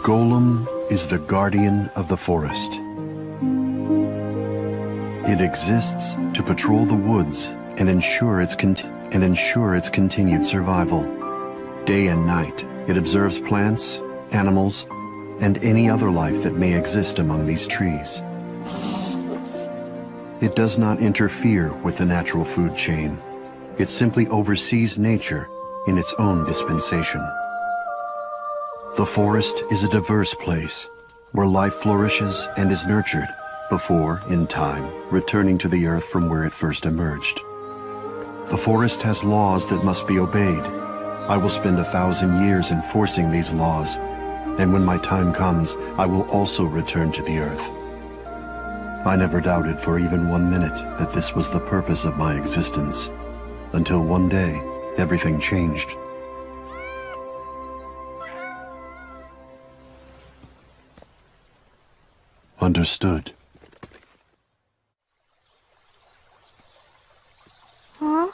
golem is the guardian of the forest. It exists to patrol the woods and ensure its continued survival. Day and night, it observes plants, animals, and any other life that may exist among these trees. It does not interfere with the natural food chain. It simply oversees nature in its own dispensation. The forest is a diverse place where life flourishes and is nurtured before, in time, returning to the earth from where it first emerged. The forest has laws that must be obeyed. I will spend 1,000 years enforcing these laws, and when my time comes, I will also return to the earth. I never doubted for even 1 minute that this was the purpose of my existence, until one day, everything changed. Understood. Huh?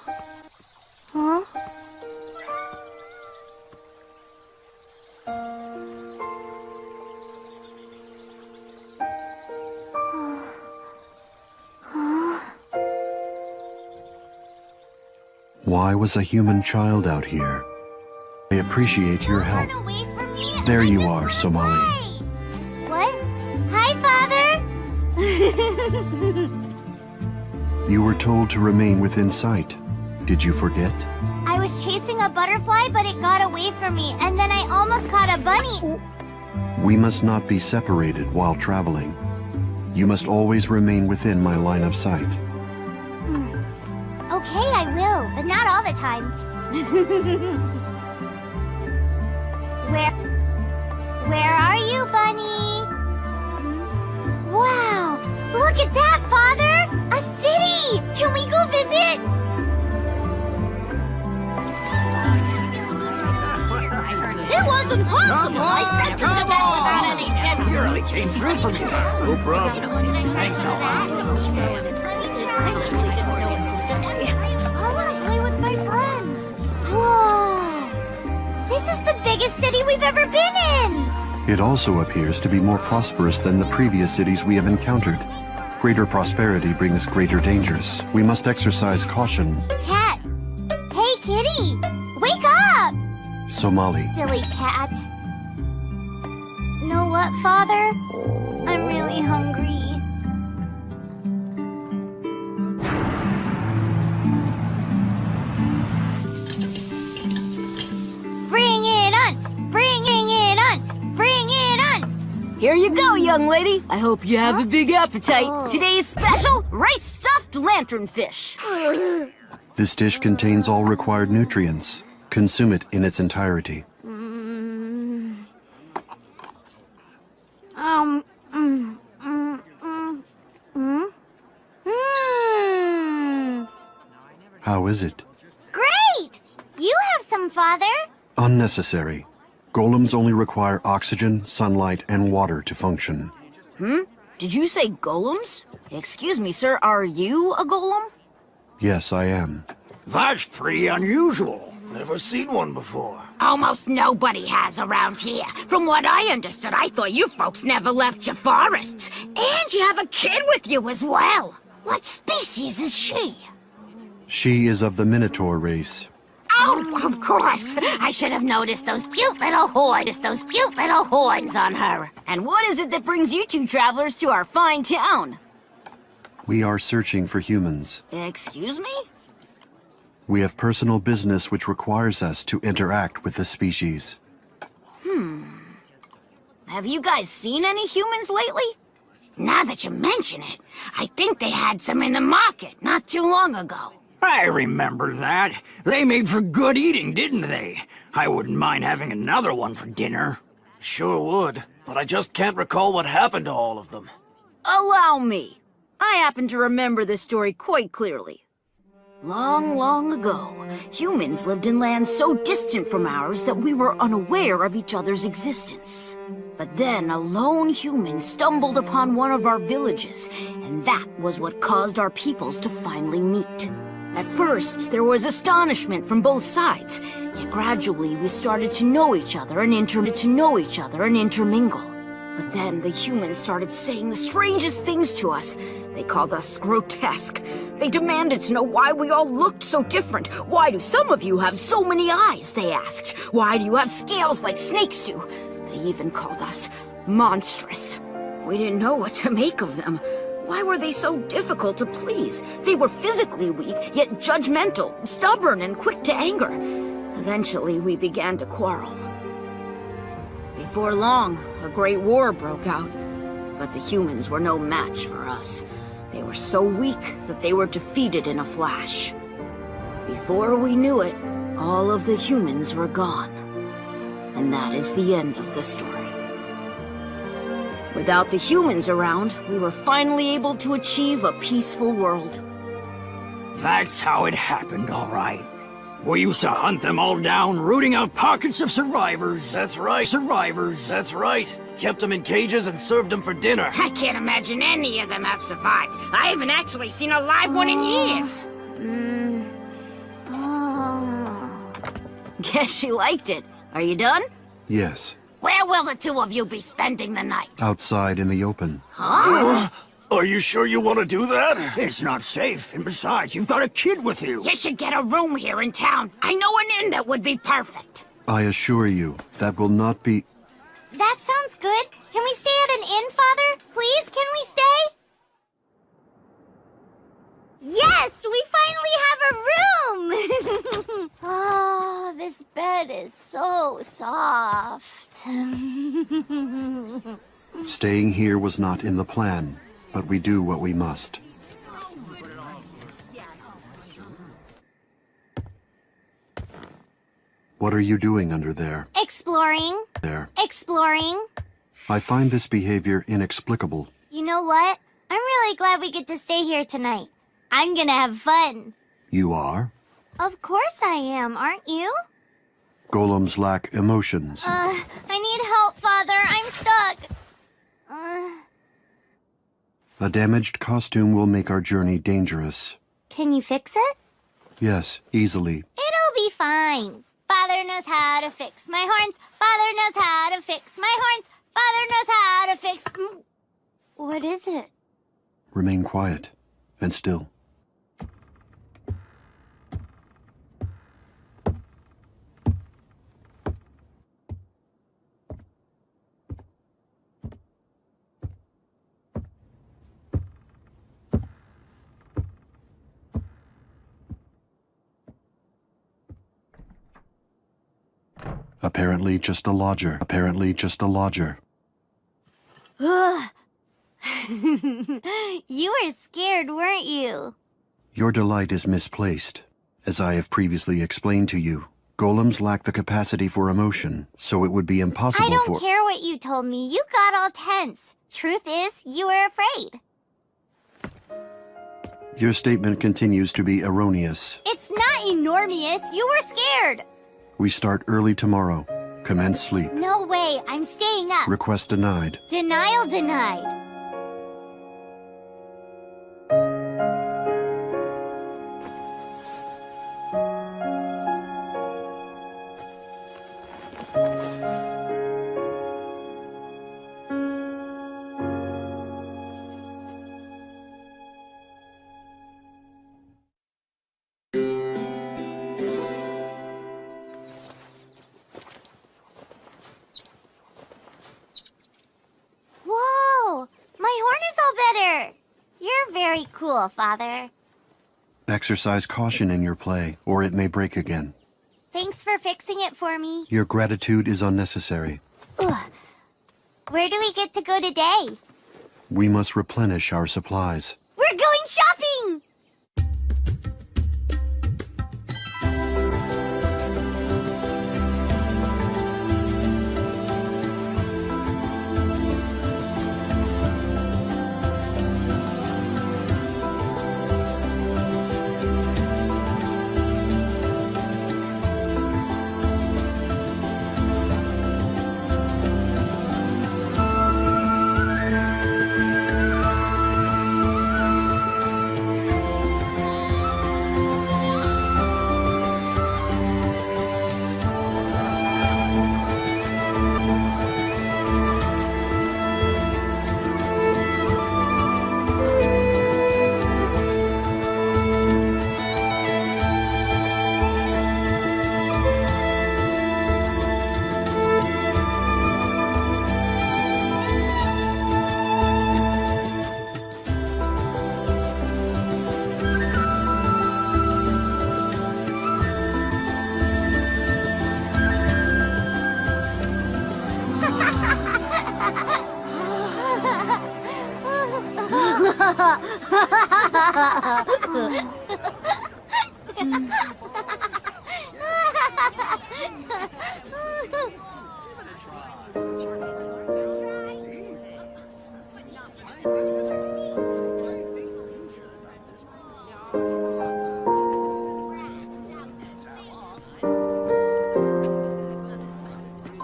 Huh? Why was a human child out here? I appreciate your help. Run away from me? There you just are, ran Somali. away. What? Hi, Father! You were told to remain within sight. Did you forget? I was chasing a butterfly, but it got away from me, and then I almost caught a bunny. We must not be separated while traveling. You must always remain within my line of sight. Okay, I will, but not all the time. Where are you, Bunny? Wow! Look at that, Father! A city! Can we go visit? It wasn't possible. I said to the best without any depth. You really came through for me. No problem. Thanks a lot. I want to play with my friends. Whoa! This is the biggest city we've ever been in! It also appears to be more prosperous than the previous cities we have encountered. Greater prosperity brings greater dangers. We must exercise caution. Cat! Hey, kitty! Wake up! Somali. Silly cat. Know what, Father? I'm really hungry. Bring it on! Bringing it on! Bring it on! Here you go, young lady. I hope you have a big appetite. Oh. Today's special, rice-stuffed lanternfish. This dish contains all required nutrients. Consume it in its entirety. How is it? Great! You have some, Father. Unnecessary. Golems only require oxygen, sunlight, and water to function. Did you say golems? Excuse me, sir, are you a golem? Yes, I am. That's pretty unusual. Never seen one before. Almost nobody has around here. From what I understood, I thought you folks never left your forests. And you have a kid with you as well. What species is she? She is of the Minotaur race. Oh, of course. I should have noticed those cute little horns on her. And what is it that brings you two travelers to our fine town? We are searching for humans. Excuse me? We have personal business which requires us to interact with the species. Have you guys seen any humans lately? Now that you mention it, I think they had some in the market not too long ago. I remember that. They made for good eating, didn't they? I wouldn't mind having another one for dinner. Sure would, but I just can't recall what happened to all of them. Allow me. I happen to remember this story quite clearly. Long, long ago, humans lived in lands so distant from ours that we were unaware of each other's existence. But then a lone human stumbled upon one of our villages, and that was what caused our peoples to finally meet. At first, there was astonishment from both sides, yet gradually we started to know each other and intermingle. But then the humans started saying the strangest things to us. They called us grotesque. They demanded to know why we all looked so different. Why do some of you have so many eyes, they asked. Why do you have scales like snakes do? They even called us monstrous. We didn't know what to make of them. Why were they so difficult to please? They were physically weak, yet judgmental, stubborn, and quick to anger. Eventually, we began to quarrel. Before long, a great war broke out. But the humans were no match for us. They were so weak that they were defeated in a flash. Before we knew it, all of the humans were gone. And that is the end of the story. Without the humans around, we were finally able to achieve a peaceful world. That's how it happened, all right. We used to hunt them all down, rooting out pockets of survivors. That's right. Survivors. That's right. Kept them in cages and served them for dinner. I can't imagine any of them have survived. I haven't actually seen a live one in years. Guess she liked it. Are you done? Yes, Where will the two of you be spending the night? outside in the open. Are you sure you want to do that? It's not safe, and besides, you've got a kid with you. You should get a room here in town. I know an inn that would be perfect. I assure you, that will not be... That sounds good. Can we stay at an inn, Father? Please, can we stay? Yes, we finally have a room! Oh, this bed is so soft. Staying here was not in the plan, but we do what we must. What are you doing under there? Exploring. There. Exploring. I find this behavior inexplicable. You know what? I'm really glad we get to stay here tonight. I'm gonna have fun. You are? Of course I am, aren't you? Golems lack emotions. I need help, Father. I'm stuck. A damaged costume will make our journey dangerous. Can you fix it? Yes, easily. It'll be fine. Father knows how to fix my horns. Father knows how to fix my horns. Father knows how to fix... What is it? Remain quiet and still. Apparently just a lodger. Apparently just a lodger. Ugh. You were scared, weren't you? Your delight is misplaced. As I have previously explained to you, golems lack the capacity for emotion, so it would be impossible I don't care what you told me. You got all tense. Truth is, you were afraid. Your statement continues to be erroneous. It's not enormous. You were scared. We start early tomorrow. Commence sleep. No way. I'm staying up. Request denied. Denial denied. Whoa! My horn is all better. You're very cool, Father. Exercise caution in your play, or it may break again. Thanks for fixing it for me. Your gratitude is unnecessary. Ugh. Where do we get to go today? We must replenish our supplies. We're going shopping!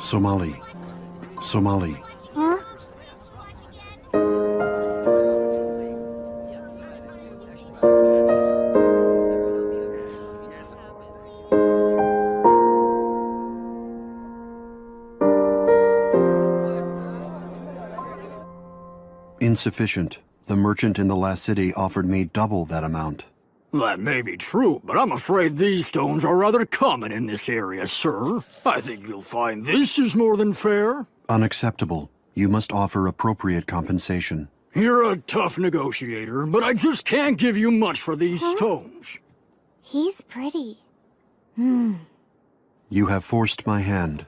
Somali. Somali. Huh? Insufficient. The merchant in the last city offered me double that amount. That may be true, but I'm afraid these stones are rather common in this area, sir. I think you'll find this is more than fair. Unacceptable. You must offer appropriate compensation. You're a tough negotiator, but I just can't give you much for these stones. He's pretty. You have forced my hand.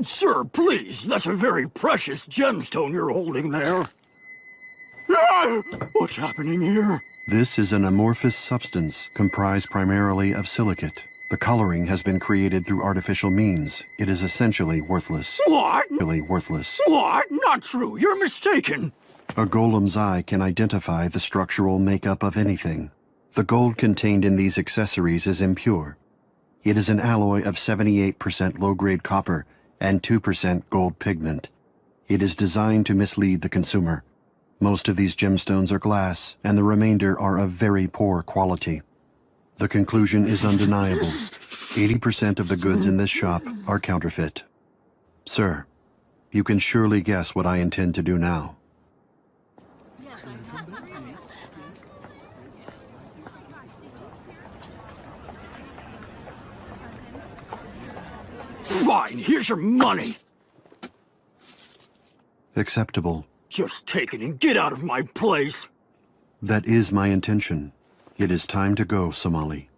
Sir, please, that's a very precious gemstone you're holding there. Ah! What's happening here? This is an amorphous substance comprised primarily of silicate. The coloring has been created through artificial means. It is essentially worthless. What? Really worthless. What? Not true. You're mistaken. A golem's eye can identify the structural makeup of anything. The gold contained in these accessories is impure. It is an alloy of 78% low-grade copper and 2% gold pigment. It is designed to mislead the consumer. Most of these gemstones are glass, and the remainder are of very poor quality. The conclusion is undeniable. 80% of the goods in this shop are counterfeit. Sir, you can surely guess what I intend to do now. Fine, here's your money. Acceptable. Just take it and get out of my place. That is my intention. It is time to go, Somali.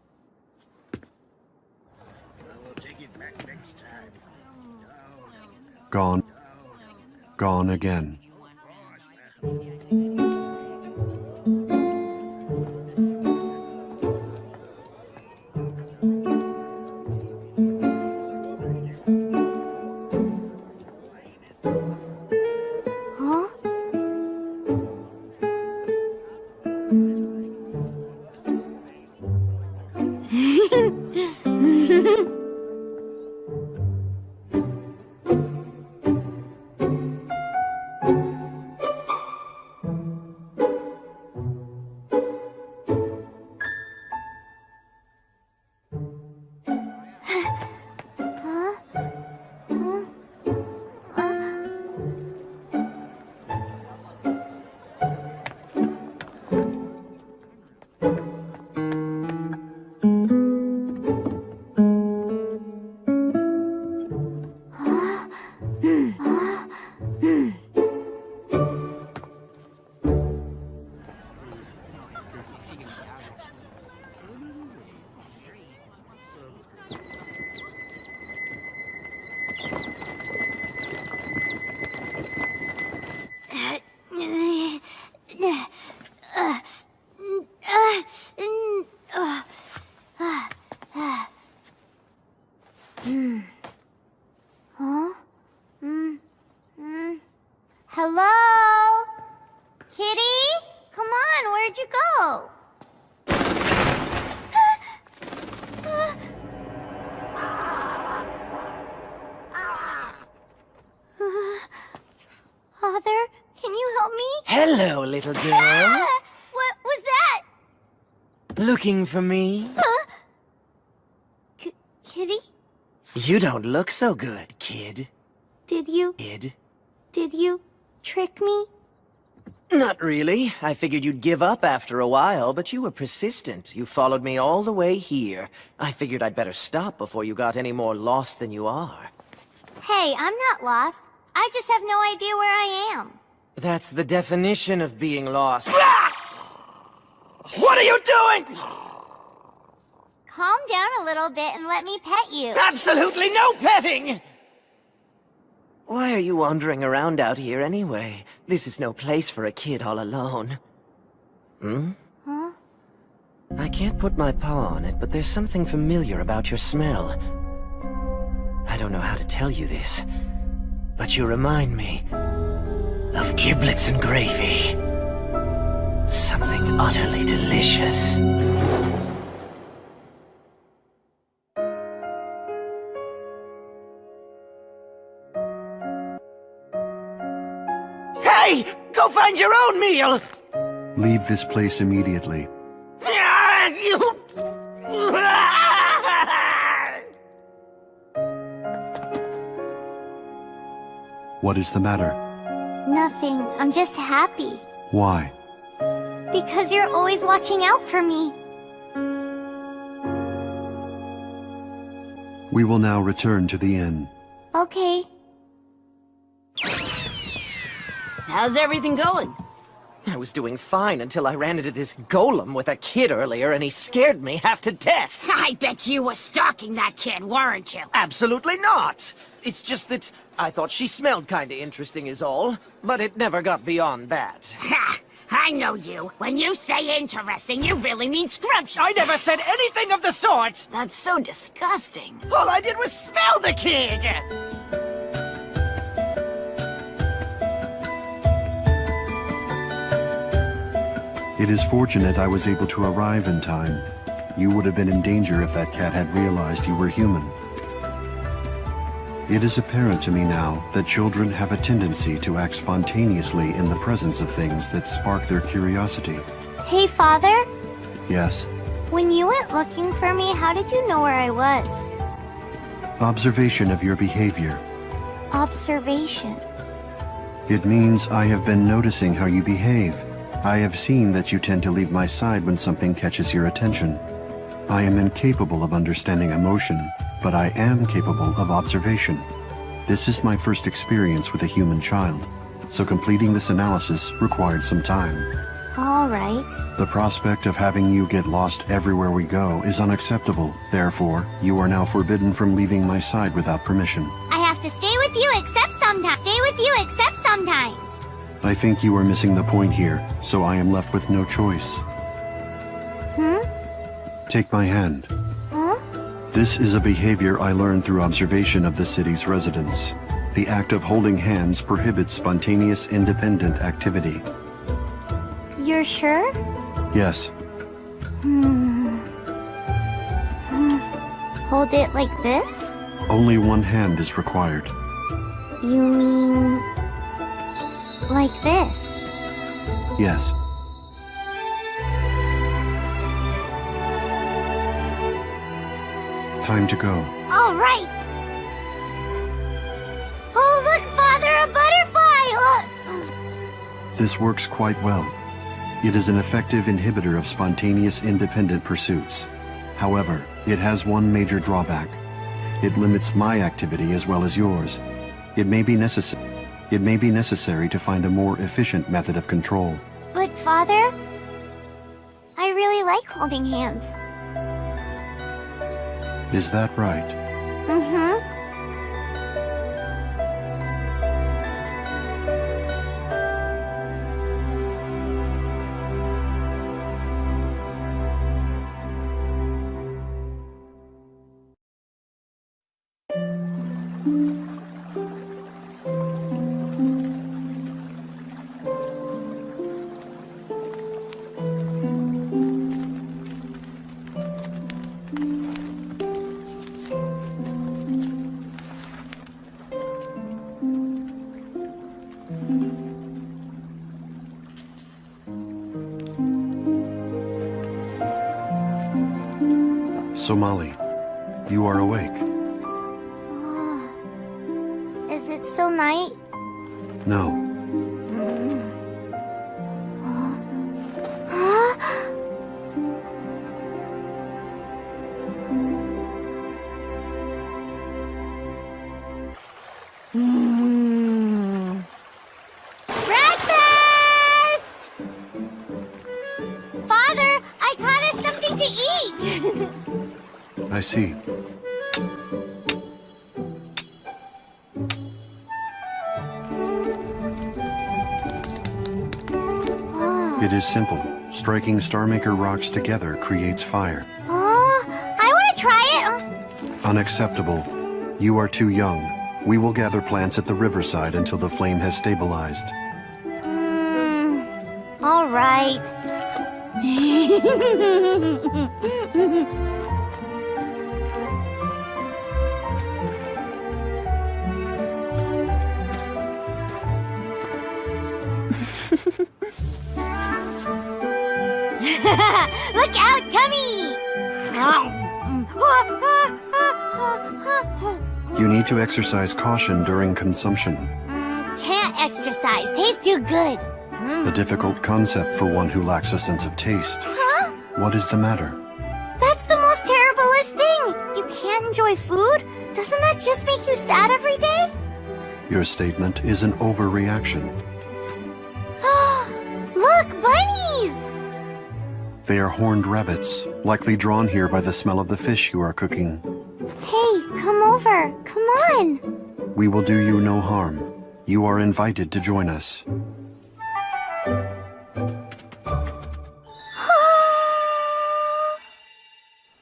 Gone. Gone again. Hello? Kitty? Come on, where'd you go? Father, can you help me? Hello, little girl. What was that? Looking for me? Kitty? You don't look so good, kid. Did you trick me? Not really. I figured you'd give up after a while, but you were persistent. You followed me all the way here. I figured I'd better stop before you got any more lost than you are. Hey, I'm not lost. I just have no idea where I am. That's the definition of being lost. What are you doing? Calm down a little bit and let me pet you. Absolutely no petting! Why are you wandering around out here anyway? This is no place for a kid all alone. Huh? I can't put my paw on it, but there's something familiar about your smell. I don't know how to tell you this, but you remind me of giblets and gravy. Something utterly delicious. Hey! Go find your own meal! Leave this place immediately. What is the matter? Nothing. I'm just happy. Why? Because you're always watching out for me. We will now return to the inn. Okay. How's everything going? I was doing fine until I ran into this golem with a kid earlier, and he scared me half to death. I bet you were stalking that kid, weren't you? Absolutely not! It's just that I thought she smelled kinda interesting is all, but it never got beyond that. Ha! I know you. When you say interesting, you really mean scrumptious. I never said anything of the sort! That's so disgusting. All I did was smell the kid! It is fortunate I was able to arrive in time. You would have been in danger if that cat had realized you were human. It is apparent to me now that children have a tendency to act spontaneously in the presence of things that spark their curiosity. Hey, Father? Yes, When you went looking for me, how did you know where I was? observation of your behavior. Observation. It means I have been noticing how you behave. I have seen that you tend to leave my side when something catches your attention. I am incapable of understanding emotion, but I am capable of observation. This is my first experience with a human child, so completing this analysis required some time. All right. The prospect of having you get lost everywhere we go is unacceptable. Therefore, you are now forbidden from leaving my side without permission. I have to stay with you except sometimes. Stay with you except sometimes. I think you are missing the point here, so I am left with no choice. Take my hand. Huh? This is a behavior I learned through observation of the city's residents. The act of holding hands prohibits spontaneous, independent activity. You're sure? Yes, Hold it like this? only one hand is required. You mean... like this? Yes. Time to go. All right. Oh, look, Father, a butterfly! Look. This works quite well. It is an effective inhibitor of spontaneous, independent pursuits. However, it has one major drawback. It limits my activity as well as yours. It may be necessary to find a more efficient method of control. But, Father, I really like holding hands. Is that right? Mm-hmm. Somali, you are awake. Is it still night? No. Breakfast! Father, I caught us something to eat! I see. It is simple. Striking Star Maker rocks together creates fire. I want to try it. Unacceptable. You are too young. We will gather plants at the riverside until the flame has stabilized. All right. Look out, Tummy! You need to exercise caution during consumption. Can't exercise. Tastes too good. A difficult concept for one who lacks a sense of taste. Huh? What is the matter? That's the most terriblest thing. You can't enjoy food? Doesn't that just make you sad every day? Your statement is an overreaction. Look, bunnies! They are horned rabbits, likely drawn here by the smell of the fish you are cooking. Hey, come over. Come on. We will do you no harm. You are invited to join us.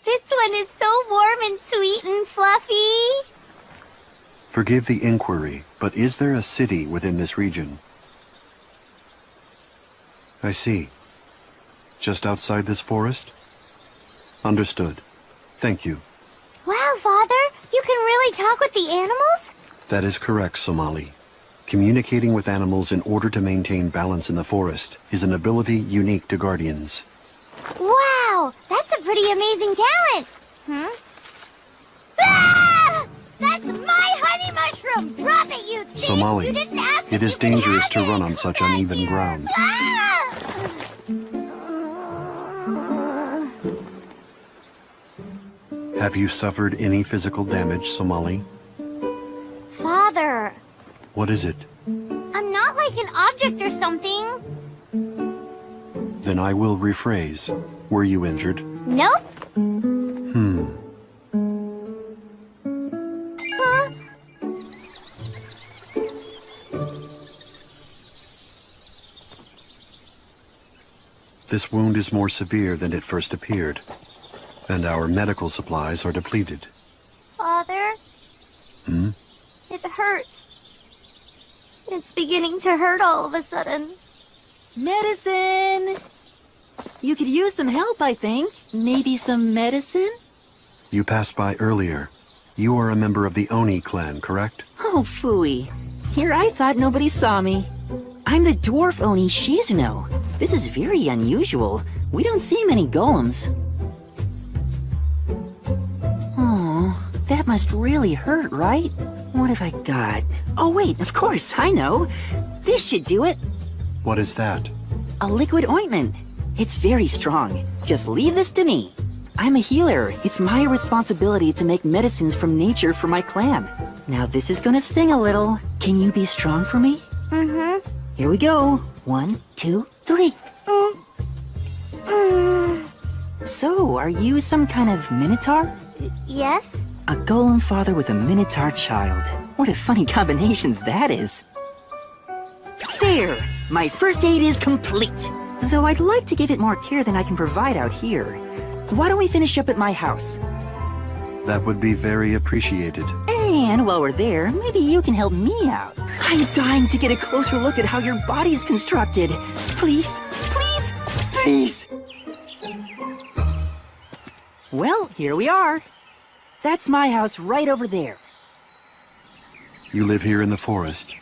This one is so warm and sweet and fluffy. Forgive the inquiry, but is there a city within this region? I see. Just outside this forest? Understood. Thank you. Wow, Father, you can really talk with the animals? That is correct, Somali. Communicating with animals in order to maintain balance in the forest is an ability unique to guardians. Wow, that's a pretty amazing talent. Ah! That's my honey mushroom! Drop it, you thief! Somali, You didn't ask it if is you could dangerous have to it. run on such Thank uneven you. ground. Ah! Have you suffered any physical damage, Somali? Father, What is it? I'm not like an object or something. Then I will rephrase. Were you injured? Nope. Huh? This wound is more severe than it first appeared, and our medical supplies are depleted. Father? Hmm? It hurts. It's beginning to hurt all of a sudden. Medicine! You could use some help, I think. Maybe some medicine? You passed by earlier. You are a member of the Oni clan, correct? Oh, phooey. Here I thought nobody saw me. I'm the dwarf Oni Shizuno. This is very unusual. We don't see many golems. Oh, that must really hurt, right? What have I got? Oh wait, of course, I know. This should do it. What is that? A liquid ointment. It's very strong. Just leave this to me. I'm a healer. It's my responsibility to make medicines from nature for my clan. Now this is gonna sting a little. Can you be strong for me? Mm-hmm. Here we go. 1, 2, 3. So, are you some kind of minotaur? Yes? A golem father with a minotaur child. What a funny combination that is. There! My first aid is complete. Though I'd like to give it more care than I can provide out here. Why don't we finish up at my house? That would be very appreciated. And while we're there, maybe you can help me out. I'm dying to get a closer look at how your body's constructed. Please, please, please! Well, here we are. That's my house right over there. You live here in the forest.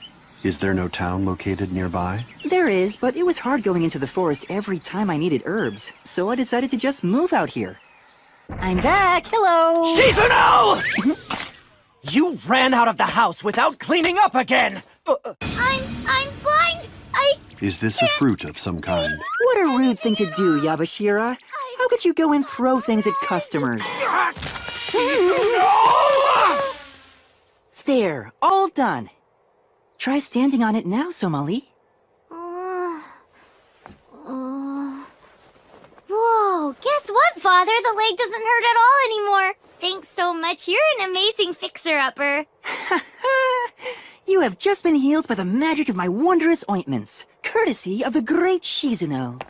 Is there no town located nearby? There is, but it was hard going into the forest every time I needed herbs, so I decided to just move out here. I'm back! Hello! Shizuno! You ran out of the house without cleaning up again! I'm blind! Is this a fruit of some kind? What a rude thing to do, Yabashira. How could you go and throw things at customers? There, all done. Try standing on it now, Somali. Whoa, guess what, Father? The leg doesn't hurt at all anymore. Thanks so much. You're an amazing fixer-upper. You have just been healed by the magic of my wondrous ointments. courtesy of the great Shizuno.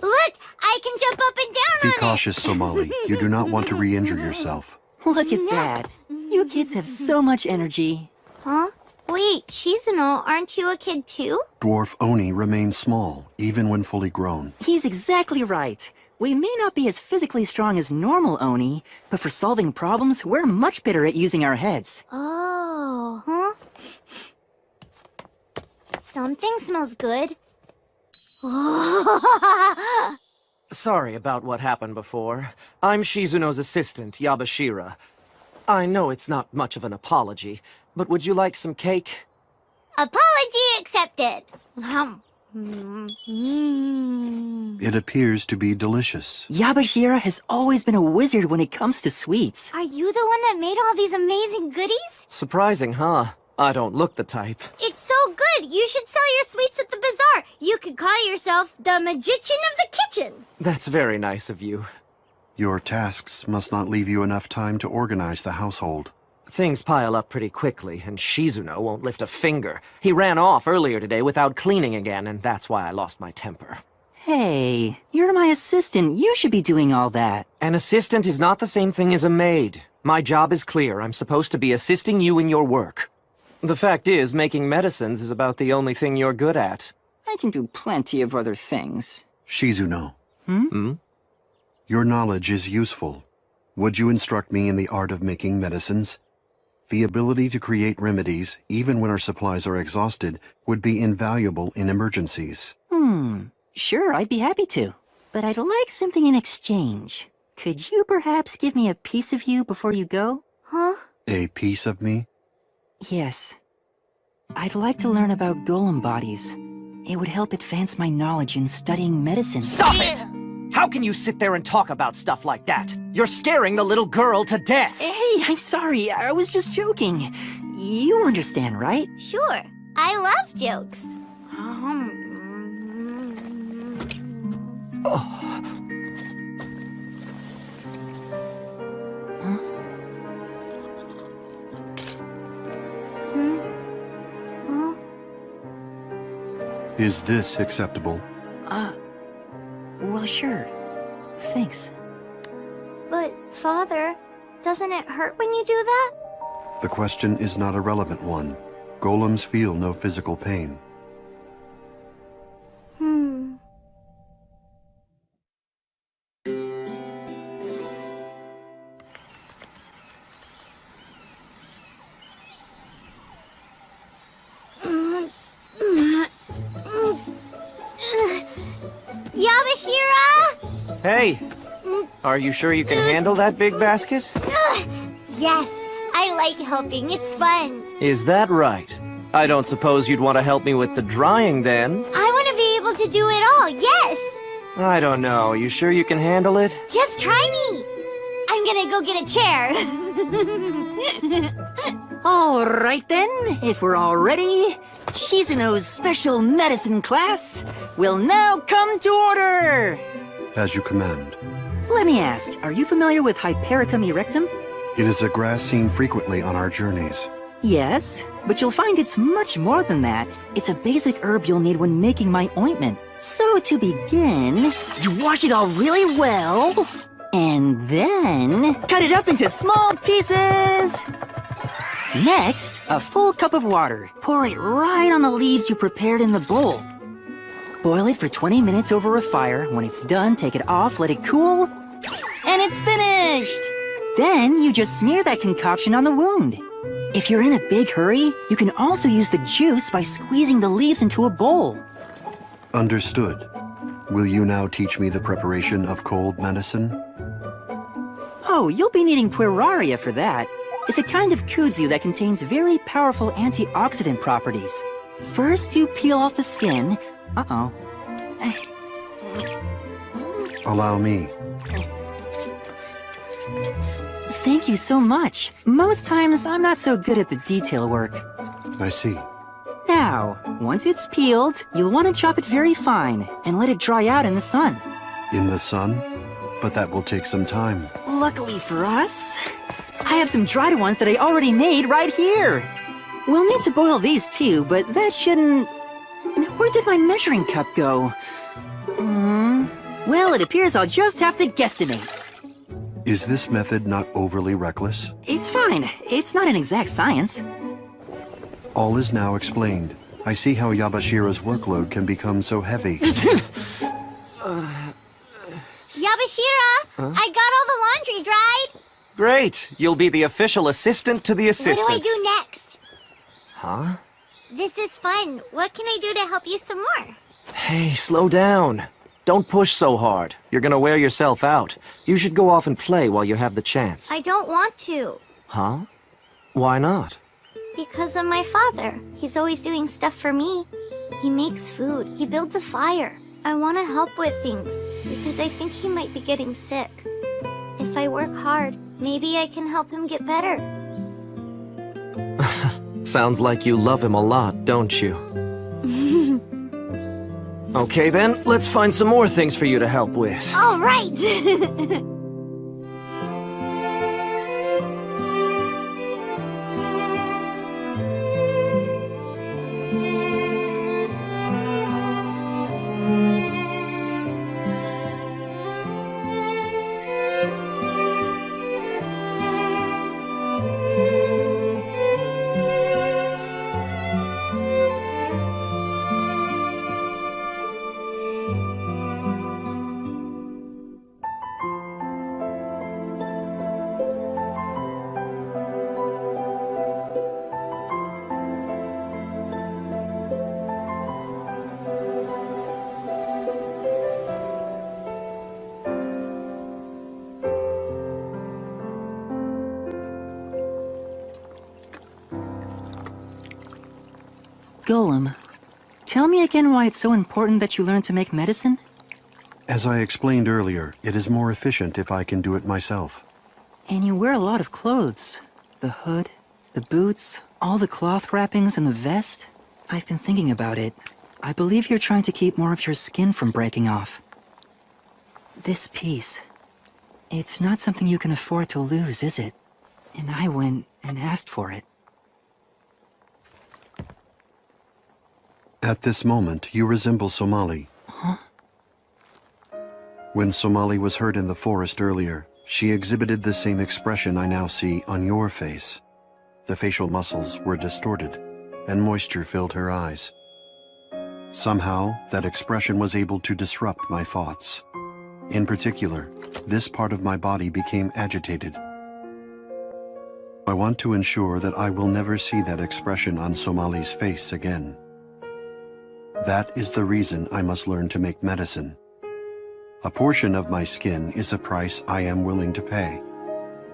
Look, I can jump up and down Be on cautious, Somali. You do not want to re-injure yourself. Look at that. You kids have so much energy. it. Huh? Wait, Shizuno, aren't you a kid too? Dwarf Oni remains small, even when fully grown. He's exactly right. We may not be as physically strong as normal Oni, but for solving problems, we're much better at using our heads. Oh, huh? Something smells good. Sorry about what happened before. I'm Shizuno's assistant, Yabashira. I know it's not much of an apology, but would you like some cake? Apology accepted. It appears to be delicious. Yabashira has always been a wizard when it comes to sweets. Are you the one that made all these amazing goodies? Surprising, huh? I don't look the type. It's so good. You should sell your sweets at the bazaar. You could call yourself the magician of the kitchen. That's very nice of you. Your tasks must not leave you enough time to organize the household. Things pile up pretty quickly, and Shizuno won't lift a finger. He ran off earlier today without cleaning again, and that's why I lost my temper. Hey, you're my assistant. You should be doing all that. An assistant is not the same thing as a maid. My job is clear. I'm supposed to be assisting you in your work. The fact is, making medicines is about the only thing you're good at. I can do plenty of other things. Shizuno. Hmm? Your knowledge is useful. Would you instruct me in the art of making medicines? The ability to create remedies, even when our supplies are exhausted, would be invaluable in emergencies. Sure, I'd be happy to. But I'd like something in exchange. Could you perhaps give me a piece of you before you go? Huh? A piece of me? Yes. I'd like to learn about golem bodies. It would help advance my knowledge in studying medicine. Stop it! How can you sit there and talk about stuff like that? You're scaring the little girl to death! Hey, I'm sorry. I was just joking. You understand, right? Sure. I love jokes. Is this acceptable? Well, sure. Thanks. But, Father, doesn't it hurt when you do that? The question is not a relevant one. Golems feel no physical pain. Yabashira! Hey! Are you sure you can handle that big basket? Yes, I like helping. It's fun. Is that right? I don't suppose you'd want to help me with the drying then? I want to be able to do it all, yes! I don't know. You sure you can handle it? Just try me! I'm gonna go get a chair. All right then, if we're all ready, Shizuno's special medicine class will now come to order! As you command. Let me ask, are you familiar with Hypericum erectum? It is a grass seen frequently on our journeys. Yes, but you'll find it's much more than that. It's a basic herb you'll need when making my ointment. So to begin, you wash it all really well, and then cut it up into small pieces. Next, a full cup of water. Pour it right on the leaves you prepared in the bowl. Boil it for 20 minutes over a fire. When it's done, take it off, let it cool, and it's finished! Then you just smear that concoction on the wound. If you're in a big hurry, you can also use the juice by squeezing the leaves into a bowl. Understood. Will you now teach me the preparation of cold medicine? Oh, you'll be needing Pueraria for that. It's a kind of kudzu that contains very powerful antioxidant properties. First, you peel off the skin. Uh-oh. Allow me. Thank you so much. Most times, I'm not so good at the detail work. I see. Now, once it's peeled, you'll want to chop it very fine and let it dry out in the sun. In the sun? But that will take some time. Luckily for us, I have some dried ones that I already made right here. We'll need to boil these too, but that shouldn't... Where did my measuring cup go? Well, it appears I'll just have to guesstimate. Is this method not overly reckless? It's fine. It's not an exact science. All is now explained. I see how Yabashira's workload can become so heavy. Yabashira, I got all the laundry dried. Great! You'll be the official assistant to the assistant. What do I do next? Huh? This is fun. What can I do to help you some more? Hey, slow down. Don't push so hard. You're gonna wear yourself out. You should go off and play while you have the chance. I don't want to. Huh? Why not? Because of my father. He's always doing stuff for me. He makes food. He builds a fire. I want to help with things because I think he might be getting sick. If I work hard, maybe I can help him get better. Sounds like you love him a lot, don't you? Okay then, let's find some more things for you to help with. All right! Golem, tell me again why it's so important that you learn to make medicine? As I explained earlier, it is more efficient if I can do it myself. And you wear a lot of clothes. The hood, the boots, all the cloth wrappings and the vest. I've been thinking about it. I believe you're trying to keep more of your skin from breaking off. This piece, it's not something you can afford to lose, is it? And I went and asked for it. At this moment, you resemble Somali. Huh? When Somali was hurt in the forest earlier, she exhibited the same expression I now see on your face. The facial muscles were distorted, and moisture filled her eyes. Somehow, that expression was able to disrupt my thoughts. In particular, this part of my body became agitated. I want to ensure that I will never see that expression on Somali's face again. That is the reason I must learn to make medicine. A portion of my skin is a price I am willing to pay.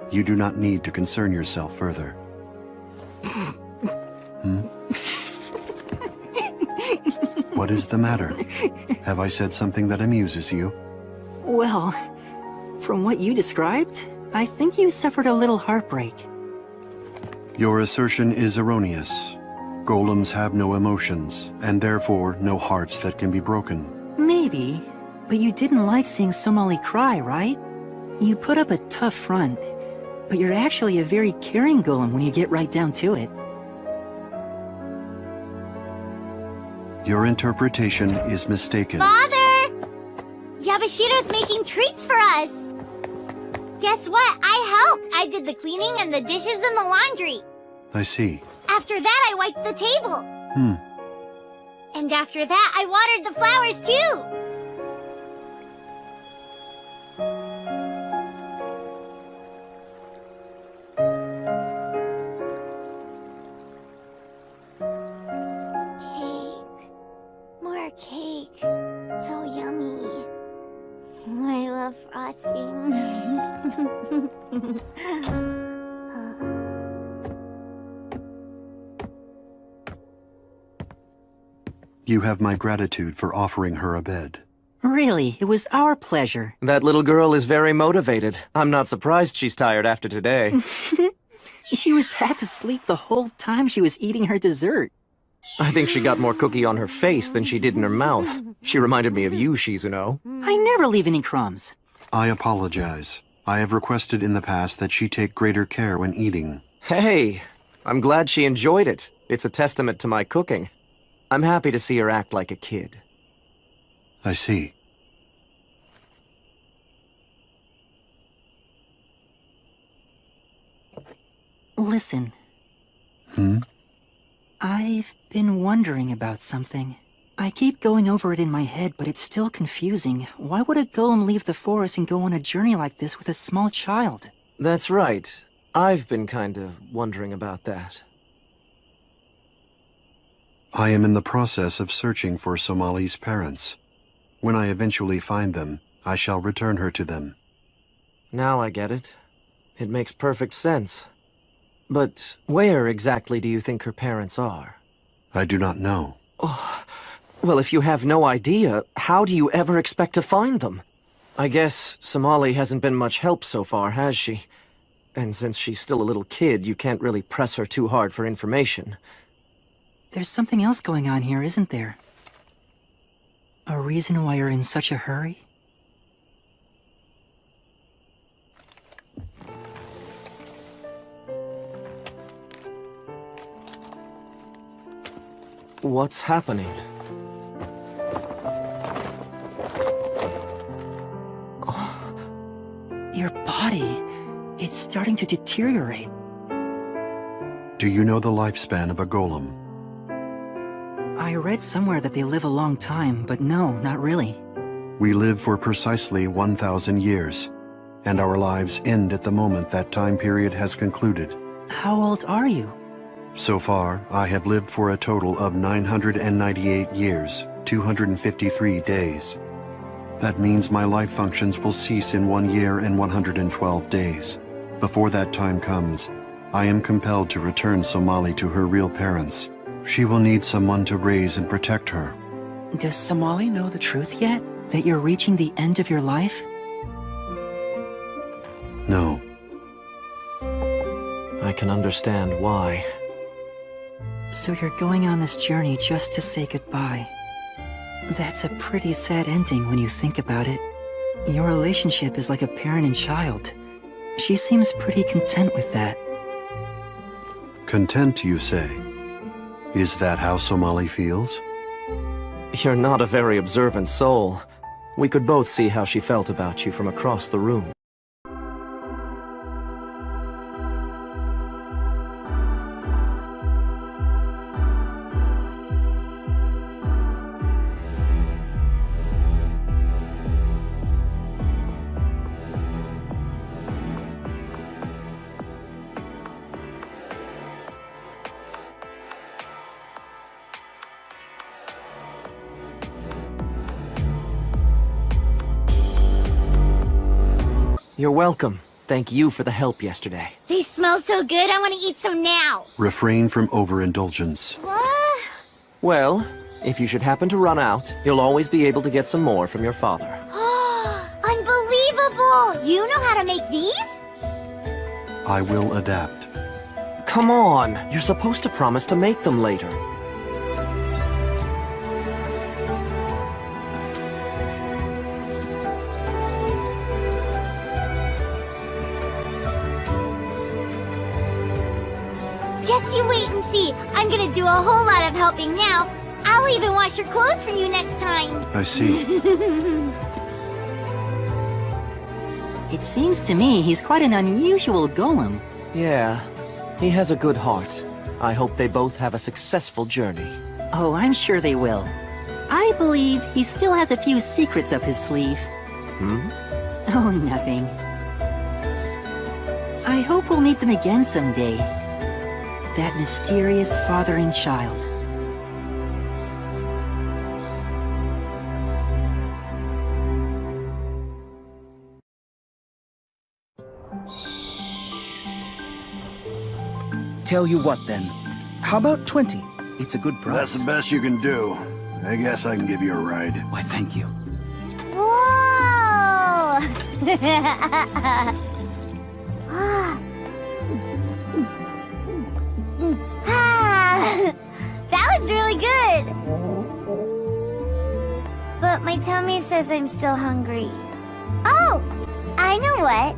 You do not need to concern yourself further. What is the matter? Have I said something that amuses you? Well, from what you described, I think you suffered a little heartbreak. Your assertion is erroneous. Golems have no emotions, and therefore no hearts that can be broken. Maybe, but you didn't like seeing Somali cry, right? You put up a tough front, but you're actually a very caring golem when you get right down to it. Your interpretation is mistaken. Father! Yabashira's making treats for us! Guess what? I helped! I did the cleaning and the dishes and the laundry. I see. After that, I wiped the table. And after that, I watered the flowers too. Cake. More cake. So yummy. I love frosting. You have my gratitude for offering her a bed. Really, it was our pleasure. That little girl is very motivated. I'm not surprised she's tired after today. She was half asleep the whole time she was eating her dessert. I think she got more cookie on her face than she did in her mouth. She reminded me of you, Shizuno. I never leave any crumbs. I apologize. I have requested in the past that she take greater care when eating. Hey, I'm glad she enjoyed it. It's a testament to my cooking. I'm happy to see her act like a kid. I see. Listen. I've been wondering about something. I keep going over it in my head, but it's still confusing. Why would a golem leave the forest and go on a journey like this with a small child? That's right. I've been kinda wondering about that. I am in the process of searching for Somali's parents. When I eventually find them, I shall return her to them. Now I get it. It makes perfect sense. But where exactly do you think her parents are? I do not know. Oh, well, if you have no idea, how do you ever expect to find them? I guess Somali hasn't been much help so far, has she? And since she's still a little kid, you can't really press her too hard for information. There's something else going on here, isn't there? A reason why you're in such a hurry? What's happening? Your body, it's starting to deteriorate. Do you know the lifespan of a golem? I read somewhere that they live a long time, but no, not really. We live for precisely 1,000 years, and our lives end at the moment that time period has concluded. How old are you? So far, I have lived for a total of 998 years, 253 days. That means my life functions will cease in 1 year and 112 days. Before that time comes, I am compelled to return Somali to her real parents. She will need someone to raise and protect her. Does Somali know the truth yet? That you're reaching the end of your life? No. I can understand why. So you're going on this journey just to say goodbye. That's a pretty sad ending when you think about it. Your relationship is like a parent and child. She seems pretty content with that. Content, you say? Is that how Somali feels? You're not a very observant soul. We could both see how she felt about you from across the room. You're welcome. Thank you for the help yesterday. They smell so good, I want to eat some now. Refrain from overindulgence. What? Well, if you should happen to run out, you'll always be able to get some more from your father. Unbelievable! You know how to make these? I will adapt. Come on! You're supposed to promise to make them later. Just you wait and see. I'm gonna do a whole lot of helping now. I'll even wash your clothes for you next time. I see. It seems to me he's quite an unusual golem. Yeah, he has a good heart. I hope they both have a successful journey. Oh, I'm sure they will. I believe he still has a few secrets up his sleeve. Oh, nothing. I hope we'll meet them again someday. That mysterious father and child. Tell you what, then. How about 20? It's a good price. That's the best you can do. I guess I can give you a ride. Why, thank you. Whoa! That was really good! But my tummy says I'm still hungry. Oh! I know what.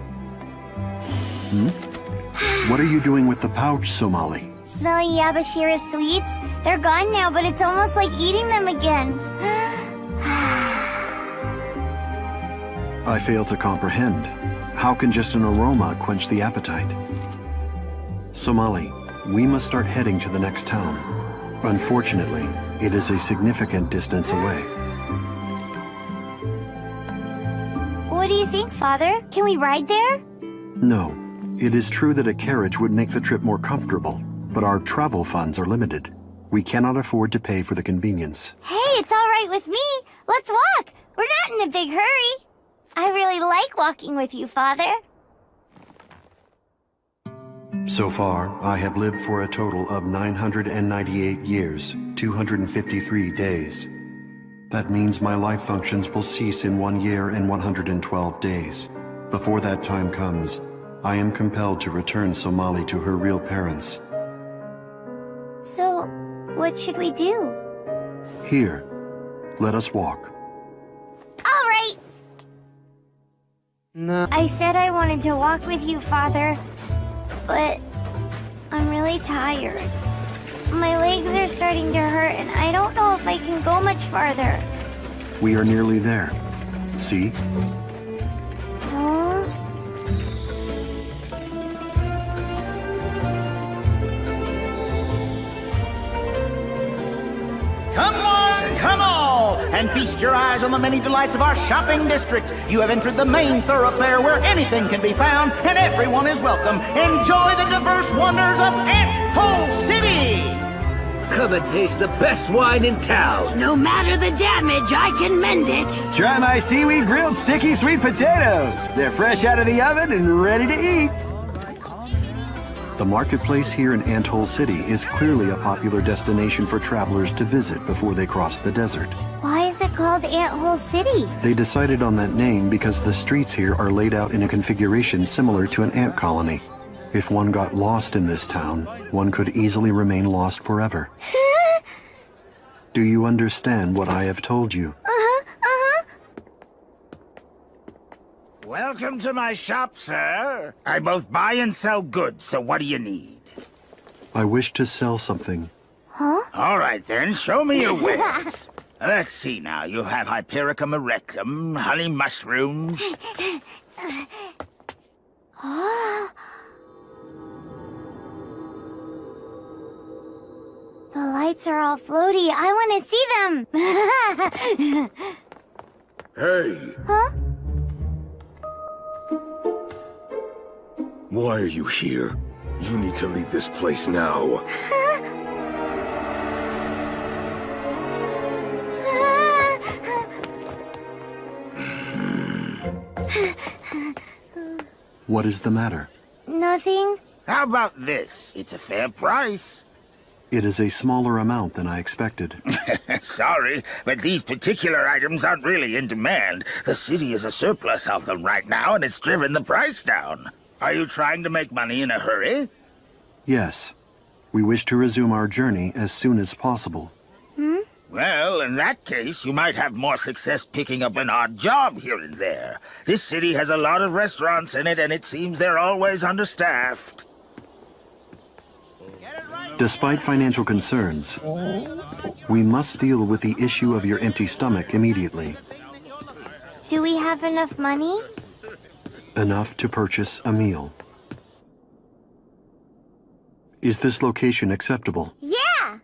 What are you doing with the pouch, Somali? smelling Yabashira's sweets. They're gone now, but it's almost like eating them again. I fail to comprehend. How can just an aroma quench the appetite? Somali, we must start heading to the next town. Unfortunately, it is a significant distance away. What do you think, Father? Can we ride there? No. It is true that a carriage would make the trip more comfortable, but our travel funds are limited. We cannot afford to pay for the convenience. Hey, it's all right with me. Let's walk. We're not in a big hurry. I really like walking with you, Father. So far, I have lived for a total of 998 years, 253 days. That means my life functions will cease in 1 year and 112 days. Before that time comes, I am compelled to return Somali to her real parents. So, what should we do? Here, let us walk. All right. No. I said I wanted to walk with you, Father, but I'm really tired. My legs are starting to hurt, and I don't know if I can go much farther. We are nearly there. See? Huh? Come one, come all, and feast your eyes on the many delights of our shopping district. You have entered the main thoroughfare where anything can be found and everyone is welcome. Enjoy the diverse wonders of Ant Hole City! Come and taste the best wine in town. No matter the damage, I can mend it. Try my seaweed grilled sticky sweet potatoes. They're fresh out of the oven and ready to eat. The marketplace here in Ant Hole City is clearly a popular destination for travelers to visit before they cross the desert. Why is it called Ant Hole City? They decided on that name because the streets here are laid out in a configuration similar to an ant colony. If one got lost in this town, one could easily remain lost forever. Do you understand what I have told you? Welcome to my shop, sir. I both buy and sell goods, so what do you need? I wish to sell something. All right, then, show me your wares. Let's see now. You have Hypericum erectum, honey mushrooms. The lights are all floaty. I want to see them. Hey! Huh? Why are you here? You need to leave this place now. What is the matter? Nothing. How about this? It's a fair price. It is a smaller amount than I expected. Sorry, but these particular items aren't really in demand. The city is a surplus of them right now, and it's driven the price down. Are you trying to make money in a hurry? Yes. We wish to resume our journey as soon as possible. Well, in that case, you might have more success picking up an odd job here and there. This city has a lot of restaurants in it, and it seems they're always understaffed. Despite financial concerns, we must deal with the issue of your empty stomach immediately. Do we have enough money? Enough to purchase a meal. Is this location acceptable? Yeah!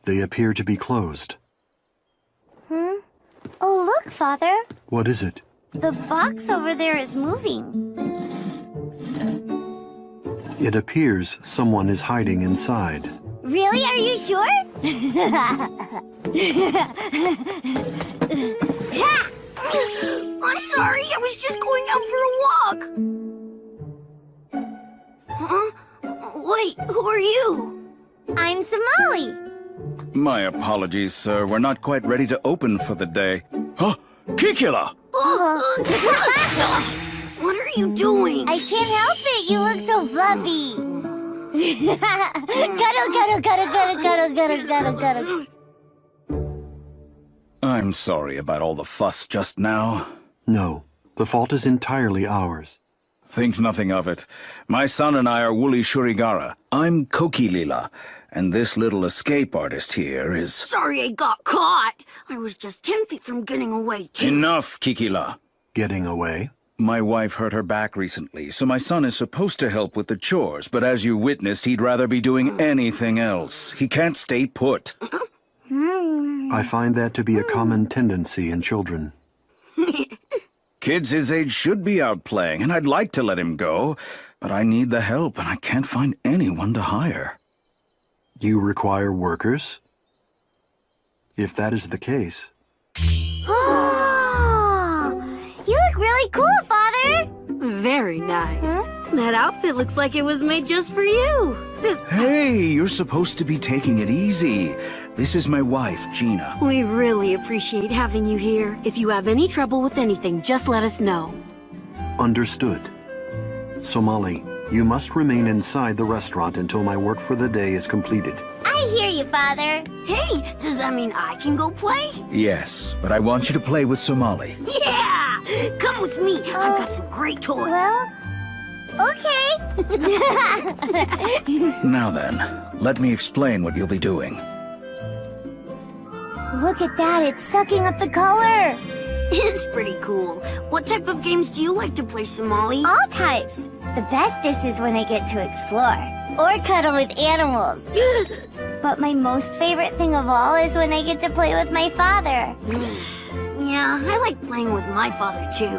They appear to be closed. Oh, look, Father. What is it? The box over there is moving. It appears someone is hiding inside. Really? Are you sure? I'm sorry, I was just going out for a walk. Huh? Wait, who are you? I'm Somali. My apologies, sir. We're not quite ready to open for the day. Huh? Kikila! What are you doing? I can't help it. You look so fluffy. Cuddle, cuddle, cuddle, cuddle, cuddle, cuddle, cuddle, cuddle. I'm sorry about all the fuss just now. No, the fault is entirely ours. Think nothing of it. My son and I are Wooly Shurigara. I'm Koki Lila, and this little escape artist here is... Sorry I got caught. I was just 10 feet from getting away, too. Enough, Kikila. Getting away? My wife hurt her back recently, so my son is supposed to help with the chores, but as you witnessed, he'd rather be doing anything else. He can't stay put. I find that to be a common tendency in children. Kids his age should be out playing, and I'd like to let him go, but I need the help, and I can't find anyone to hire. You require workers? If that is the case... You look really cool, Father! Very nice. That outfit looks like it was made just for you. Hey, you're supposed to be taking it easy. This is my wife, Gina. We really appreciate having you here. If you have any trouble with anything, just let us know. Understood. Somali, you must remain inside the restaurant until my work for the day is completed. I hear you, Father. Hey, does that mean I can go play? Yes, but I want you to play with Somali. Yeah! Come with me. I've got some great toys. Well, okay. Now then, let me explain what you'll be doing. Look at that, it's sucking up the color. It's pretty cool. What type of games do you like to play, Somali? All types. The bestest is when I get to explore or cuddle with animals. But my most favorite thing of all is when I get to play with my father. Yeah, I like playing with my father too.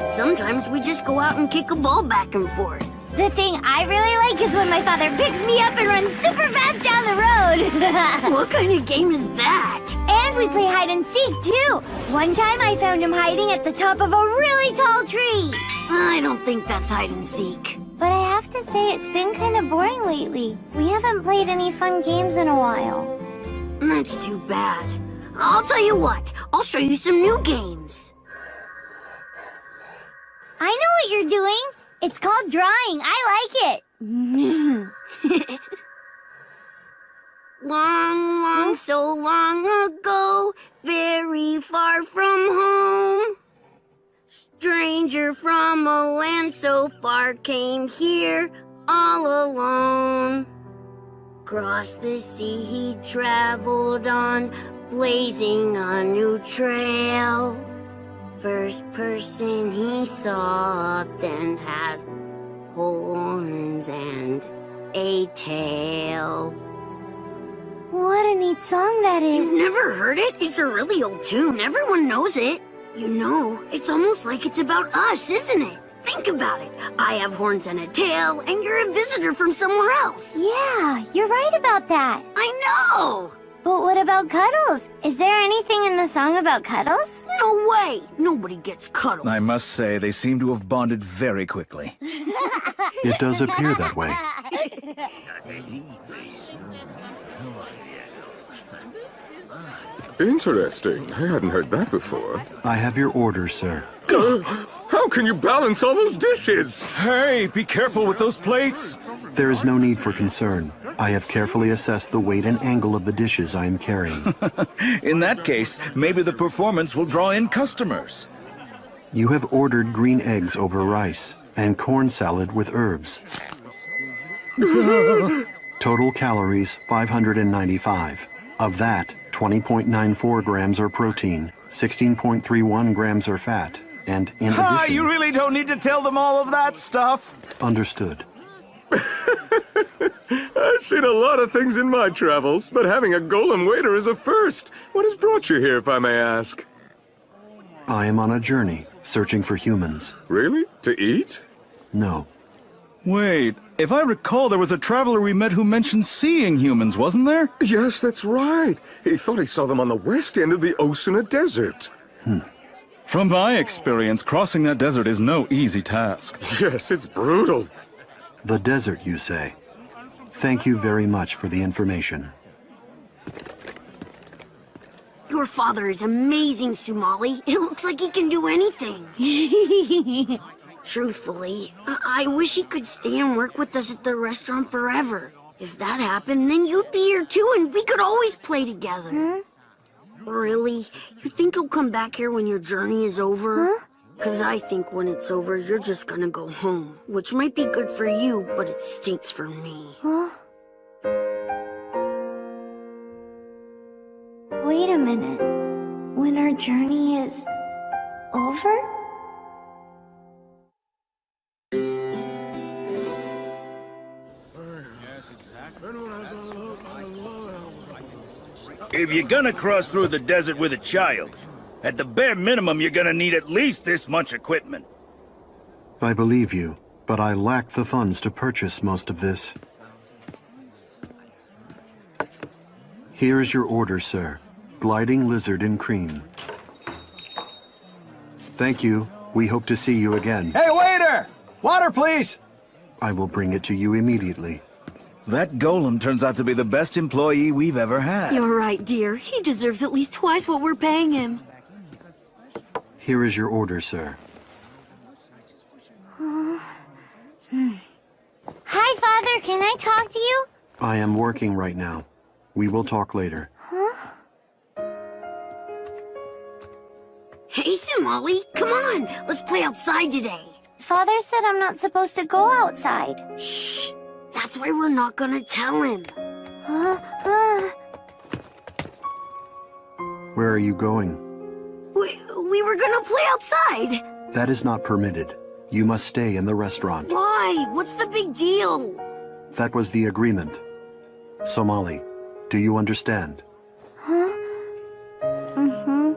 Sometimes we just go out and kick a ball back and forth. The thing I really like is when my father picks me up and runs super fast down the road. What kind of game is that? And we play hide and seek too. One time I found him hiding at the top of a really tall tree. I don't think that's hide and seek. But I have to say it's been kind of boring lately. We haven't played any fun games in a while. That's too bad. I'll tell you what, I'll show you some new games. I know what you're doing. It's called drawing. I like it. Long, so long ago, very far from home. Stranger from a land so far came here all alone. Across the sea he traveled on, blazing a new trail. First person he saw then had horns and a tail. What a neat song that is. You've never heard it? It's a really old tune. Everyone knows it. You know, it's almost like it's about us, isn't it? Think about it. I have horns and a tail, and you're a visitor from somewhere else. Yeah, you're right about that. I know! But what about cuddles? Is there anything in the song about cuddles? No way! Nobody gets cuddled. I must say, they seem to have bonded very quickly. It does appear that way. Interesting. I hadn't heard that before. I have your order, sir. How can you balance all those dishes? Hey, be careful with those plates! There is no need for concern. I have carefully assessed the weight and angle of the dishes I am carrying. In that case, maybe the performance will draw in customers. You have ordered green eggs over rice and corn salad with herbs. Total calories, 595. Of that, 20.94 grams are protein, 16.31 grams are fat, and in addition... You really don't need to tell them all of that stuff! Understood. I've seen a lot of things in my travels, but having a golem waiter is a first. What has brought you here, if I may ask? I am on a journey, searching for humans. Really? To eat? No. Wait, if I recall, there was a traveler we met who mentioned seeing humans, wasn't there? Yes, that's right. He thought he saw them on the west end of the Osuna Desert. From my experience, crossing that desert is no easy task. Yes, it's brutal. The desert, you say? Thank you very much for the information. Your father is amazing, Somali. It looks like he can do anything. Truthfully, I wish he could stay and work with us at the restaurant forever. If that happened, then you'd be here too, and we could always play together. Really? You think he'll come back here when your journey is over? 'Cause I think when it's over, you're just gonna go home. Which might be good for you, but it stinks for me. Huh? Wait a minute. When our journey is over? If you're gonna cross through the desert with a child, at the bare minimum you're gonna need at least this much equipment. I believe you, but I lack the funds to purchase most of this. Here is your order, sir. Gliding lizard in cream. Thank you. We hope to see you again. Hey, waiter! Water, please! I will bring it to you immediately. That golem turns out to be the best employee we've ever had. You're right, dear. He deserves at least twice what we're paying him. Here is your order, sir. Hi, Father. Can I talk to you? I am working right now. We will talk later. Hey, Somali, come on. Let's play outside today. Father said I'm not supposed to go outside. Shh. That's why we're not gonna tell him. Where are you going? We were gonna play outside. That is not permitted. You must stay in the restaurant. Why? What's the big deal? That was the agreement. Somali, do you understand? Huh? Mm-hmm.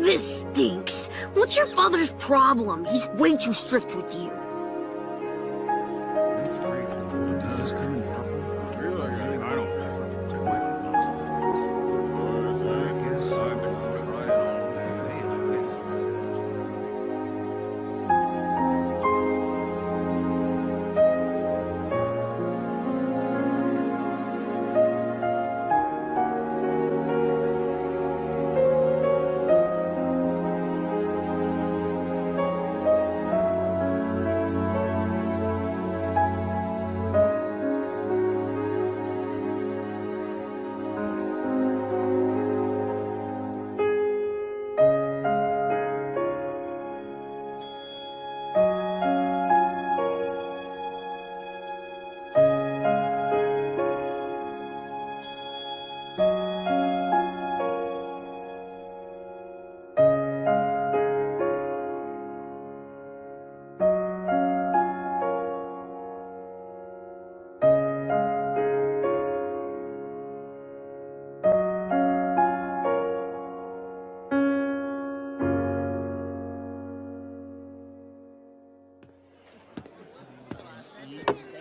This stinks. What's your father's problem? He's way too strict with you. Does this come in purple? I don't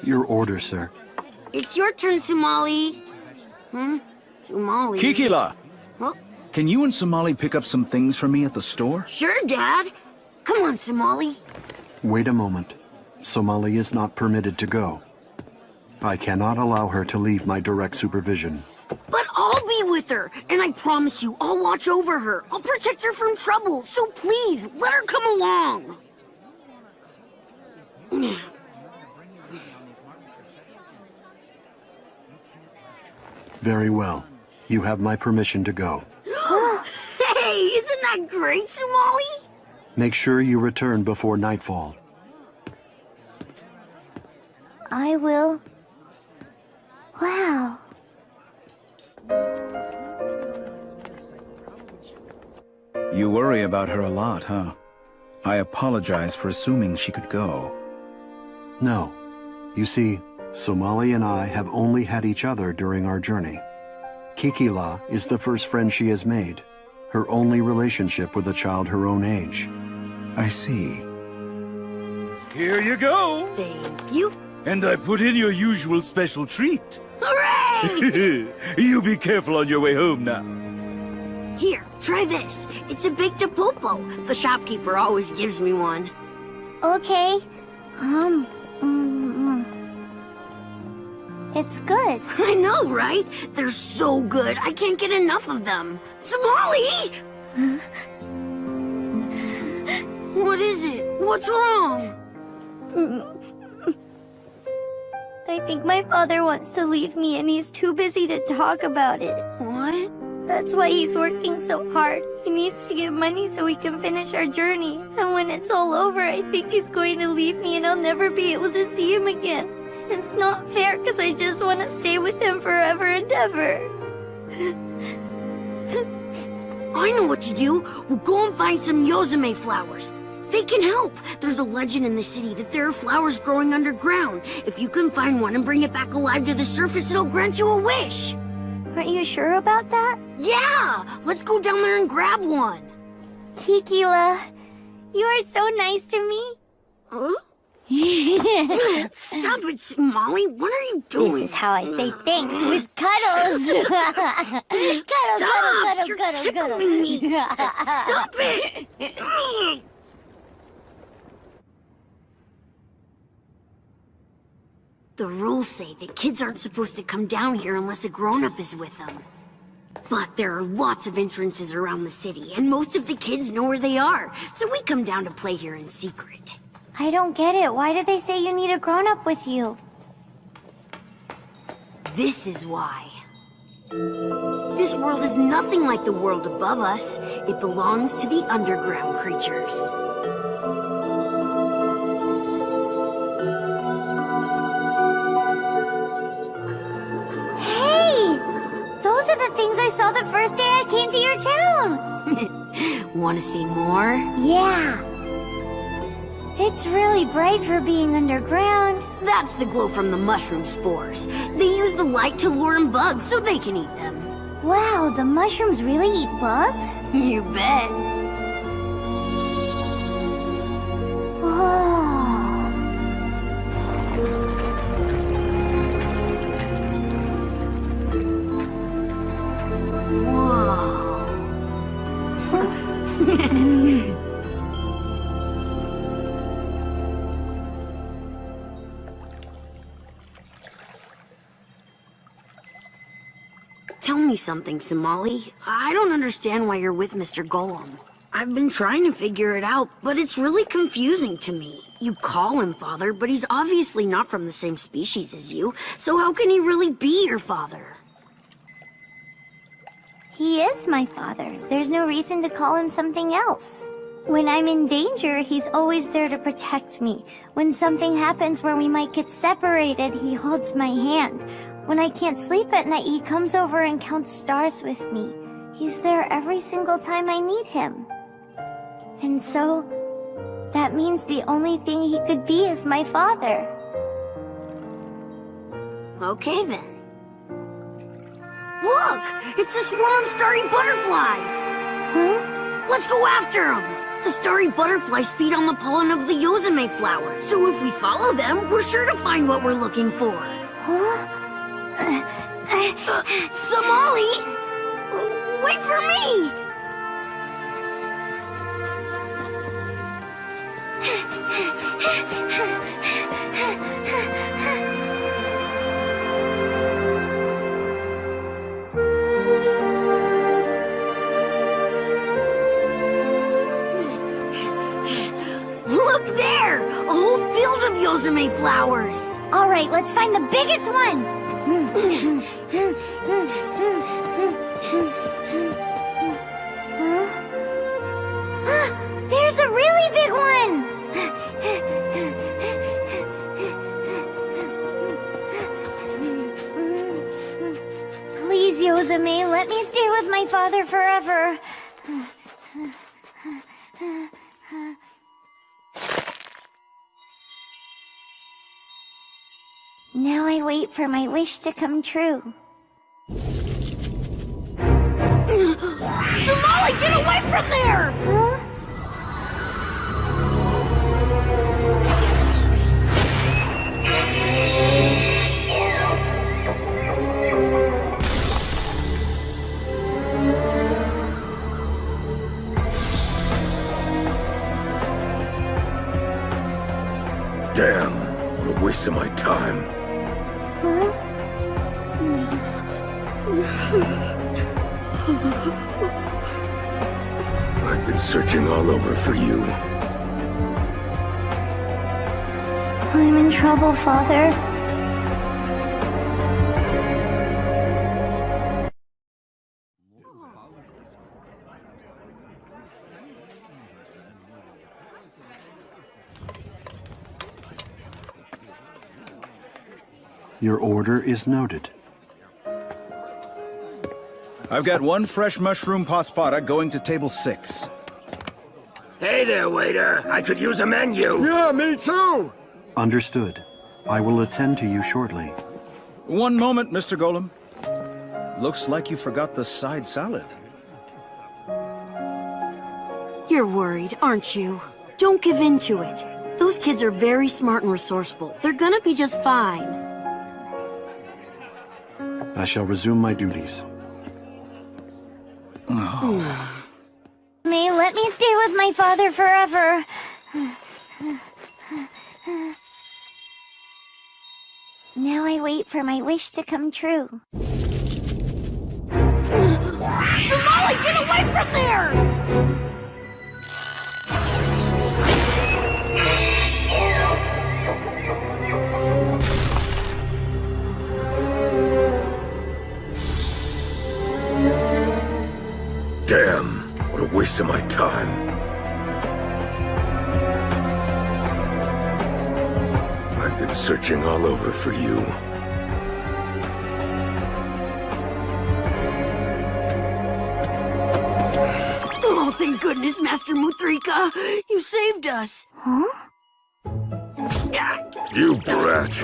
Your order, sir. It's your turn, Somali. Somali? Kikila! Huh? Can you and Somali pick up some things for me at the store? Sure, Dad. Come on, Somali. Wait a moment. Somali is not permitted to go. I cannot allow her to leave my direct supervision. But I'll be with her, and I promise you, I'll watch over her. I'll protect her from trouble, so please, let her come along. Very well. You have my permission to go. Hey, isn't that great, Somali? Make sure you return before nightfall. I will. Wow. You worry about her a lot, huh? I apologize for assuming she could go. No. You see, Somali and I have only had each other during our journey. Kikila is the first friend she has made, her only relationship with a child her own age. I see. Here you go! Thank you. And I put in your usual special treat. Hooray! You be careful on your way home now. Here, try this. It's a baked popo. The shopkeeper always gives me one. Okay. It's good. I know, right? They're so good. I can't get enough of them. Somali! What is it? What's wrong? I think my father wants to leave me and he's too busy to talk about it. What? That's why he's working so hard. He needs to get money so we can finish our journey. And when it's all over, I think he's going to leave me and I'll never be able to see him again. It's not fair because I just want to stay with him forever and ever. I know what to do. We'll go and find some Yozume flowers. They can help. There's a legend in the city that there are flowers growing underground. If you can find one and bring it back alive to the surface, it'll grant you a wish. Are you sure about that? Yeah! Let's go down there and grab one. Kikila, you are so nice to me. Huh? Stop it, Molly. What are you doing? This is how I say thanks, with cuddles. Cuddle, Stop! cuddle, You're cuddle, tickling cuddle. me. Stop it! The rules say that kids aren't supposed to come down here unless a grown-up is with them. But there are lots of entrances around the city, and most of the kids know where they are, so we come down to play here in secret. I don't get it. Why do they say you need a grown-up with you? This is why. This world is nothing like the world above us. It belongs to the underground creatures. Hey! Those are the things I saw the first day I came to your town! Want to see more? Yeah! It's really bright for being underground. That's the glow from the mushroom spores. They use the light to lure in bugs so they can eat them. Wow, the mushrooms really eat bugs? You bet. Whoa. Tell me something, Somali. I don't understand why you're with Mr. Golem. I've been trying to figure it out, but it's really confusing to me. You call him father, but he's obviously not from the same species as you, so how can he really be your father? He is my father. There's no reason to call him something else. When I'm in danger, he's always there to protect me. When something happens where we might get separated, he holds my hand. When I can't sleep at night, he comes over and counts stars with me. He's there every single time I need him. And so, that means the only thing he could be is my father. Okay then. Look! It's a swarm of starry butterflies! Huh? Let's go after them! The starry butterflies feed on the pollen of the Yozume flower, so if we follow them, we're sure to find what we're looking for. Huh? Somali! Wait for me! Look there! A whole field of Yozume flowers! All right, let's find the biggest one! There's a really big one! Please, Yozume, let me stay with my father forever. Now I wait for my wish to come true. Somali, get away from there! Huh? Damn, what a waste of my time. Huh? I've been searching all over for you. I'm in trouble, Father. Your order is noted. I've got one fresh mushroom paspata going to table 6. Hey there, waiter. I could use a menu. Yeah, me too! Understood. I will attend to you shortly. One moment, Mr. Golem. Looks like you forgot the side salad. You're worried, aren't you? Don't give in to it. Those kids are very smart and resourceful. They're gonna be just fine. I shall resume my duties. May let me stay with my father forever. Now I wait for my wish to come true. Somali, get away from there! Damn, what a waste of my time. I've been searching all over for you. Oh, thank goodness, Master Muthrika! You saved us! Huh? You brat.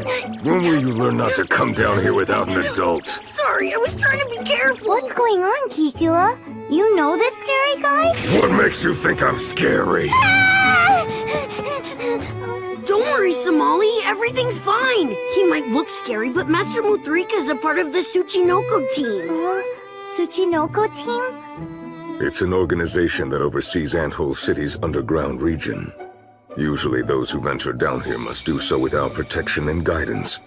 When will you learn not to come down here without an adult? Sorry, I was trying to be careful! What's going on, Kikula? You know this scary guy? What makes you think I'm scary? Don't worry, Somali. Everything's fine. He might look scary, but Master Muthrika is a part of the Tsuchinoko team. Tsuchinoko team? It's an organization that oversees Anthole City's underground region. Usually those who venture down here must do so without protection and guidance.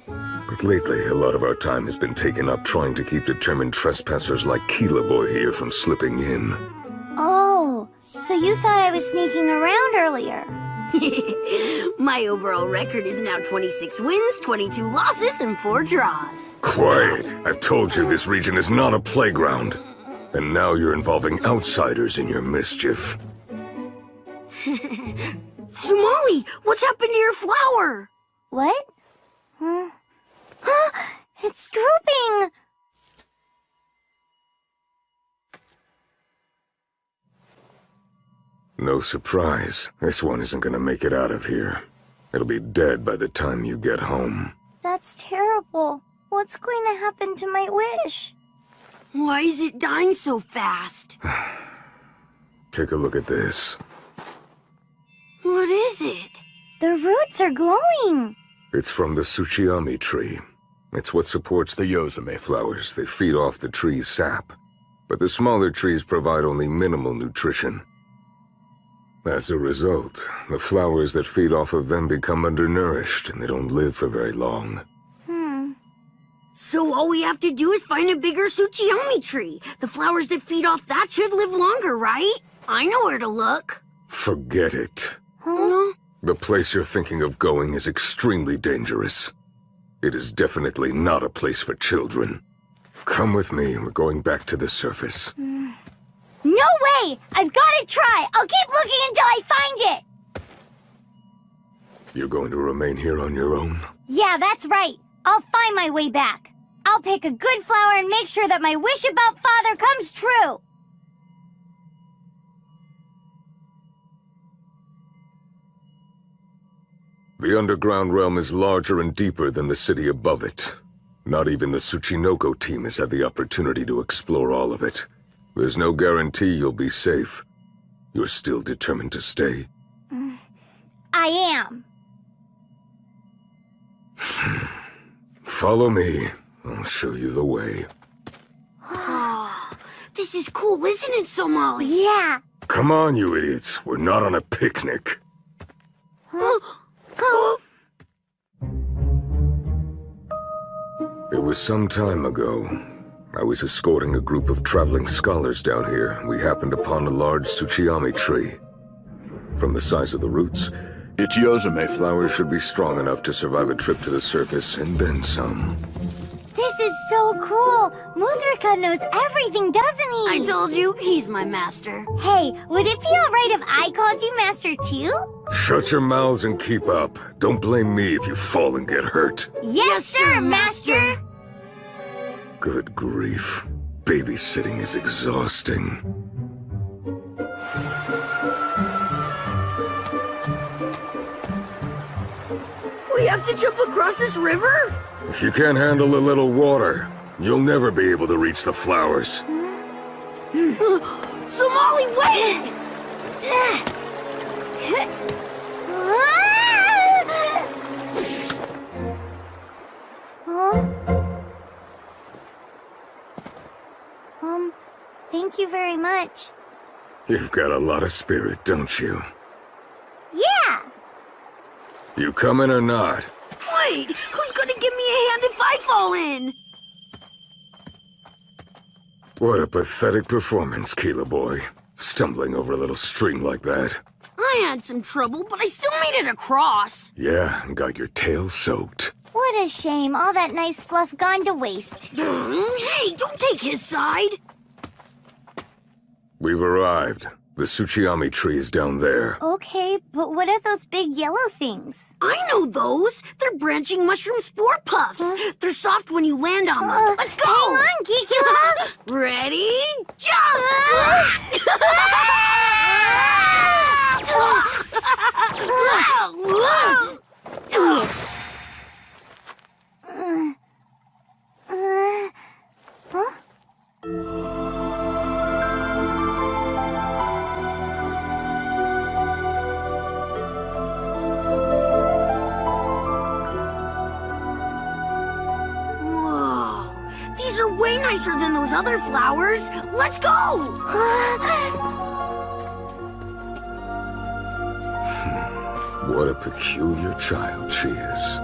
But lately, a lot of our time has been taken up trying to keep determined trespassers like Keela Boy here from slipping in. Oh, so you thought I was sneaking around earlier. My overall record is now 26 wins, 22 losses, and 4 draws. Quiet! I've told you this region is not a playground. And now you're involving outsiders in your mischief. Somali, what's happened to your flower? What? It's drooping! No surprise. This one isn't gonna make it out of here. It'll be dead by the time you get home. That's terrible. What's going to happen to my wish? Why is it dying so fast? Take a look at this. What is it? The roots are glowing. It's from the Tsuchiyami tree. It's what supports the Yozume flowers. They feed off the tree's sap. But the smaller trees provide only minimal nutrition. As a result, the flowers that feed off of them become undernourished and they don't live for very long. So all we have to do is find a bigger Tsuchiyami tree. The flowers that feed off that should live longer, right? I know where to look. Forget it. Huh? The place you're thinking of going is extremely dangerous. It is definitely not a place for children. Come with me, we're going back to the surface. No way! I've got to try! I'll keep looking until I find it! You're going to remain here on your own? Yeah, that's right. I'll find my way back. I'll pick a good flower and make sure that my wish about Father comes true. The underground realm is larger and deeper than the city above it. Not even the Tsuchinoko team has had the opportunity to explore all of it. There's no guarantee you'll be safe. You're still determined to stay? I am. Follow me. I'll show you the way. Oh, this is cool, isn't it, Somali? Yeah. Come on, you idiots. We're not on a picnic. It was some time ago. I was escorting a group of traveling scholars down here. We happened upon a large Tsuchiyami tree. From the size of the roots, its Yozume flowers should be strong enough to survive a trip to the surface and then some. This is so so cool! Muthrika knows everything, doesn't he? I told you, he's my master. Hey, would it be alright if I called you Master too? Shut your mouths and keep up. Don't blame me if you fall and get hurt. Yes, sir, Master! Good grief. Babysitting is exhausting. We have to jump across this river? If you can't handle a little water, you'll never be able to reach the flowers. Somali, wait! Huh? Thank you very much. You've got a lot of spirit, don't you? Yeah! You coming or not? Wait, who's gonna give me a hand if I fall in? What a pathetic performance, Keela boy. Stumbling over a little stream like that. I had some trouble, but I still made it across. Yeah, and got your tail soaked. What a shame, all that nice fluff gone to waste. Hey, don't take his side. We've arrived. The Tsuchiyami tree is down there. Okay, but what are those big yellow things? I know those. They're branching mushroom spore puffs. They're soft when you land on them. Let's go! Hang on, Kikila! Ready? Jump! Huh? These are way nicer than those other flowers. Let's go! What a peculiar child she is.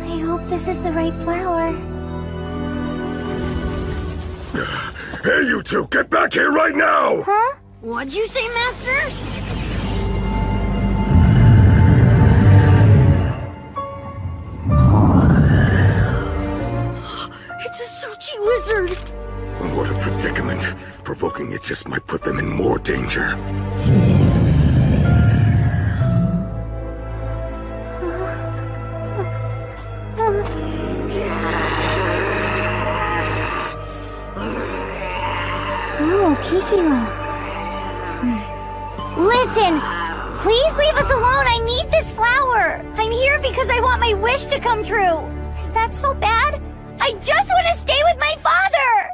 I hope this is the right flower. Hey, you two, get back here right now! Huh? What'd you say, Master? It's a Suchi lizard! What a predicament. Provoking it just might put them in more danger. Oh, Kikila. Listen! Please leave us alone! I need this flower! I'm here because I want my wish to come true! Is that so bad? I just want to stay with my father!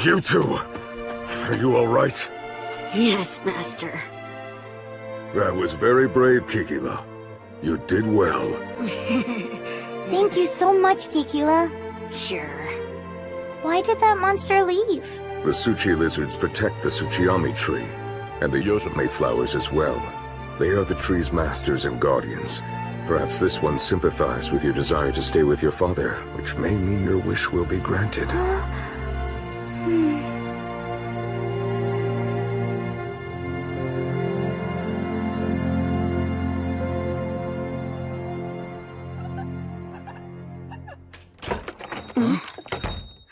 You two, are you all right? Yes, Master. That was very brave, Kikila. You did well. Thank you so much, Kikila. Sure. Why did that monster leave? The Tsuchi lizards protect the Tsuchiyami tree, and the Yosume flowers as well. They are the tree's masters and guardians. Perhaps this one sympathized with your desire to stay with your father, which may mean your wish will be granted.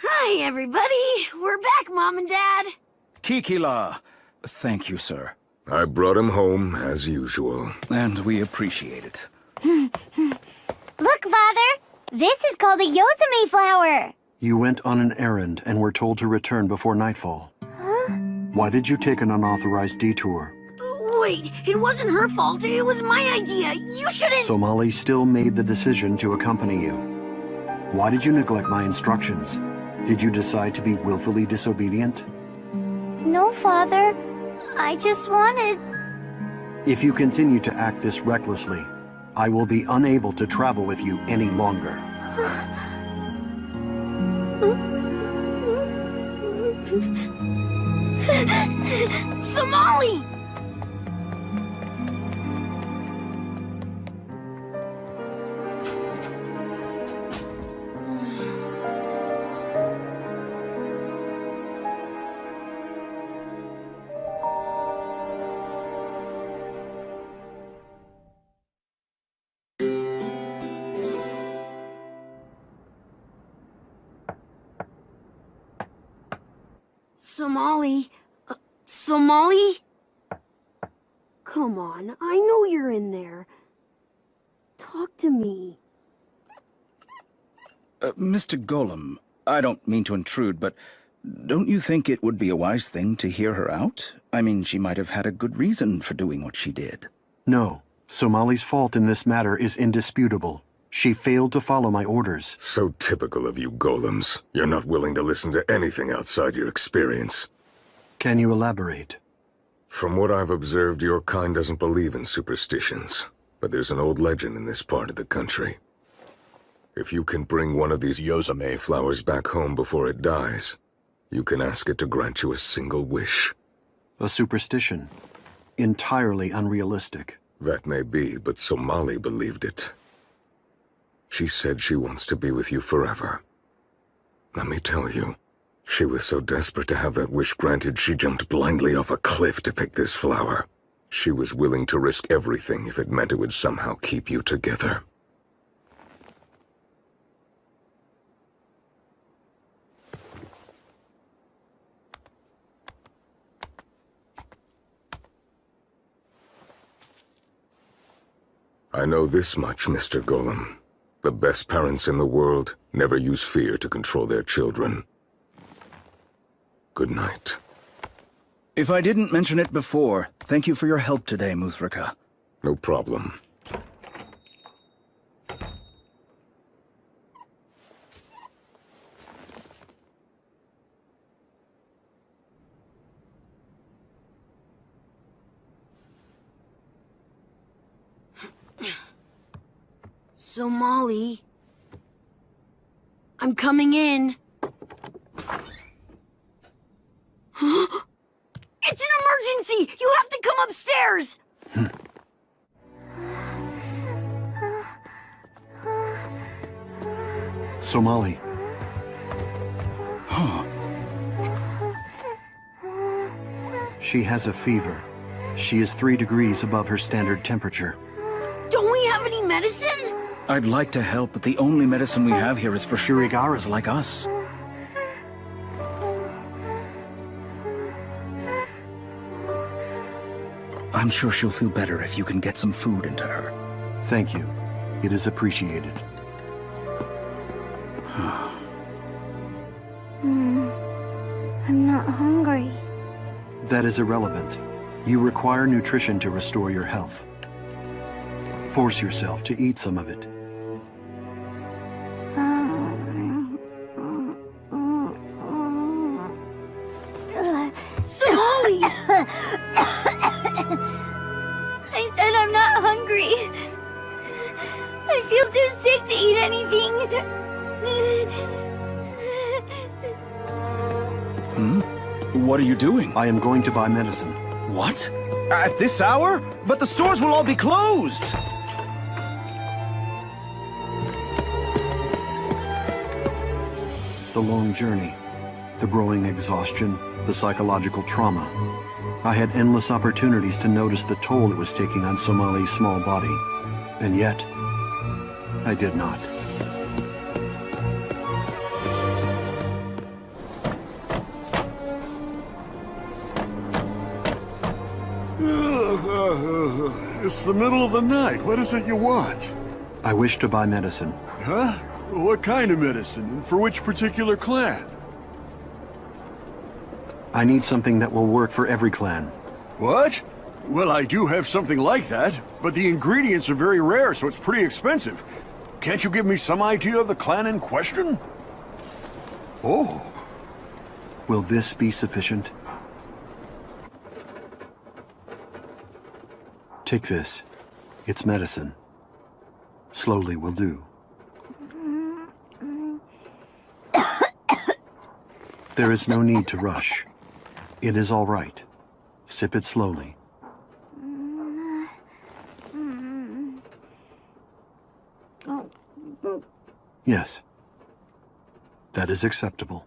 Hi, everybody. We're back, Mom and Dad. Kikila. Thank you, sir. I brought him home, as usual. And we appreciate it. Look, Father! This is called a Yosume flower! You went on an errand and were told to return before nightfall. Huh? Why did you take an unauthorized detour? Wait, it wasn't her fault. It was my idea. You shouldn't... Somali still made the decision to accompany you. Why did you neglect my instructions? Did you decide to be willfully disobedient? No, Father. I just wanted... If you continue to act this recklessly, I will be unable to travel with you any longer. Somali! Somali? Somali? Come on, I know you're in there. Talk to me. Mr. Golem, I don't mean to intrude, but don't you think it would be a wise thing to hear her out? I mean, she might have had a good reason for doing what she did. No, Somali's fault in this matter is indisputable. She failed to follow my orders. So typical of you golems. You're not willing to listen to anything outside your experience. Can you elaborate? From what I've observed, your kind doesn't believe in superstitions. But there's an old legend in this part of the country. If you can bring one of these Yozame flowers back home before it dies, you can ask it to grant you a single wish. A superstition. Entirely unrealistic. That may be, but Somali believed it. She said she wants to be with you forever. Let me tell you, she was so desperate to have that wish granted, she jumped blindly off a cliff to pick this flower. She was willing to risk everything if it meant it would somehow keep you together. I know this much, Mr. Golem. The best parents in the world never use fear to control their children. Good night. If I didn't mention it before, thank you for your help today, Muthrika. No problem. Somali. I'm coming in. It's an emergency! You have to come upstairs! Somali. She has a fever. She is 3 degrees above her standard temperature. Don't we have any medicine? I'd like to help, but the only medicine we have here is for Shirigaras like us. I'm sure she'll feel better if you can get some food into her. Thank you. It is appreciated. I'm not hungry. That is irrelevant. You require nutrition to restore your health. Force yourself to eat some of it. Somali! I said I'm not hungry. I feel too sick to eat anything. What are you doing? I am going to buy medicine. What? At this hour? But the stores will all be closed! The long journey, the growing exhaustion, the psychological trauma. I had endless opportunities to notice the toll it was taking on Somali's small body. And yet, I did not. It's the middle of the night. What is it you want? I wish to buy medicine. Huh? What kind of medicine? And for which particular clan? I need something that will work for every clan. What? Well, I do have something like that, but the ingredients are very rare, so it's pretty expensive. Can't you give me some idea of the clan in question? Oh. Will this be sufficient? Take this. It's medicine. Slowly will do. There is no need to rush. It is all right. Sip it slowly. Yes. That is acceptable.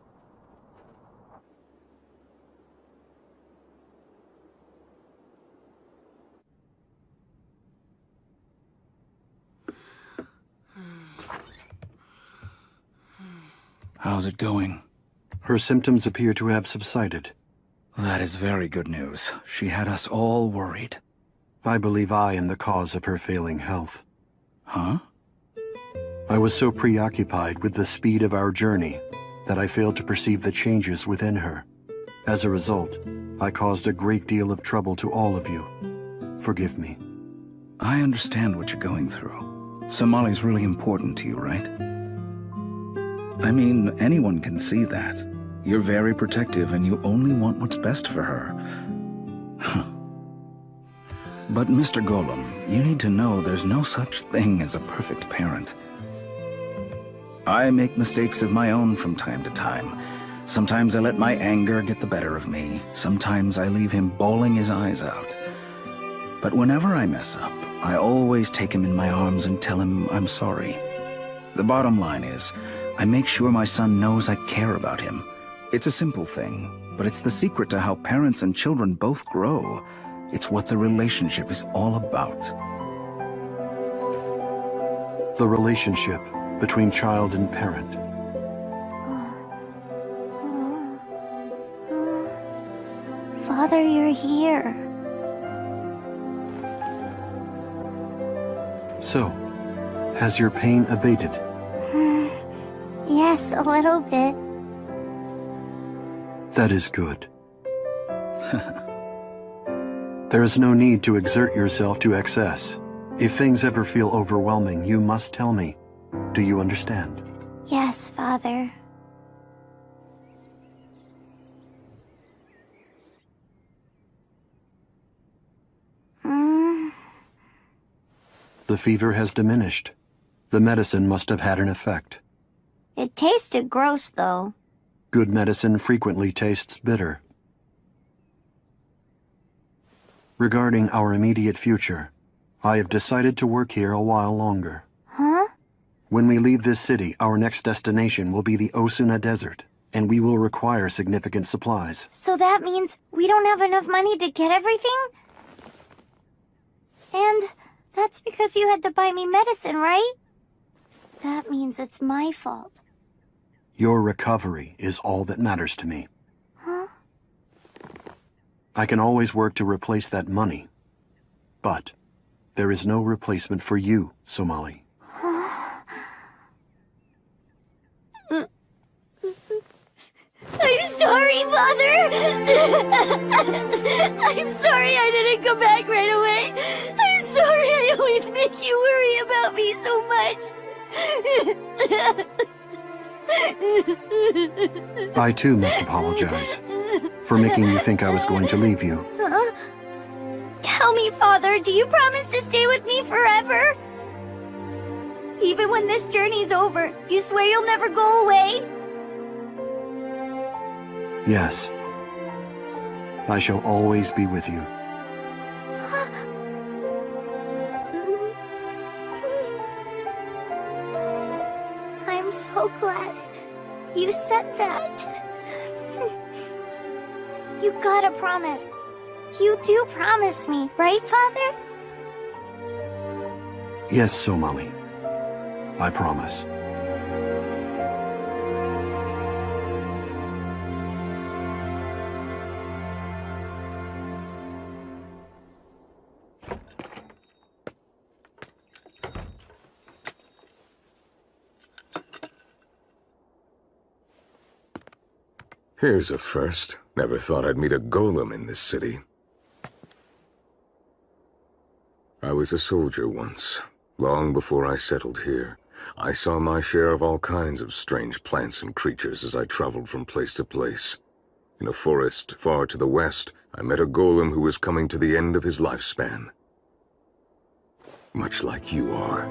How's it going? Her symptoms appear to have subsided. That is very good news. She had us all worried. I believe I am the cause of her failing health. Huh? I was so preoccupied with the speed of our journey that I failed to perceive the changes within her. As a result, I caused a great deal of trouble to all of you. Forgive me. I understand what you're going through. So Molly's really important to you, right? I mean, anyone can see that. You're very protective and you only want what's best for her. But Mr. Golem, you need to know there's no such thing as a perfect parent. I make mistakes of my own from time to time. Sometimes I let my anger get the better of me. Sometimes I leave him bawling his eyes out. But whenever I mess up, I always take him in my arms and tell him I'm sorry. The bottom line is, I make sure my son knows I care about him. It's a simple thing, but it's the secret to how parents and children both grow. It's what the relationship is all about. The relationship between child and parent. Father, you're here. So, has your pain abated? Yes, a little bit. That is good. There is no need to exert yourself to excess. If things ever feel overwhelming, you must tell me. Do you understand? Yes, Father. The fever has diminished. The medicine must have had an effect. It tasted gross, though. Good medicine frequently tastes bitter. Regarding our immediate future, I have decided to work here a while longer. Huh? When we leave this city, our next destination will be the Osuna Desert, and we will require significant supplies. So that means we don't have enough money to get everything? And that's because you had to buy me medicine, right? That means it's my fault. Your recovery is all that matters to me. Huh? I can always work to replace that money. But there is no replacement for you, Somali. I'm sorry, Father! I'm sorry I didn't come back right away. I'm sorry I always make you worry about me so much. I too must apologize for making you think I was going to leave you. Huh? Tell me, Father, do you promise to stay with me forever? Even when this journey's over, you swear you'll never go away? Yes. I shall always be with you. I'm so glad you said that. You gotta promise. You do promise me, right, Father? Yes, Somali. I promise. Here's a first. Never thought I'd meet a golem in this city. I was a soldier once, long before I settled here. I saw my share of all kinds of strange plants and creatures as I traveled from place to place. In a forest far to the west, I met a golem who was coming to the end of his lifespan. much like you are.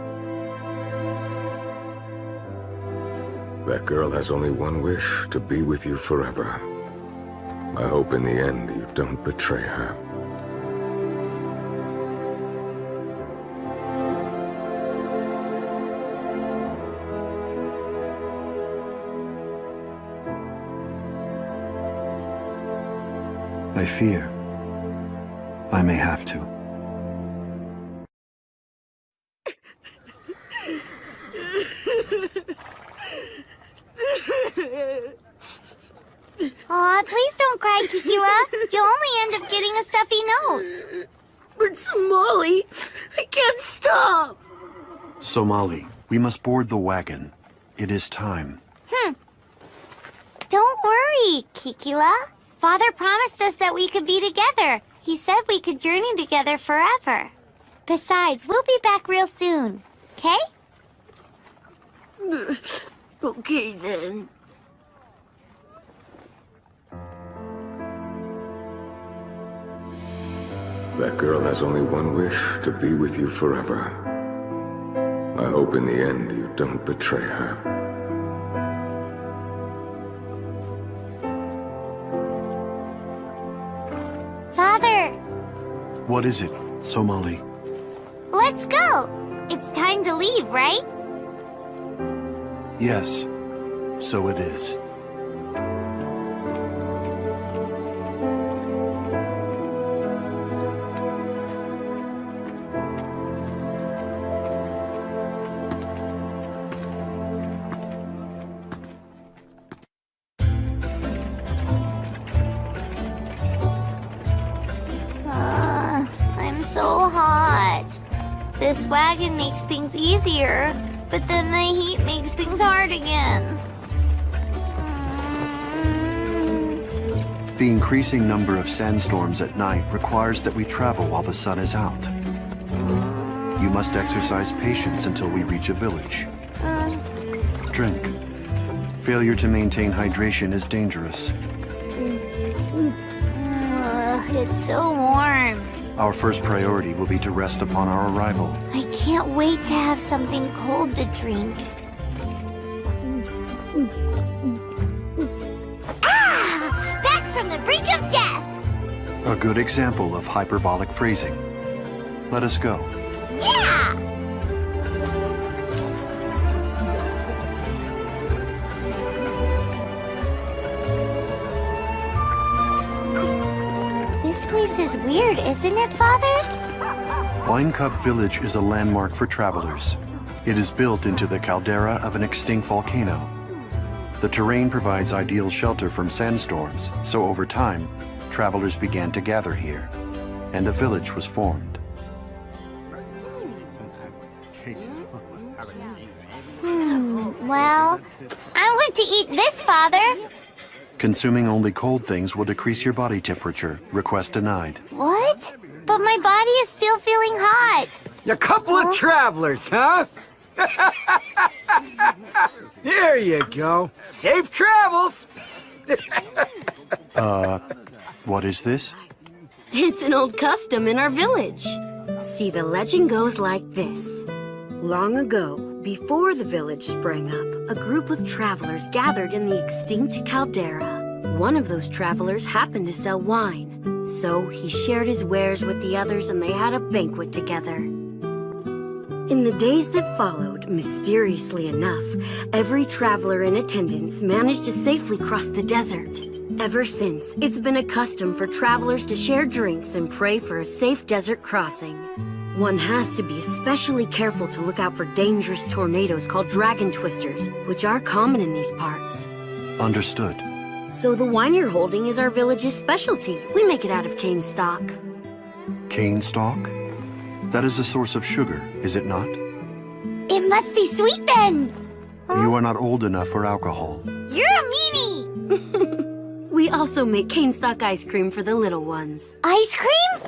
That girl has only one wish, to be with you forever. I hope in the end you don't betray her. I fear I may have to. Aw, please don't cry, Kikila. You'll only end up getting a stuffy nose. But Somali, I can't stop. Somali, we must board the wagon. It is time. Don't worry, Kikila. Father promised us that we could be together. He said we could journey together forever. Besides, we'll be back real soon, okay? Okay, then. That girl has only one wish, to be with you forever. I hope in the end you don't betray her. Father! What is it, Somali? Let's go! It's time to leave, right? Yes, so it is. I'm so hot. This wagon makes things easier, but then the heat makes things hard again. The increasing number of sandstorms at night requires that we travel while the sun is out. You must exercise patience until we reach a village. Drink. Failure to maintain hydration is dangerous. It's so warm. Our first priority will be to rest upon our arrival. I can't wait to have something cold to drink. Back from the brink of death! A good example of hyperbolic phrasing. Let us go. Yeah! This place is weird, isn't it, Father? Wine Cup Village is a landmark for travelers. It is built into the caldera of an extinct volcano. The terrain provides ideal shelter from sandstorms, so over time, travelers began to gather here, and a village was formed. Well, I want to eat this, Father. Consuming only cold things will decrease your body temperature. Request denied. What? But my body is still feeling hot. You couple of travelers, huh? Here you go. Safe travels. What is this? It's an old custom in our village. See, the legend goes like this. Long ago, before the village sprang up, a group of travelers gathered in the extinct caldera. One of those travelers happened to sell wine, so he shared his wares with the others and they had a banquet together. In the days that followed, mysteriously enough, every traveler in attendance managed to safely cross the desert. Ever since, it's been a custom for travelers to share drinks and pray for a safe desert crossing. One has to be especially careful to look out for dangerous tornadoes called dragon twisters, which are common in these parts. Understood. So the wine you're holding is our village's specialty. We make it out of cane stock. Cane stalk? That is a source of sugar, is it not? It must be sweet then. You are not old enough for alcohol. You're a meanie. We also make cane stock ice cream for the little ones. Ice cream?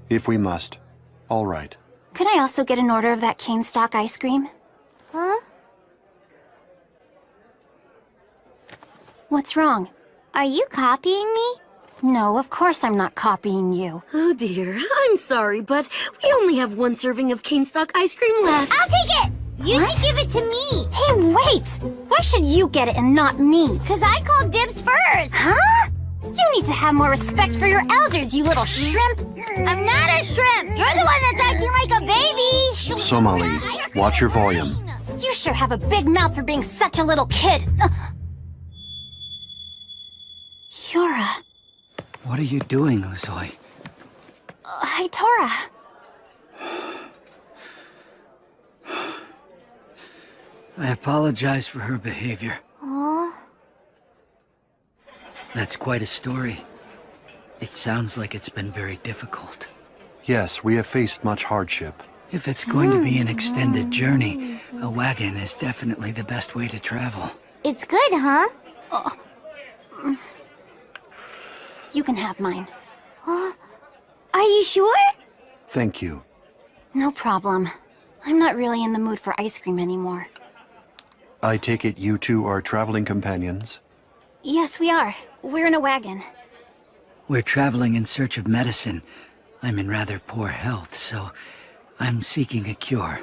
If we must. All right. Could I also get an order of that cane stock ice cream? Huh? What's wrong? Are you copying me? No, of course I'm not copying you. Oh dear, I'm sorry, but we only have one serving of cane stock ice cream left. I'll take it! You should give it to me! Hey, wait! Why should you get it and not me? Because I called dibs first! Huh? You need to have more respect for your elders, you little shrimp! I'm not a shrimp! You're the one that's acting like a baby! Somali, watch your volume. You sure have a big mouth for being such a little kid! Yura. What are you doing, Uzoi? Hitora. I apologize for her behavior. Aww. That's quite a story. It sounds like it's been very difficult. Yes, we have faced much hardship. If it's going to be an extended journey, a wagon is definitely the best way to travel. It's good, huh? You can have mine. Are you sure? Thank you. No problem. I'm not really in the mood for ice cream anymore. I take it you two are traveling companions? Yes, we are. We're in a wagon. We're traveling in search of medicine. I'm in rather poor health, so I'm seeking a cure.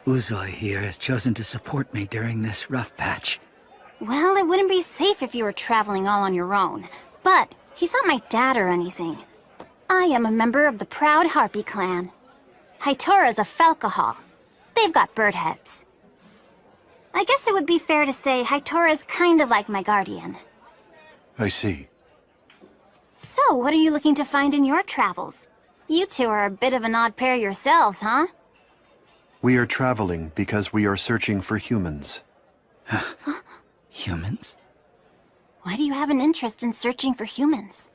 Uzoi here has chosen to support me during this rough patch. Well, it wouldn't be safe if you were traveling all on your own. But he's not my dad or anything. I am a member of the proud Harpy clan. Hitora's a Falcohol. They've got bird heads. I guess it would be fair to say Hitora's kind of like my guardian. I see. So, what are you looking to find in your travels? You two are a bit of an odd pair yourselves, huh? We are traveling because we are searching for humans. Humans? Why do you have an interest in searching for humans?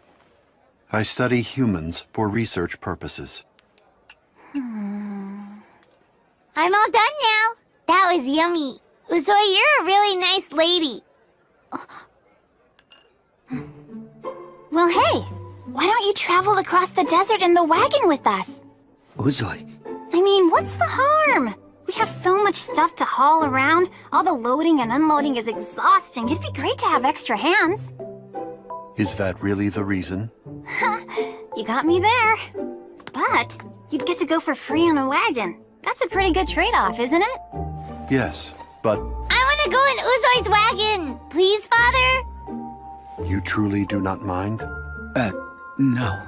I study humans for research purposes. I'm all done now. That was yummy. Uzoi, you're a really nice lady. Well, hey! Why don't you travel across the desert in the wagon with us? Uzoi. I mean, what's the harm? We have so much stuff to haul around. All the loading and unloading is exhausting. It'd be great to have extra hands. Is that really the reason? You got me there. But you'd get to go for free on a wagon. That's a pretty good trade-off, isn't it? Yes, but I want to go in Uzoi's wagon. Please, Father? you truly do not mind? No.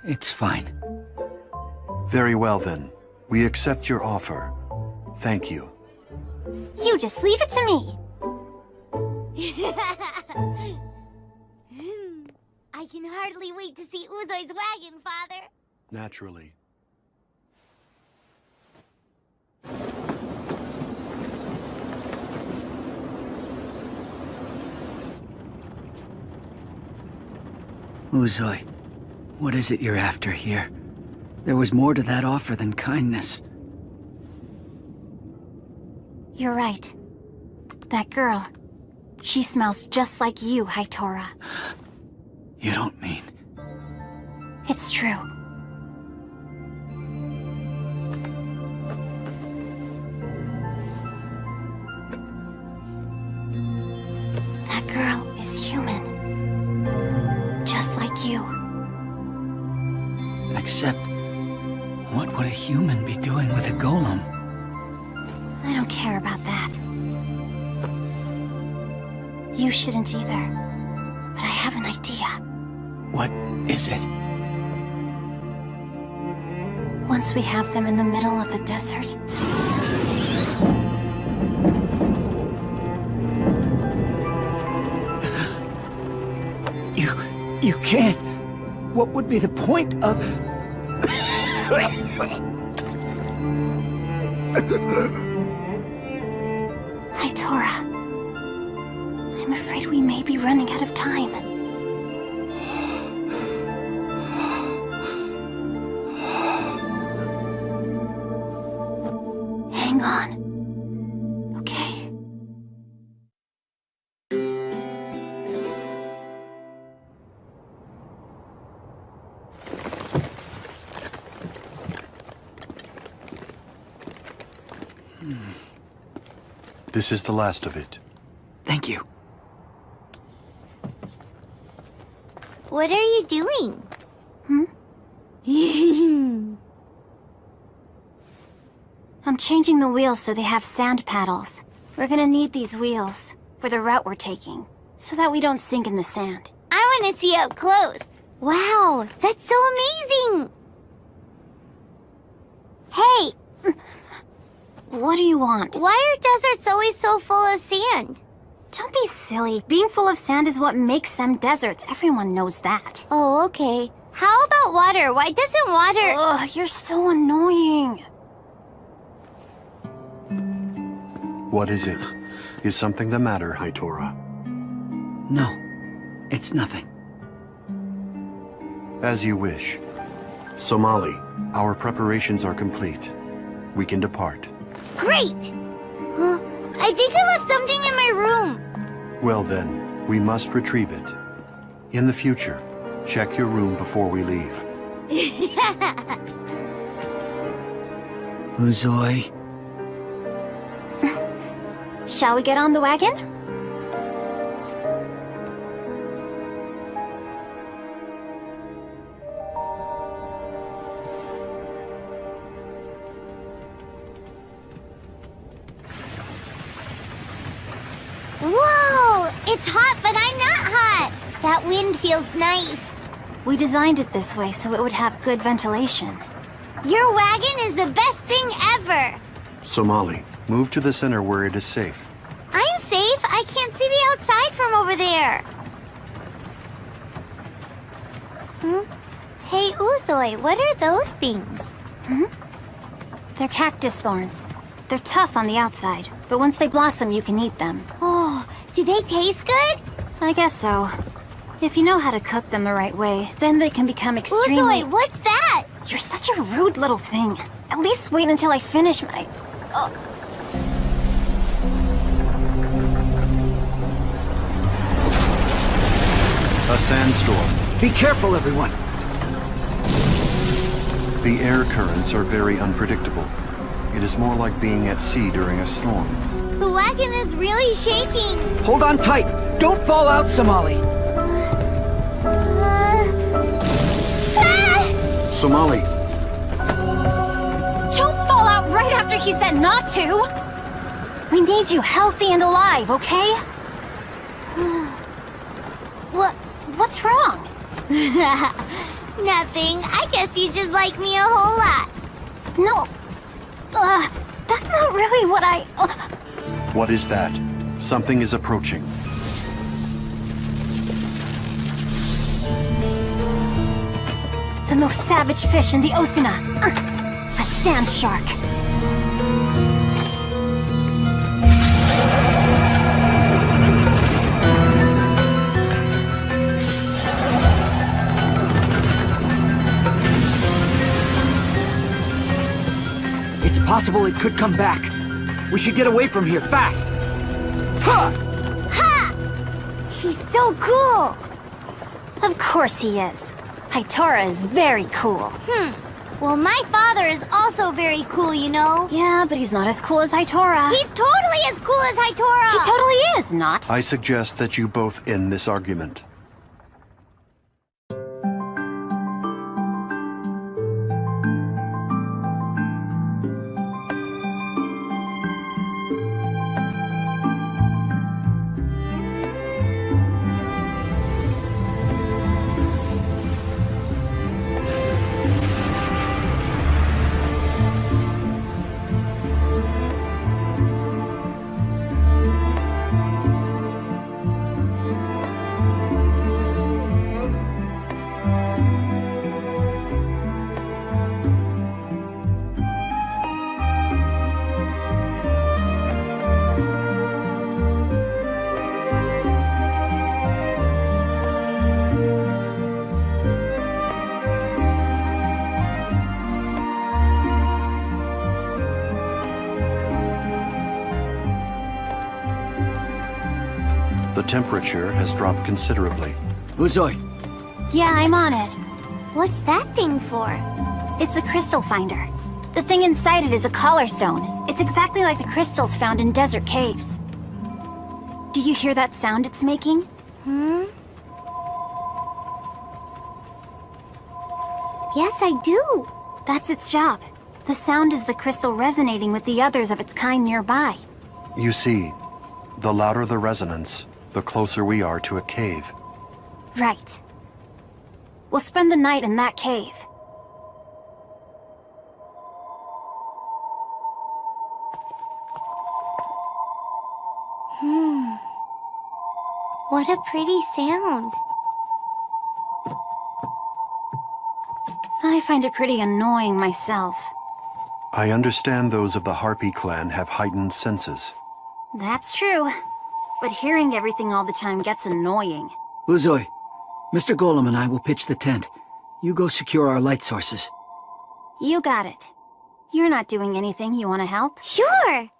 It's fine. Very well then. We accept your offer. Thank you. You just leave it to me. I can hardly wait to see Uzoi's wagon, Father. Naturally. Uzoi, what is it you're after here? There was more to that offer than kindness. You're right. That girl, she smells just like you, Hitora. You don't mean... It's true. That girl is human. Just like you. Except, what would a human be doing with a golem? I don't care about that. You shouldn't either. But I have an idea. What is it? Once we have them in the middle of the desert... You can't! What would be the point of... Hitora, I'm afraid we may be running out of time. Hang on. Okay. This is the last of it. Thank you. What are you doing? I'm changing the wheels so they have sand paddles. We're gonna need these wheels for the route we're taking, so that we don't sink in the sand. I want to see up close. Wow, that's so amazing! Hey! What do you want? Why are deserts always so full of sand? Don't be silly. Being full of sand is what makes them deserts. Everyone knows that. Oh, okay. How about water? Why doesn't water... Ugh, you're so annoying. What is it? Is something the matter, Hitora? No, it's nothing. As you wish. Somali, our preparations are complete. We can depart. Great! Huh? I think I left something in my room. Well then, we must retrieve it. In the future, check your room before we leave. Uzoi. Shall we get on the wagon? Whoa! It's hot, but I'm not hot. That wind feels nice. We designed it this way so it would have good ventilation. Your wagon is the best thing ever. Somali, move to the center where it is safe. I'm safe. I can't see the outside from over there. Hey, Uzoi, what are those things? They're cactus thorns. They're tough on the outside, but once they blossom, you can eat them. Oh, do they taste good? I guess so. If you know how to cook them the right way, then they can become extremely... Uzoi, what's that? You're such a rude little thing. At least wait until I finish my... A sandstorm. Be careful, everyone. The air currents are very unpredictable. It is more like being at sea during a storm. The wagon is really shaking. Hold on tight. Don't fall out, Somali. Somali! Don't fall out right after he said not to! We need you healthy and alive, okay? What's wrong? Nothing. I guess you just like me a whole lot. No. That's not really what I... What is that? Something is approaching. The most savage fish in the Osuna. A sand shark. It's possible it could come back. We should get away from here, fast! Ha! Ha! He's so cool! Of course he is. Hitora is very cool. Well, my father is also very cool, you know. Yeah, but he's not as cool as Hitora. He's totally as cool as Hitora! He totally is not. I suggest that you both end this argument. The temperature has dropped considerably. Uzoi. Yeah, I'm on it. What's that thing for? It's a crystal finder. The thing inside it is a collar stone. It's exactly like the crystals found in desert caves. Do you hear that sound it's making? Yes, I do. That's its job. The sound is the crystal resonating with the others of its kind nearby. You see, the louder the resonance, the closer we are to a cave. Right. We'll spend the night in that cave. What a pretty sound. I find it pretty annoying myself. I understand those of the Harpy clan have heightened senses. That's true. But hearing everything all the time gets annoying. Uzoi, Mr. Golem and I will pitch the tent. You go secure our light sources. You got it. You're not doing anything. You want to help? Sure!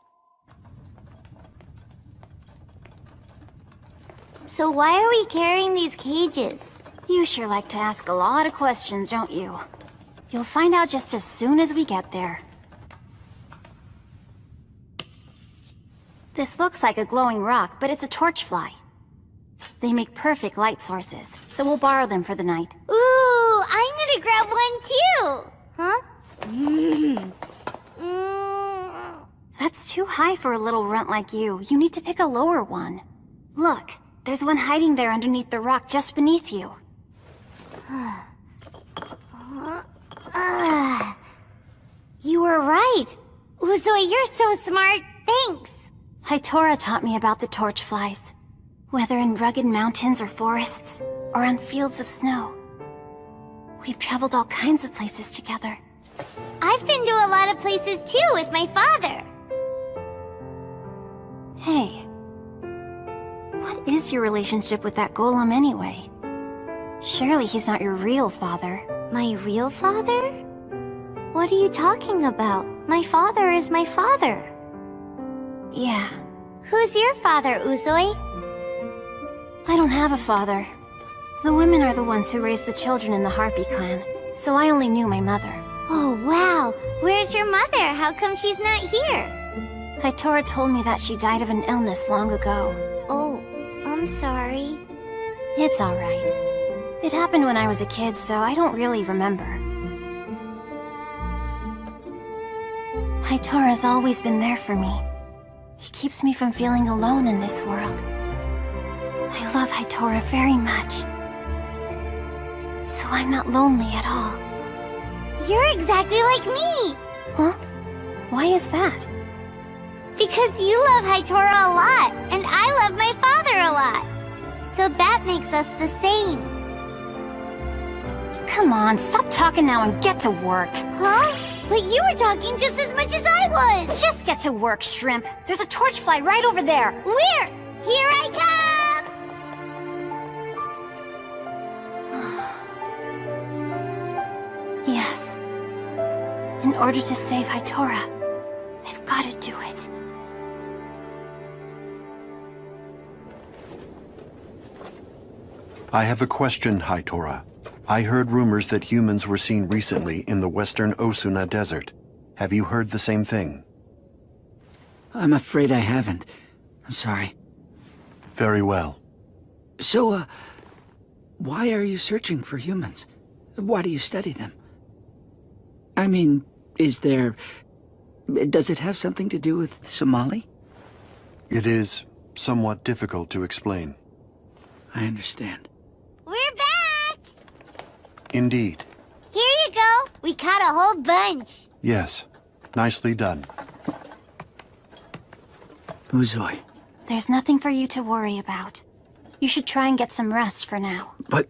So why are we carrying these cages? You sure like to ask a lot of questions, don't you? You'll find out just as soon as we get there. This looks like a glowing rock, but it's a torchfly. They make perfect light sources, so we'll borrow them for the night. Ooh, I'm gonna grab one too! Huh? That's too high for a little runt like you. You need to pick a lower one. Look, there's one hiding there underneath the rock just beneath you. You were right. Uzoi, you're so smart. Thanks. Hitora taught me about the torchflies. Whether in rugged mountains or forests, or on fields of snow. We've traveled all kinds of places together. I've been to a lot of places too with my father. Hey. What is your relationship with that golem anyway? Surely he's not your real father. My real father? What are you talking about? My father is my father. Yeah. Who's your father, Uzoi? I don't have a father. The women are the ones who raised the children in the Harpy clan, so I only knew my mother. Oh, wow. Where's your mother? How come she's not here? Hitora told me that she died of an illness long ago. Oh, I'm sorry. It's alright. It happened when I was a kid, so I don't really remember. Hitora's always been there for me. He keeps me from feeling alone in this world. I love Hitora very much. So I'm not lonely at all. You're exactly like me! Huh? Why is that? Because you love Hitora a lot, and I love my father a lot. So that makes us the same. Come on, stop talking now and get to work. Huh? But you were talking just as much as I was! Just get to work, Shrimp. There's a torchfly right over there. Where? Here I come! Yes. In order to save Hitora, I've got to do it. I have a question, Hitora. I heard rumors that humans were seen recently in the western Osuna desert. Have you heard the same thing? I'm afraid I haven't. I'm sorry. Very well. So, why are you searching for humans? Why do you study them? I mean, does it have something to do with Somali? It is somewhat difficult to explain. I understand. We're back! Indeed. Here you go. We caught a whole bunch. Yes. Nicely done. Uzoi. There's nothing for you to worry about. You should try and get some rest for now. But...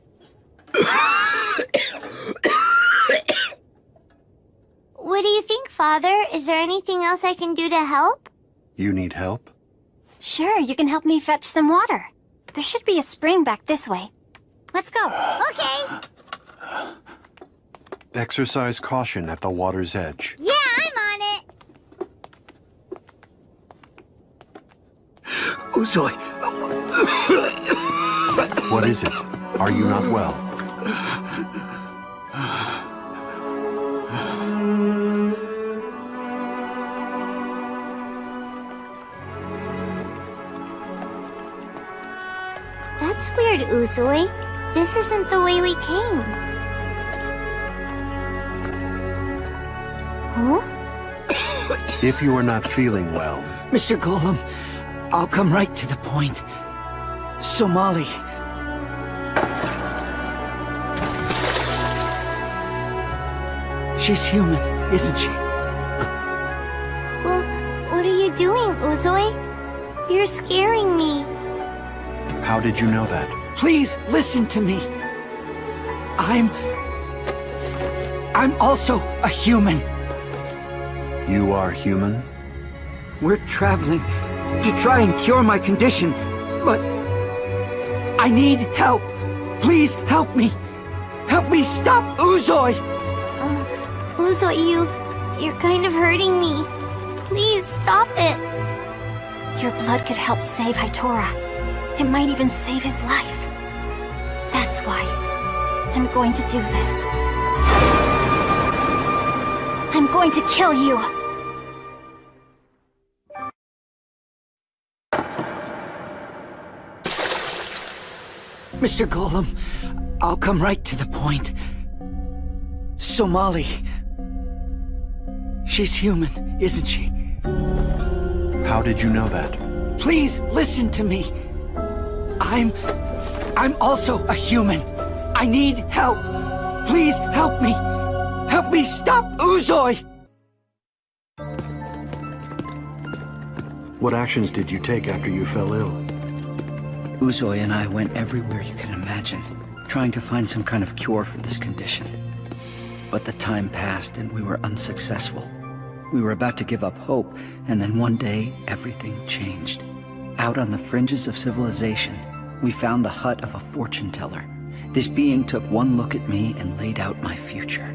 What do you think, Father? Is there anything else I can do to help? You need help? Sure, you can help me fetch some water. There should be a spring back this way. Let's go. Okay. Exercise caution at the water's edge. Yeah, I'm on it. Uzoi. What is it? Are you not well? That's weird, Uzoi. This isn't the way we came. If you are not feeling well, Mr. Golem, I'll come right to the point. Somali. She's human, isn't she? Well, what are you doing, Uzoi? You're scaring me. how did you know that? Please listen to me. I'm also a human. You are human? We're traveling to try and cure my condition, but I need help. Please help me. Help me stop Uzoi. Uzoi, you're kind of hurting me. Please stop it. Your blood could help save Hitora. It might even save his life. That's why I'm going to do this. I'm going to kill you. Mr. Golem, I'll come right to the point. Somali. She's human, isn't she? How did you know that? Please listen to me. I'm also a human. I need help. Please help me. Help me stop Uzoi. What actions did you take after you fell ill? Uzoi and I went everywhere you can imagine, trying to find some kind of cure for this condition. But the time passed and we were unsuccessful. We were about to give up hope, and then one day, everything changed. Out on the fringes of civilization, we found the hut of a fortune teller. This being took one look at me and laid out my future.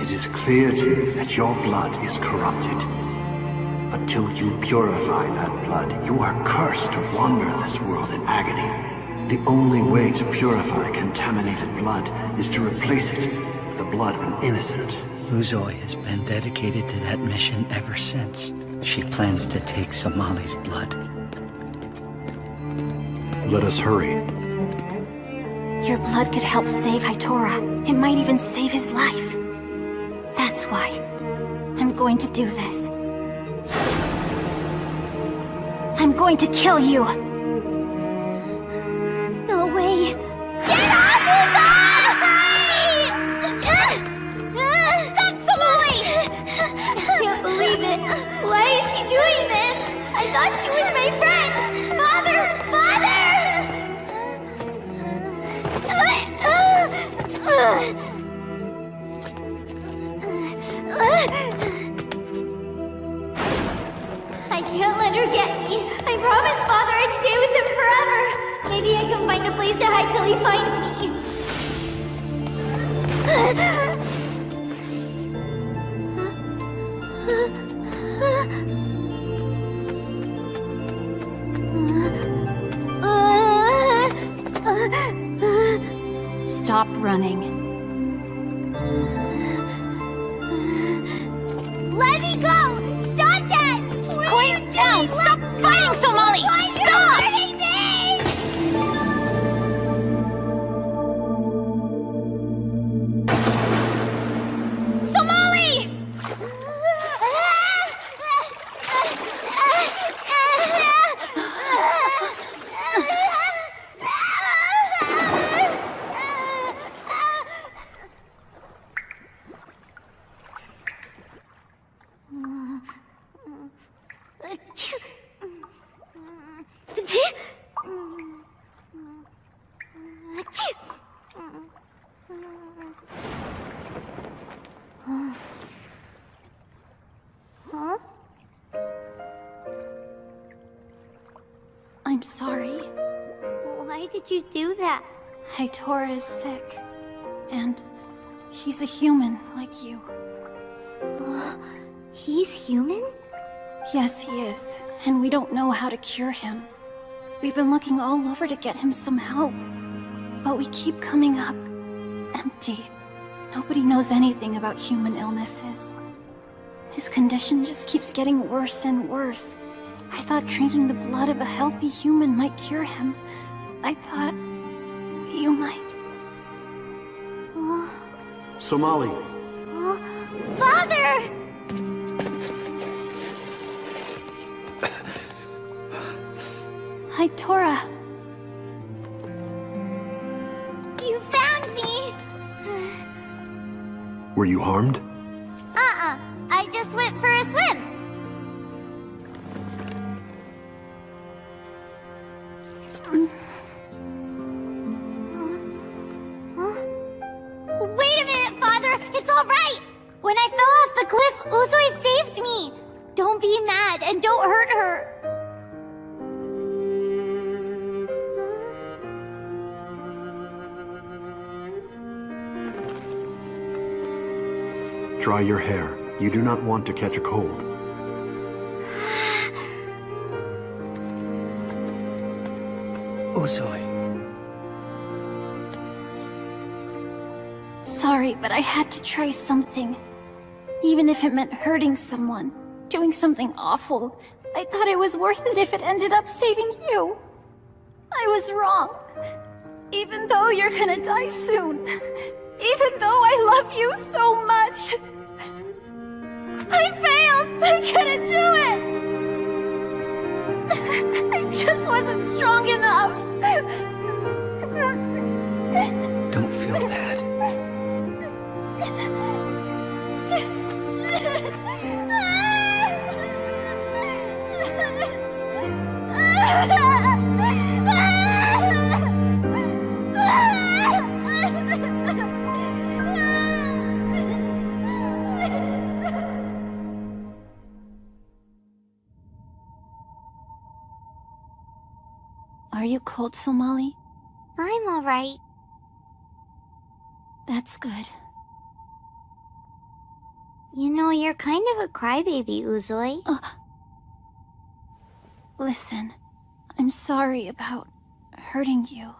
It is clear to me that your blood is corrupted. Until you purify that blood, you are cursed to wander this world in agony. The only way to purify contaminated blood is to replace it with the blood of an innocent. Uzoi has been dedicated to that mission ever since. She plans to take Somali's blood. Let us hurry. Your blood could help save Hitora. It might even save his life. That's why I'm going to do this. I'm going to kill you. No way. Get off, Uzoi! Stop, Somali! I can't believe it. Why is she doing this? I thought she was my friend. Father! I can't let her get me. I promised Father I'd stay with him forever. Maybe I can find a place to hide till he finds me. Stop running. Let me go! Stop that! Quiet down! Stop fighting, Somali! Stop! Hurting me! Somali! Huh? I'm sorry. Why did you do that? Hitora is sick. And he's a human like you. He's human? Yes, he is. And we don't know how to cure him. We've been looking all over to get him some help. But we keep coming up empty. Nobody knows anything about human illnesses. His condition just keeps getting worse and worse. I thought drinking the blood of a healthy human might cure him. I thought you might. Somali. Father! Hitora. You found me! Were you harmed? I just went for a swim. Wait a minute, Father! It's all right! When I fell off the cliff, Uzui saved me! Don't be mad and don't hurt her! Dry your hair. You do not want to catch a cold. Uzui. Sorry, but I had to try something. Even if it meant hurting someone, doing something awful, I thought it was worth it if it ended up saving you. I was wrong. Even though you're gonna die soon. Even though I love you so much. I failed! I couldn't do it! I just wasn't strong enough. Don't feel bad. Are you cold, Somali? I'm alright. That's good. You know, you're kind of a crybaby, Uzui. Listen, I'm sorry about hurting you.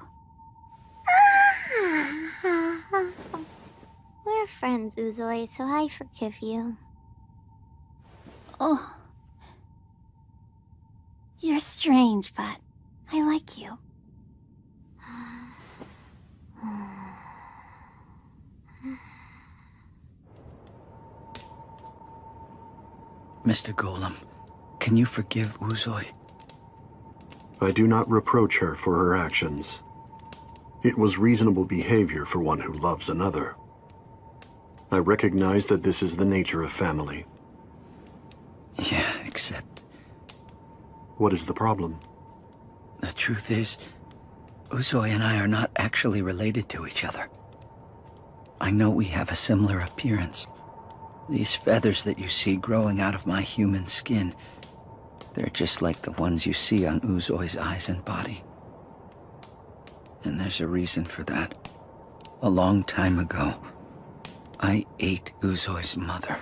We're friends, Uzui, so I forgive you. Oh. You're strange, but I like you. Mr. Golem, can you forgive Uzui? I do not reproach her for her actions. It was reasonable behavior for one who loves another. I recognize that this is the nature of family. Yeah, except... What is the problem? The truth is, Uzui and I are not actually related to each other. I know we have a similar appearance. These feathers that you see growing out of my human skin, they're just like the ones you see on Uzui's eyes and body. And there's a reason for that. A long time ago, I ate Uzui's mother.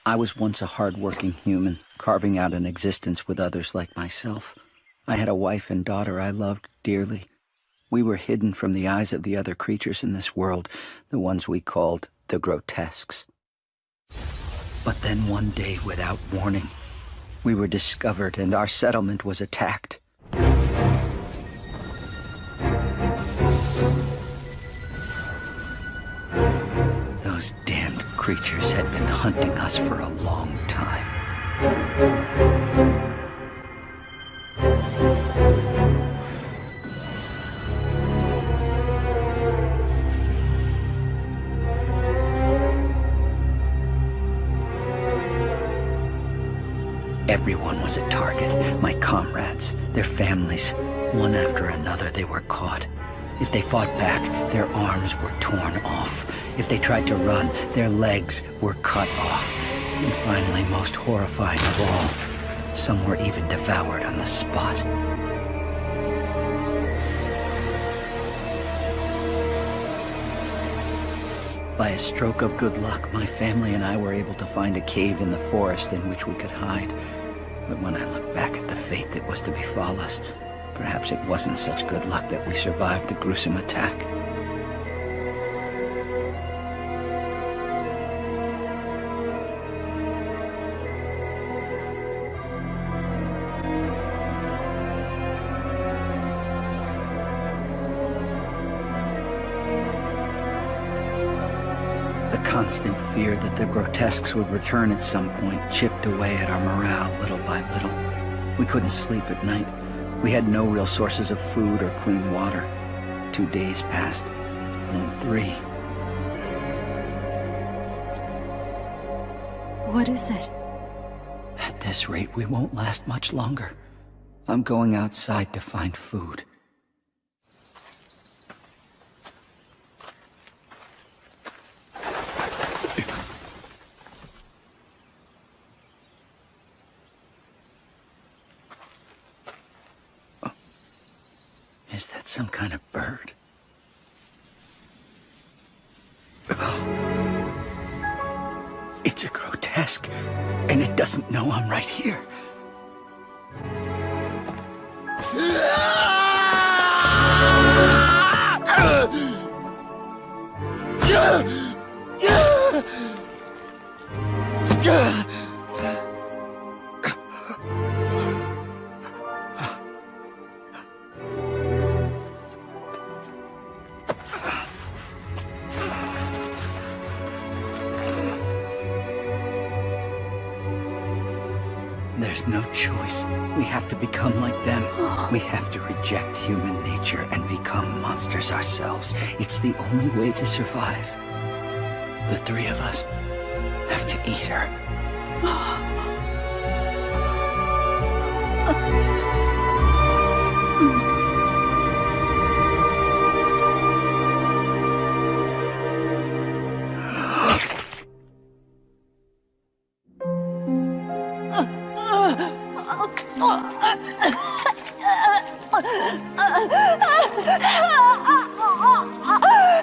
I was once a hard-working human, carving out an existence with others like myself. I had a wife and daughter I loved dearly. We were hidden from the eyes of the other creatures in this world, the ones we called the grotesques. But then one day, without warning, we were discovered and our settlement was attacked. Those damned creatures had been hunting us for a long time. Everyone was a target. My comrades, their families. One after another, they were caught. If they fought back, their arms were torn off. If they tried to run, their legs were cut off. And finally, most horrifying of all, some were even devoured on the spot. By a stroke of good luck, my family and I were able to find a cave in the forest in which we could hide. But when I look back at the fate that was to befall us, perhaps it wasn't such good luck that we survived the gruesome attack. constant fear that the grotesques would return at some point chipped away at our morale little by little. We couldn't sleep at night. We had no real sources of food or clean water. 2 days passed, then 3. What is it? At this rate, we won't last much longer. I'm going outside to find food. Is that some kind of bird? It's a grotesque, and it doesn't know I'm right here. There's no choice. We have to become like them. We have to reject human nature and become monsters ourselves. It's the only way to survive. The 3 of us have to eat her.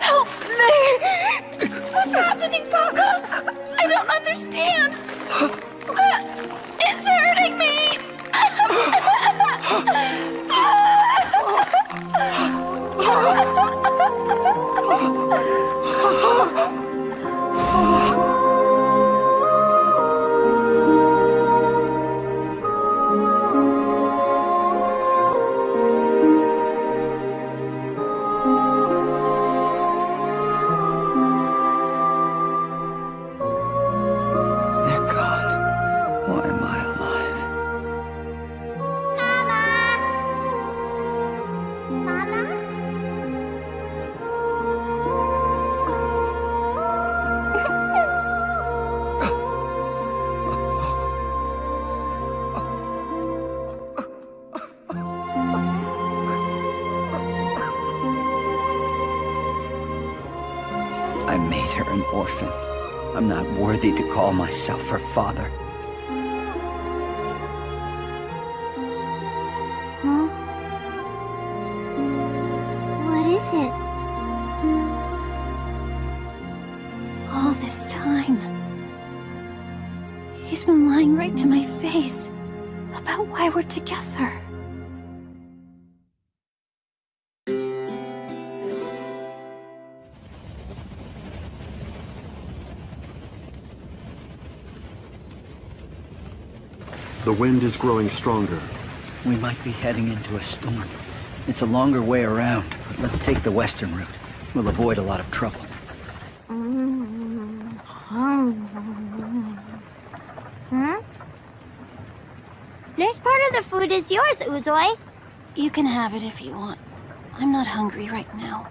Help me! What's happening, Papa? I don't understand. It's hurting me. They're gone. Why am I alive? Mama? I made her an orphan. I'm not worthy to call myself her father. Huh? What is it? All this time, he's been lying right to my face about why we're together. The wind is growing stronger. We might be heading into a storm. It's a longer way around, but let's take the western route. We'll avoid a lot of trouble. Hmm? This part of the food is yours, Uzoy. You can have it if you want. I'm not hungry right now.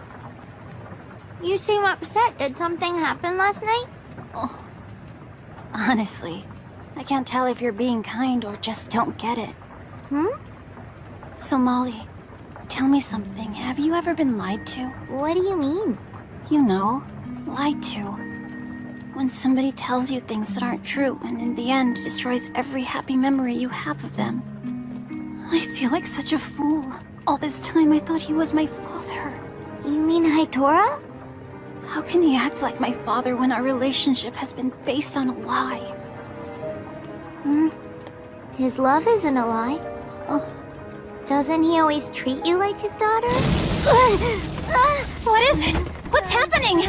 You seem upset. Did something happen last night? Oh. Honestly, I can't tell if you're being kind or just don't get it. So Molly, tell me something. Have you ever been lied to? What do you mean? You know, lied to. When somebody tells you things that aren't true and in the end destroys every happy memory you have of them. I feel like such a fool. All this time I thought he was my father. You mean Hitora? How can he act like my father when our relationship has been based on a lie? His love isn't a lie. Doesn't he always treat you like his daughter? What is it? What's happening?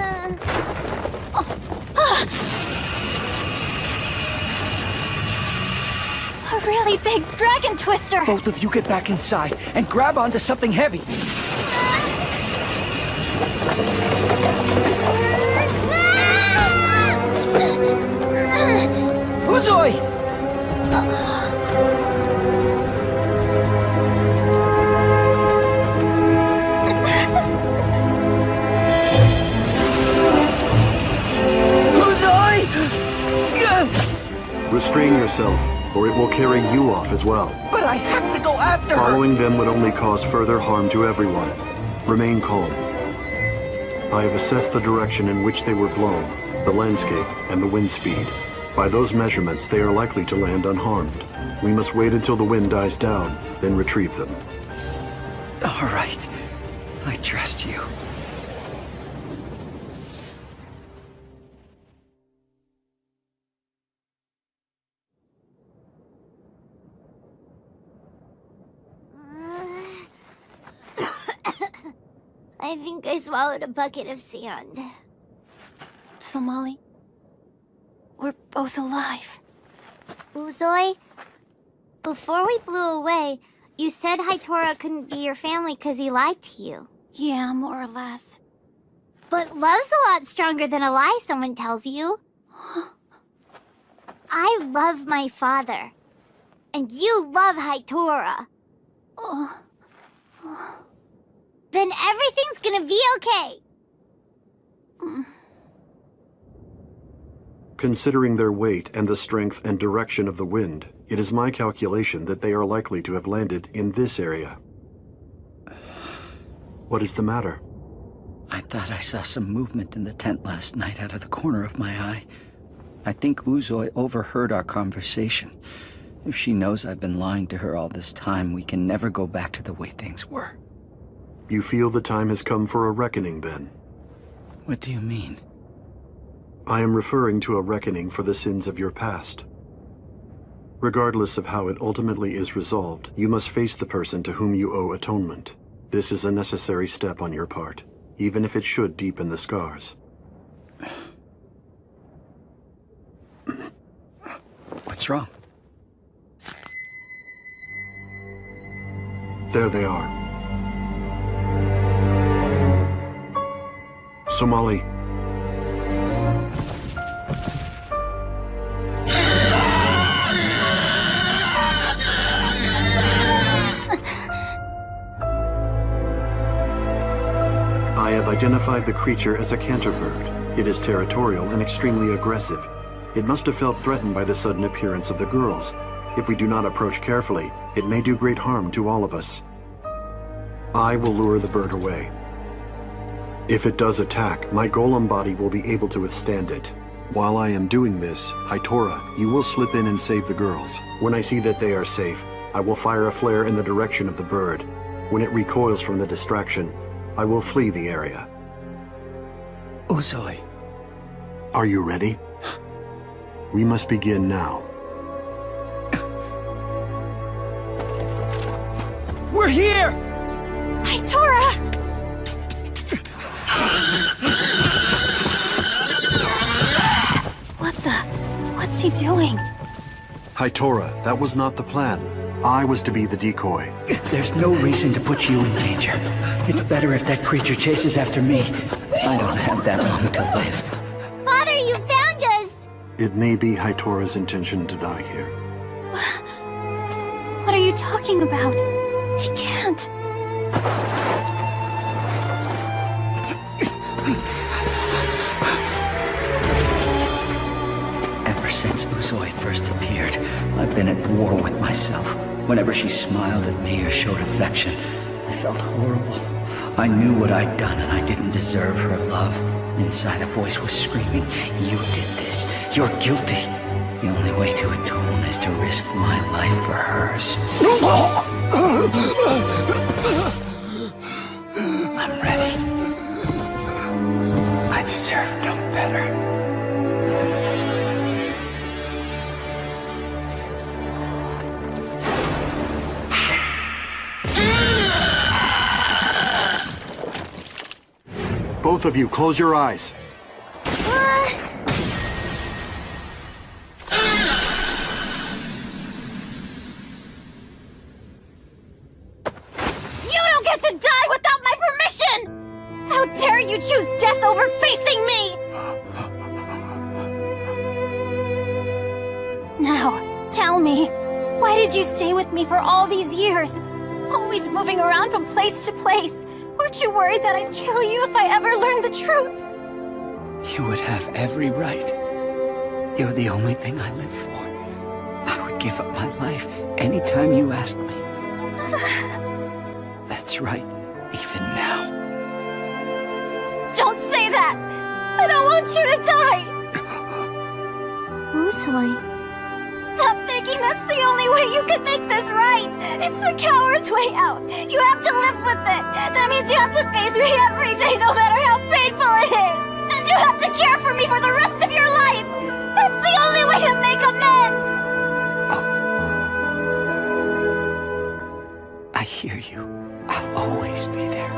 A really big dragon twister! Both of you get back inside and grab onto something heavy. Uzoi! Restrain yourself, or it will carry you off as well. But I have to go after her! Following them would only cause further harm to everyone. Remain calm. I have assessed the direction in which they were blown, the landscape, and the wind speed. By those measurements, they are likely to land unharmed. We must wait until the wind dies down, then retrieve them. All right. I trust you. I think I swallowed a bucket of sand. So, Molly, we're both alive. Uzoi, before we blew away, you said Hitora couldn't be your family because he lied to you. Yeah, more or less. But love's a lot stronger than a lie someone tells you. I love my father. And you love Hitora. Then everything's gonna be okay. Considering their weight and the strength and direction of the wind, it is my calculation that they are likely to have landed in this area. What is the matter? I thought I saw some movement in the tent last night out of the corner of my eye. I think Uzoi overheard our conversation. If she knows I've been lying to her all this time, we can never go back to the way things were. You feel the time has come for a reckoning, then? What do you mean? I am referring to a reckoning for the sins of your past. Regardless of how it ultimately is resolved, you must face the person to whom you owe atonement. This is a necessary step on your part, even if it should deepen the scars. What's wrong? There they are. Somali. I have identified the creature as a canterbird. It is territorial and extremely aggressive. It must have felt threatened by the sudden appearance of the girls. If we do not approach carefully, it may do great harm to all of us. I will lure the bird away. If it does attack, my golem body will be able to withstand it. While I am doing this, Hitora, you will slip in and save the girls. When I see that they are safe, I will fire a flare in the direction of the bird. When it recoils from the distraction, I will flee the area. Uzoi. Are you ready? We must begin now. We're here! Hitora! What's he doing? Hitora, that was not the plan. I was to be the decoy. There's no reason to put you in danger. It's better if that creature chases after me. I don't have that long to live. Father, you found us! It may be Hitora's intention to die here. What are you talking about? He can't. Ever since Uzoi first appeared, I've been at war with myself. Whenever she smiled at me or showed affection, I felt horrible. I knew what I'd done and I didn't deserve her love. Inside a voice was screaming, "You did this. You're guilty." The only way to atone is to risk my life for hers. I'm ready. I deserve no better. Both of you, close your eyes. You don't get to die without my permission! How dare you choose death over facing me! Now, tell me, why did you stay with me for all these years? Always moving around from place to place. Weren't you worried that I'd kill you if I ever learned the truth? You would have every right. You're the only thing I live for. I would give up my life anytime you asked me. That's right, even now. Don't say that! I don't want you to die! Usui. Stop thinking that's the only way you can make this right! It's the coward's way out! You have to live with it! That means you have to face me every day, no matter how painful it is! And you have to care for me for the rest of your life! That's the only way to make amends! I hear you. I'll always be there.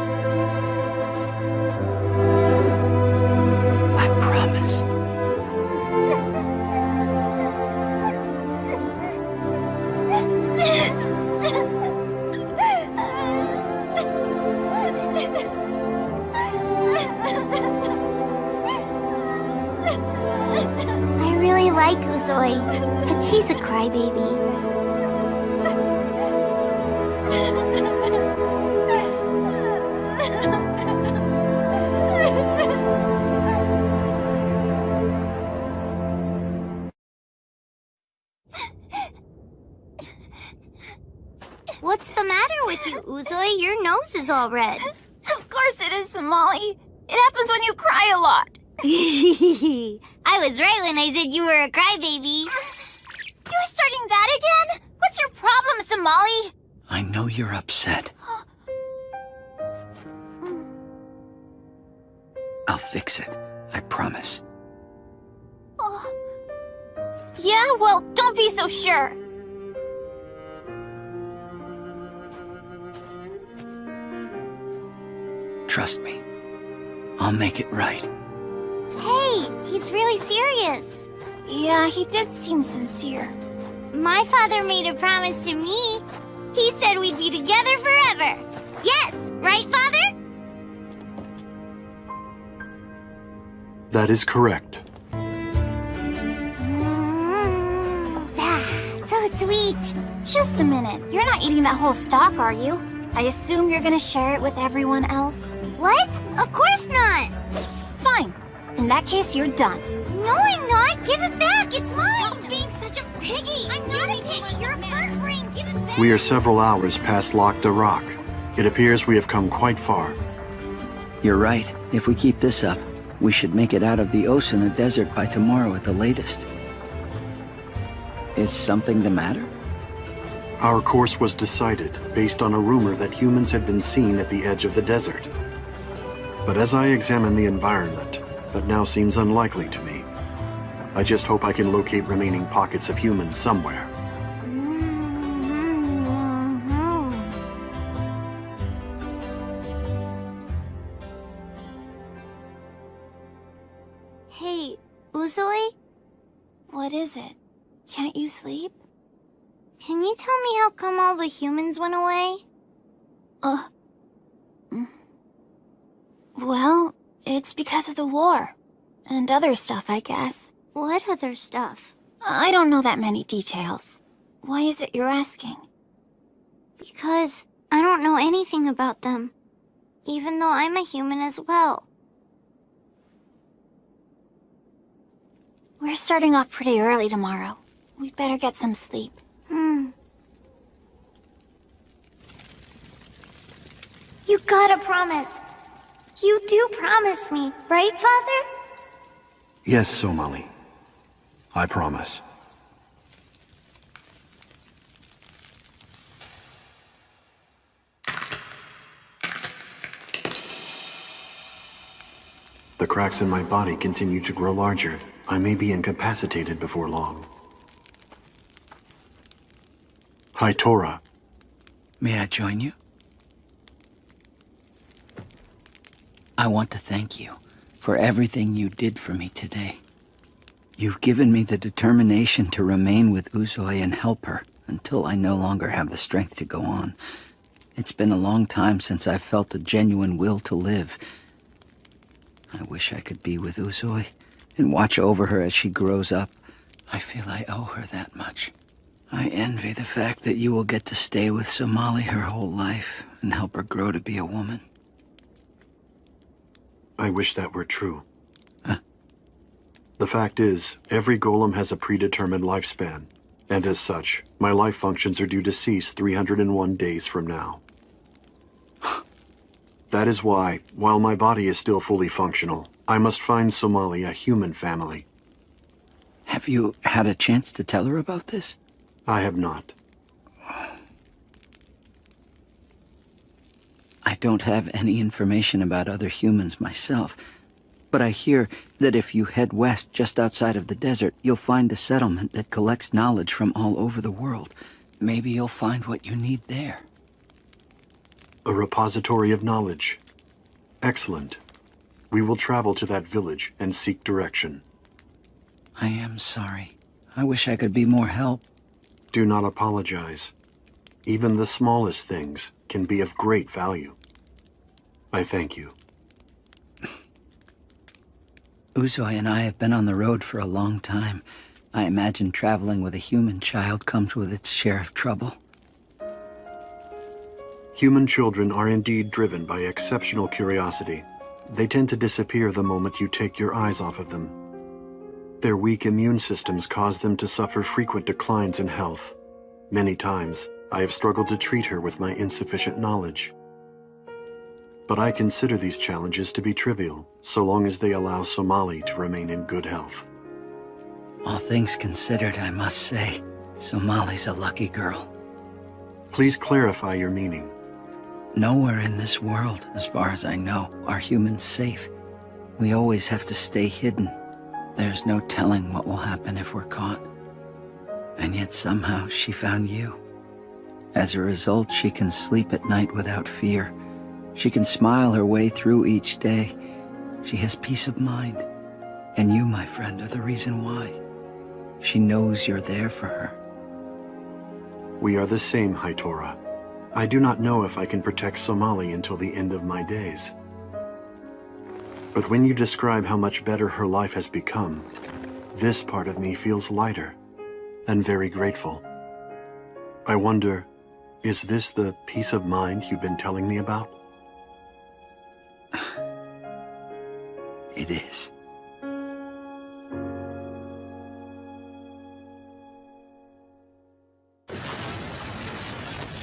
I promise. I really like Uzui, but she's a crybaby. What's the matter with you, Uzui? Your nose is all red. Of course it is, Somali. It happens when you cry a lot. I was right when I said you were a crybaby. You're starting that again? What's your problem, Somali? I know you're upset. I'll fix it. I promise. Oh. Yeah, well, don't be so sure. Trust me. I'll make it right. Hey, he's really serious. Yeah, he did seem sincere. My father made a promise to me. He said we'd be together forever. Yes, right, Father? That is correct. So sweet. Just a minute. You're not eating that whole stalk, are you? I assume you're gonna share it with everyone else? What? Of course not. Fine. In that case, you're done. No, I'm not. Give it back. It's mine. Stop being such a piggy. I'm not a piggy. You're a bird brain. Give it back. We are several hours past Lac de Roc. It appears we have come quite far. You're right. If we keep this up, we should make it out of the Osuna Desert by tomorrow at the latest. Is something the matter? Our course was decided based on a rumor that humans had been seen at the edge of the desert. But as I examine the environment, that now seems unlikely to me. I just hope I can locate remaining pockets of humans somewhere. Hey, Uzui? What is it? Can't you sleep? Can you tell me how come all the humans went away? Well, it's because of the war. And other stuff, I guess. What other stuff? I don't know that many details. Why is it you're asking? Because I don't know anything about them. Even though I'm a human as well. We're starting off pretty early tomorrow. We'd better get some sleep. You gotta promise. You do promise me, right, Father? Yes, Somali. I promise. The cracks in my body continue to grow larger. I may be incapacitated before long. Hi, Tora. May I join you? I want to thank you for everything you did for me today. You've given me the determination to remain with Uzui and help her until I no longer have the strength to go on. It's been a long time since I've felt a genuine will to live. I wish I could be with Uzui and watch over her as she grows up. I feel I owe her that much. I envy the fact that you will get to stay with Somali her whole life and help her grow to be a woman. I wish that were true. The fact is, every golem has a predetermined lifespan, and as such, my life functions are due to cease 301 days from now. That is why, while my body is still fully functional, I must find Somali a human family. Have you had a chance to tell her about this? I have not. I don't have any information about other humans myself, but I hear that if you head west just outside of the desert, you'll find a settlement that collects knowledge from all over the world. Maybe you'll find what you need there. A repository of knowledge. Excellent. We will travel to that village and seek direction. I am sorry. I wish I could be more help. Do not apologize. Even the smallest things can be of great value. I thank you. Uzoy and I have been on the road for a long time. I imagine traveling with a human child comes with its share of trouble. Human children are indeed driven by exceptional curiosity. They tend to disappear the moment you take your eyes off of them. Their weak immune systems cause them to suffer frequent declines in health. Many times, I have struggled to treat her with my insufficient knowledge. But I consider these challenges to be trivial, so long as they allow Somali to remain in good health. All things considered, I must say, Somali's a lucky girl. Please clarify your meaning. Nowhere in this world, as far as I know, are humans safe. We always have to stay hidden. There's no telling what will happen if we're caught. And yet somehow she found you. As a result, she can sleep at night without fear. She can smile her way through each day. She has peace of mind. And you, my friend, are the reason why. She knows you're there for her. We are the same, Haitora. I do not know if I can protect Somali until the end of my days. But when you describe how much better her life has become, this part of me feels lighter and very grateful. I wonder, is this the peace of mind you've been telling me about? It is.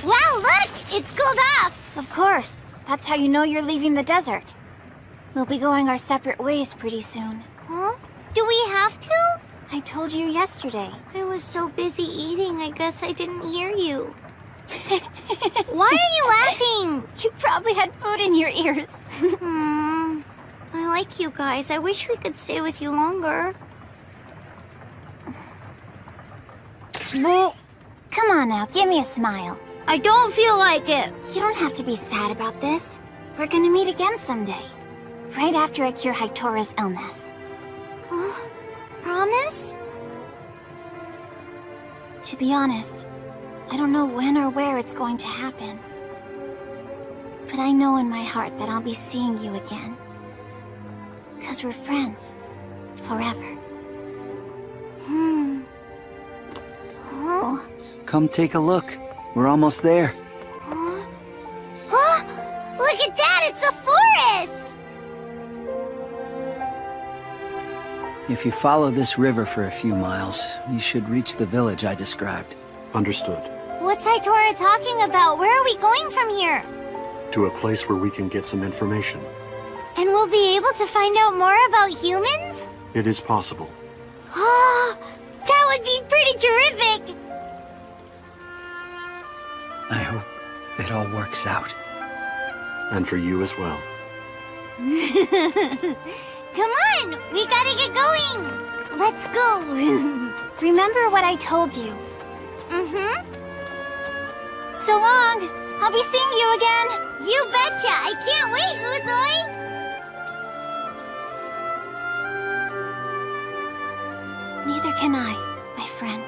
Wow, look! It's cooled off! Of course. That's how you know you're leaving the desert. We'll be going our separate ways pretty soon. Huh? Do we have to? I told you yesterday. I was so busy eating, I guess I didn't hear you. Why are you laughing? You probably had food in your ears. I like you guys. I wish we could stay with you longer. Well, come on now, give me a smile. I don't feel like it. You don't have to be sad about this. We're gonna meet again someday. Right after I cure Haitora's illness. Huh? Promise? To be honest, I don't know when or where it's going to happen. But I know in my heart that I'll be seeing you again. 'Cause we're friends. Forever. Huh? Come take a look. We're almost there. Huh? Look at that! It's a forest! If you follow this river for a few miles, you should reach the village I described. Understood. What's Haitora talking about? Where are we going from here? To a place where we can get some information. And we'll be able to find out more about humans? It is possible. Oh, that would be pretty terrific! I hope it all works out. And for you as well. Come on! We gotta get going! Let's go! Remember what I told you. Mm-hmm. So long! I'll be seeing you again! You betcha! I can't wait, Uzoy! Neither can I, my friend.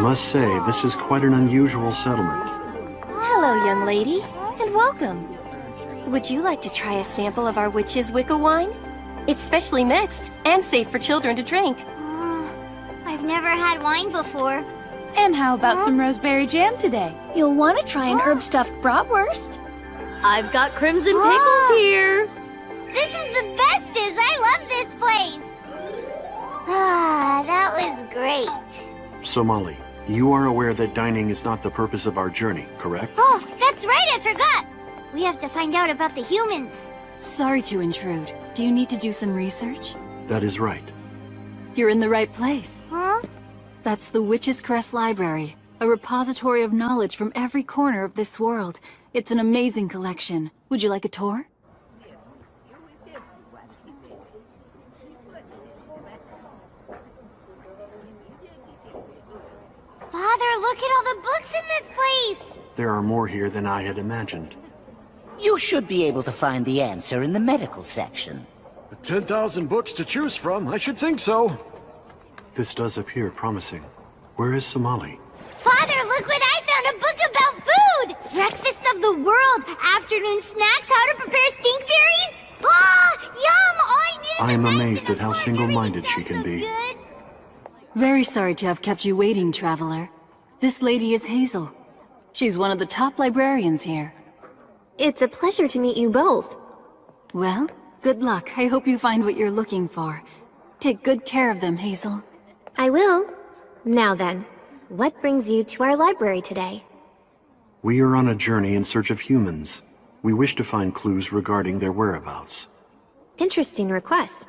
must say, this is quite an unusual settlement. Hello, young lady, and welcome. Would you like to try a sample of our witch's Wicca wine? It's specially mixed and safe for children to drink. I've never had wine before. And how about some rosemary jam today? You'll want to try an herb-stuffed bratwurst. I've got crimson pickles here. This is the bestest! I love this place! Ah, that was great. So Molly, you are aware that dining is not the purpose of our journey, correct? Oh, that's right, I forgot! We have to find out about the humans. Sorry to intrude. Do you need to do some research? That is right. You're in the right place. Huh? That's the Witch's Crest Library, a repository of knowledge from every corner of this world. It's an amazing collection. Would you like a tour? Father, look at all the books in this place! There are more here than I had imagined. You should be able to find the answer in the medical section. 10,000 books to choose from, I should think so. This does appear promising. Where is Somali? Father, look what I found! A book about food! Breakfast of the world! Afternoon snacks, how to prepare stinkberries! Ah, yum! All I need is I am amazed at how single-minded she can be. Very sorry to have kept you waiting, traveler. This lady is Hazel. She's one of the top librarians here. It's a pleasure to meet you both. Well, good luck. I hope you find what you're looking for. Take good care of them, Hazel. I will. Now then, what brings you to our library today? We are on a journey in search of humans. We wish to find clues regarding their whereabouts. Interesting request.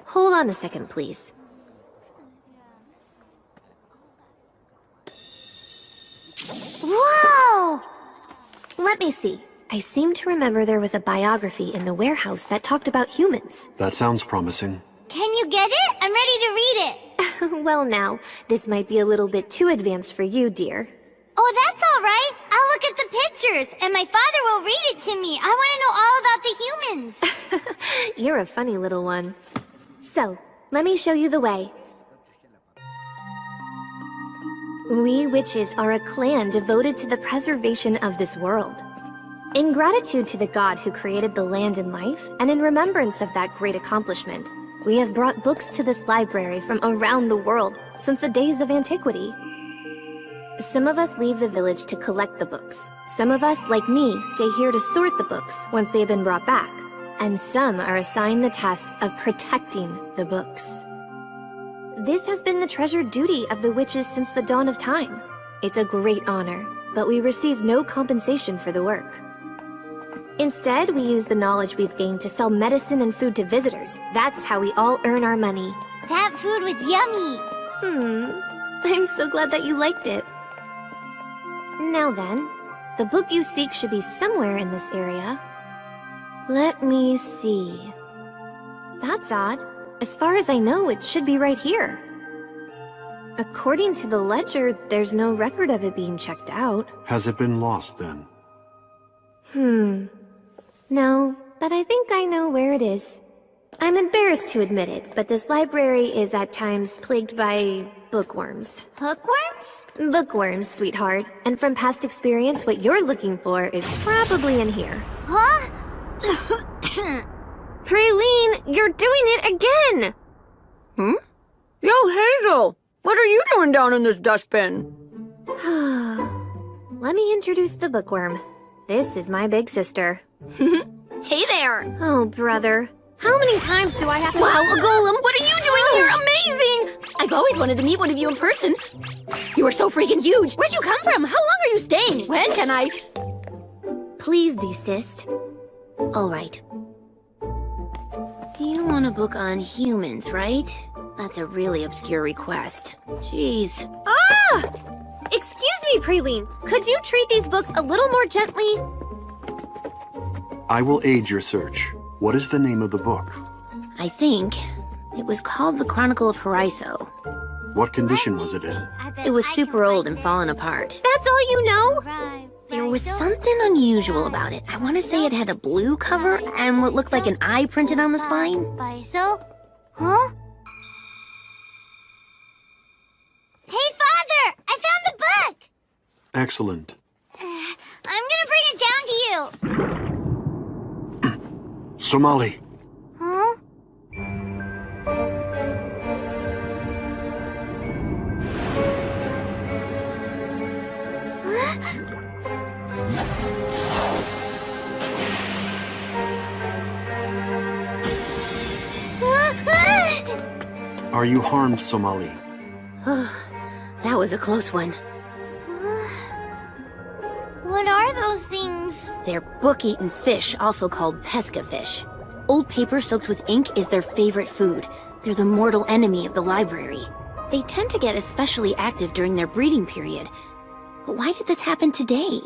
Hold on a second, please. Whoa! Let me see. I seem to remember there was a biography in the warehouse that talked about humans. That sounds promising. Can you get it? I'm ready to read it. Well now, this might be a little bit too advanced for you, dear. Oh, that's all right. I'll look at the pictures, and my father will read it to me. I want to know all about the humans. You're a funny little one. So, let me show you the way. We witches are a clan devoted to the preservation of this world. In gratitude to the god who created the land and life, and in remembrance of that great accomplishment, we have brought books to this library from around the world since the days of antiquity. Some of us leave the village to collect the books. Some of us, like me, stay here to sort the books once they have been brought back. And some are assigned the task of protecting the books. This has been the treasured duty of the witches since the dawn of time. It's a great honor, but we receive no compensation for the work. Instead, we use the knowledge we've gained to sell medicine and food to visitors. That's how we all earn our money. That food was yummy. I'm so glad that you liked it. Now then, the book you seek should be somewhere in this area. Let me see. That's odd. As far as I know, it should be right here. According to the ledger, there's no record of it being checked out. Has it been lost, then? No, but I think I know where it is. I'm embarrassed to admit it, but this library is at times plagued by bookworms. Bookworms? Bookworms, sweetheart. And from past experience, what you're looking for is probably in here. Huh? Praline, you're doing it again! Yo, Hazel! What are you doing down in this dustbin? Let me introduce the bookworm. This is my big sister. Hey there! Oh, brother. How many times do I have to— Wow, Golem, what are you doing here? Amazing! I've always wanted to meet one of you in person. You are so freaking huge. Where'd you come from? How long are you staying? When can I— Please desist. All right. You want a book on humans, right? That's a really obscure request. Jeez. Ah! Excuse me, Praline. Could you treat these books a little more gently? I will aid your search. What is the name of the book? I think it was called The Chronicle of Horizon. What condition was it in? It was super old and fallen apart. That's all you know? There was something unusual about it. I want to say it had a blue cover and what looked like an eye printed on the spine. Huh? Hey, Father! Excellent. I'm gonna bring it down to you. Somali, Huh? are you harmed, Somali? That was a close one. What are those things? They're book-eaten fish, also called pesca fish. Old paper soaked with ink is their favorite food. They're the mortal enemy of the library. They tend to get especially active during their breeding period. But why did this happen today?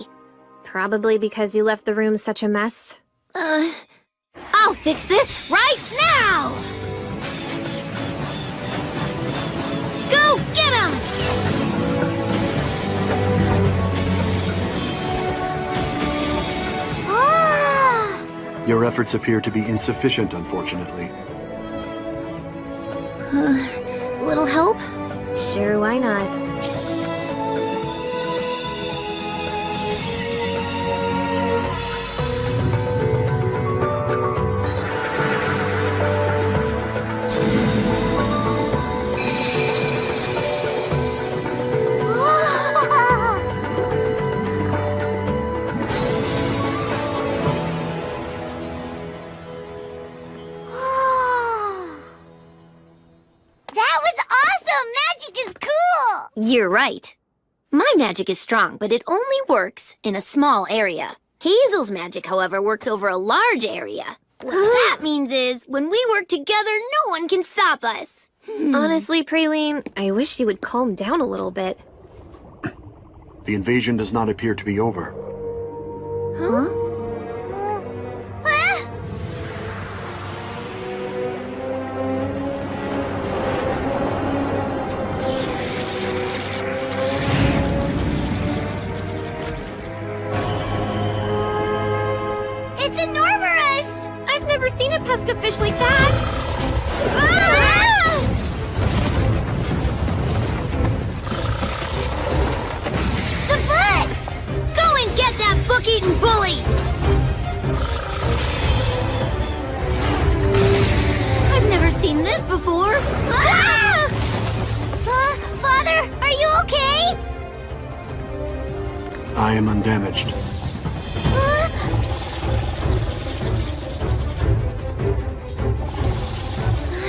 Probably because you left the room such a mess. I'll fix this right now! Go get him! Your efforts appear to be insufficient, unfortunately. Little help? Sure, why not? You're right. My magic is strong, but it only works in a small area. Hazel's magic, however, works over a large area. What that means is, when we work together, no one can stop us. Honestly, Praline, I wish you would calm down a little bit. The invasion does not appear to be over. Huh? It's enormous! I've never seen a pesca fish like that! The books! Go and get that book-eating bully! I've never seen this before. Father, are you okay? I am undamaged.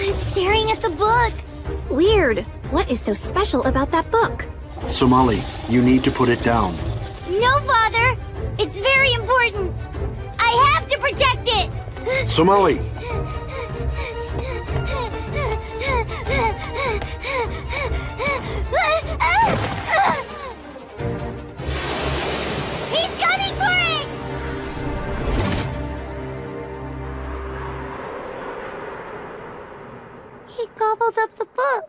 It's staring at the book. Weird. What is so special about that book? Somali, you need to put it down. No, Father. It's very important. I have to protect it. Somali! He's coming for it! He gobbled up the book.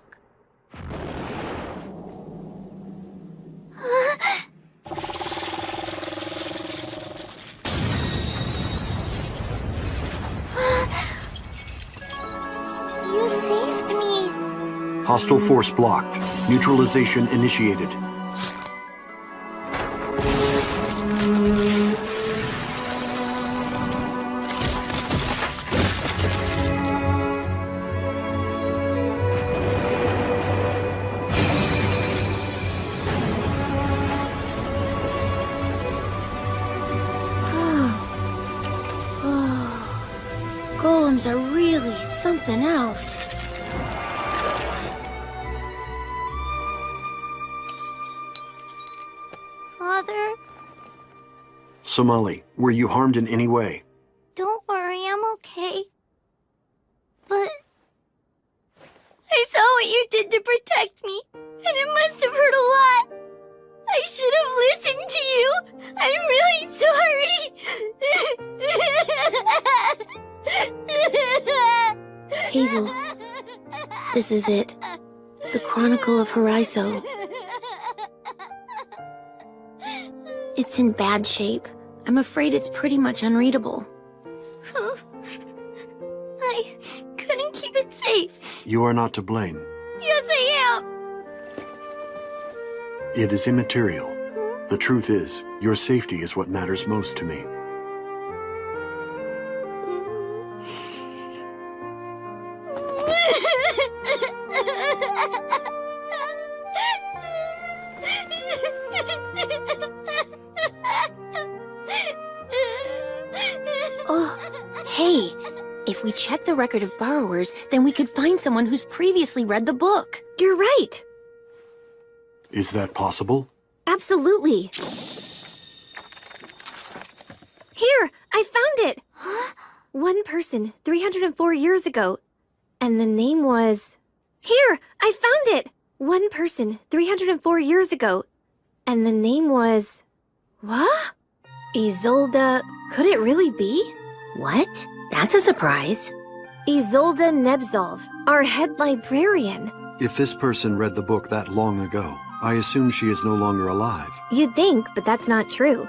You saved me. Hostile force blocked. Neutralization initiated. Golems are really something else. Father, Somali, were you harmed in any way? don't worry, I'm okay. But I saw what you did to protect me, and it must have hurt a lot. I should have listened to you. I'm really sorry. Hazel, this is it. The Chronicle of Horizon. It's in bad shape. I'm afraid it's pretty much unreadable. I couldn't keep it safe. You are not to blame. Yes, I am. It is immaterial. The truth is, your safety is what matters most to me. Oh, hey, if we check the record of borrowers, then we could find someone who's previously read the book. You're right. Is that possible? Absolutely. Here, I found it. One person, 304 years ago. And the name was... Here, I found it. One person, 304 years ago. And the name was... What? Isolde... Could it really be? What? That's a surprise. Isolde Nebzolv, our head librarian. If this person read the book that long ago, I assume she is no longer alive. You'd think, but that's not true.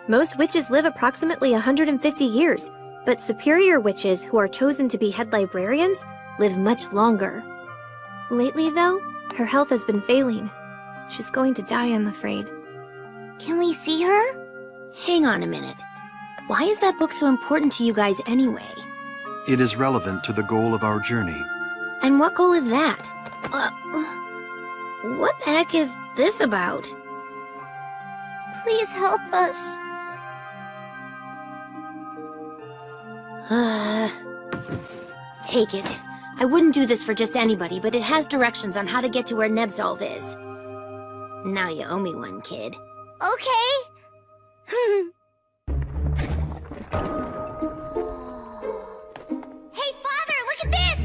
Most witches live approximately 150 years, but superior witches who are chosen to be head librarians live much longer. Lately, though, her health has been failing. She's going to die, I'm afraid. Can we see her? Hang on a minute. Why is that book so important to you guys anyway? It is relevant to the goal of our journey. And what goal is that? What the heck is this about? Please help us. Take it. I wouldn't do this for just anybody, but it has directions on how to get to where Nebzolv is. Now you owe me one, kid. Okay. Hey, Father, look at this!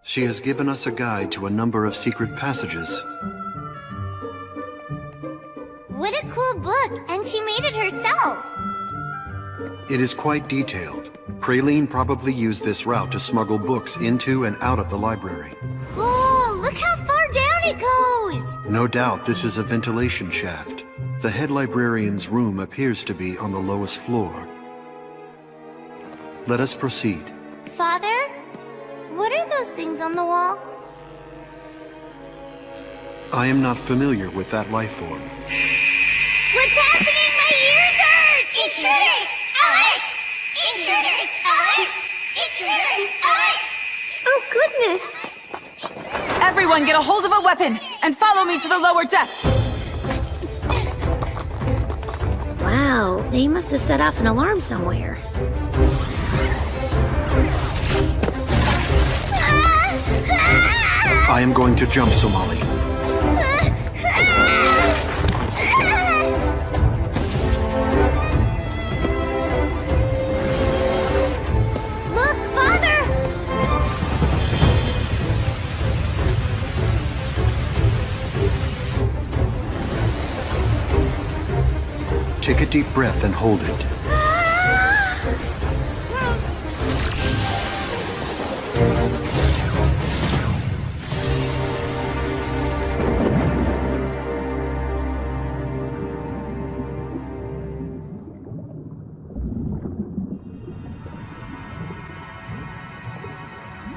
She has given us a guide to a number of secret passages. What a cool book, and she made it herself. It is quite detailed. Praline probably used this route to smuggle books into and out of the library. Oh, look how far down it goes! No doubt this is a ventilation shaft. The head librarian's room appears to be on the lowest floor. Let us proceed. Father? What are those things on the wall? I am not familiar with that life form. What's happening? My ears hurt! Intruders! Alert! Intruders! Alert! Intruders! Alert! Oh, goodness! Everyone get a hold of a weapon and follow me to the lower depths! Wow, they must have set off an alarm somewhere. I am going to jump, Somali. Look, Father! Take a deep breath and hold it.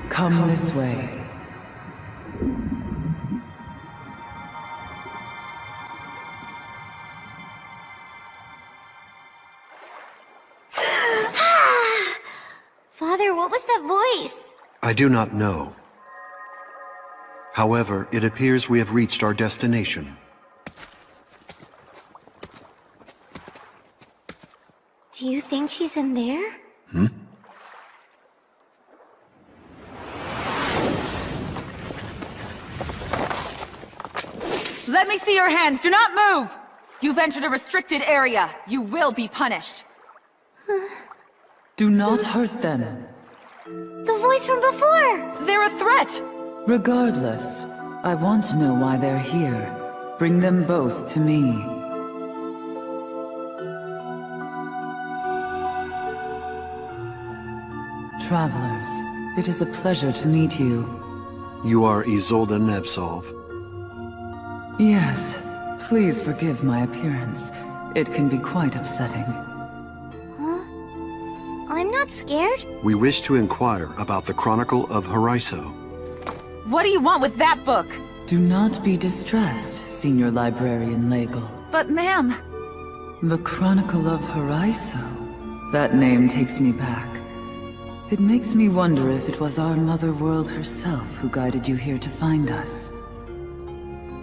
Come this way. Father, what was that voice? I do not know. However, it appears we have reached our destination. Do you think she's in there? Hmm? Let me see your hands! Do not move! You've entered a restricted area. You will be punished. Do not hurt them. The voice from before! They're a threat! Regardless, I want to know why they're here. Bring them both to me. Travelers, it is a pleasure to meet you. You are Isolde Nebzolv. Yes, please forgive my appearance. It can be quite upsetting. Huh? I'm not scared. We wish to inquire about the Chronicle of Haraiso. What do you want with that book? Do not be distressed, Senior Librarian Legel. But ma'am... The Chronicle of Horizon. That name takes me back. It makes me wonder if it was our Mother World herself who guided you here to find us.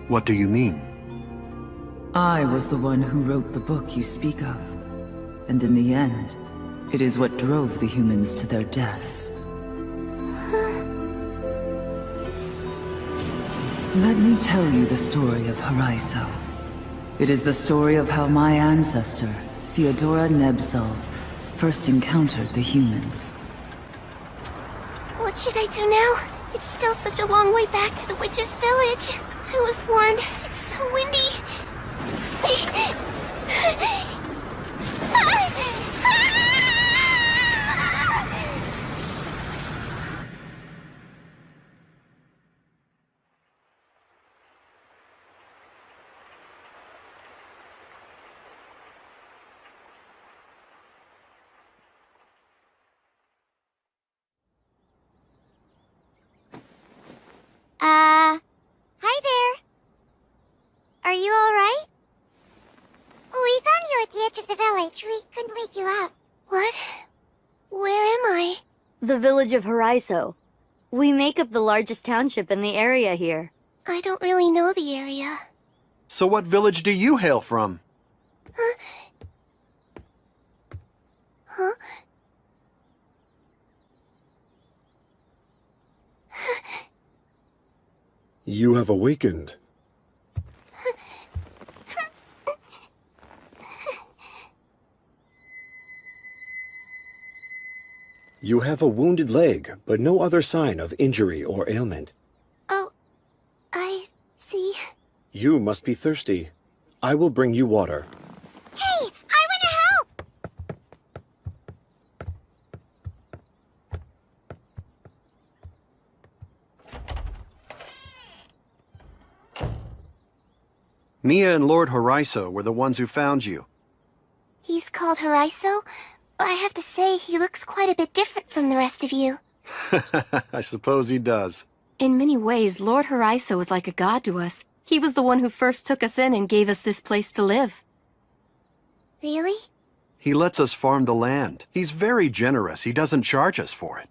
What do you mean? I was the one who wrote the book you speak of. And in the end, it is what drove the humans to their deaths. Let me tell you the story of Horizon. It is the story of how my ancestor, Fyodora Nebzov, first encountered the humans. What should I do now? It's still such a long way back to the witch's village. I was warned. It's so windy. Hi there. Are you alright? We found you at the edge of the village. We couldn't wake you up. What? Where am I? The village of Horizon. We make up the largest township in the area here. I don't really know the area. So what village do you hail from? Huh? You have awakened. You have a wounded leg, but no other sign of injury or ailment. Oh, I see. You must be thirsty. I will bring you water. Hey, I want to help! Mia and Lord Horizon were the ones who found you. He's called Horizon? I have to say, he looks quite a bit different from the rest of you. I suppose he does. In many ways, Lord Horizon was like a god to us. He was the one who first took us in and gave us this place to live. Really? He lets us farm the land. He's very generous. He doesn't charge us for it.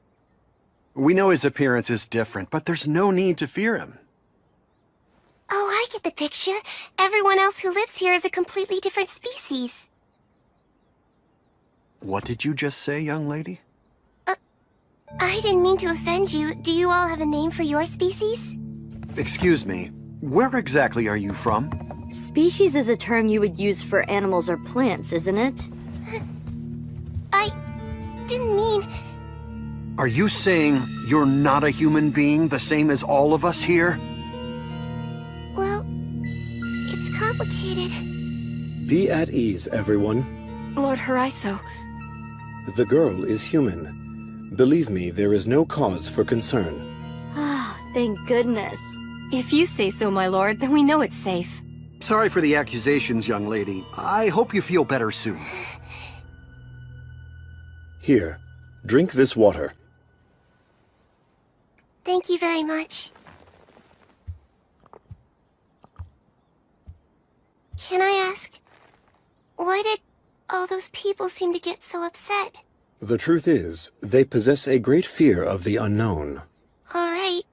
We know his appearance is different, but there's no need to fear him. Oh, I get the picture. Everyone else who lives here is a completely different species. What did you just say, young lady? I didn't mean to offend you. Do you all have a name for your species? Excuse me, where exactly are you from? Species is a term you would use for animals or plants, isn't it? I didn't mean... Are you saying you're not a human being, the same as all of us here? Well, it's complicated. Be at ease, everyone. Lord Horizon. The girl is human. Believe me, there is no cause for concern. Ah, thank goodness. If you say so, my lord, then we know it's safe. Sorry for the accusations, young lady. I hope you feel better soon. Here, drink this water. Thank you very much. Can I ask, why did all those people seem to get so upset? The truth is, they possess a great fear of the unknown. All right,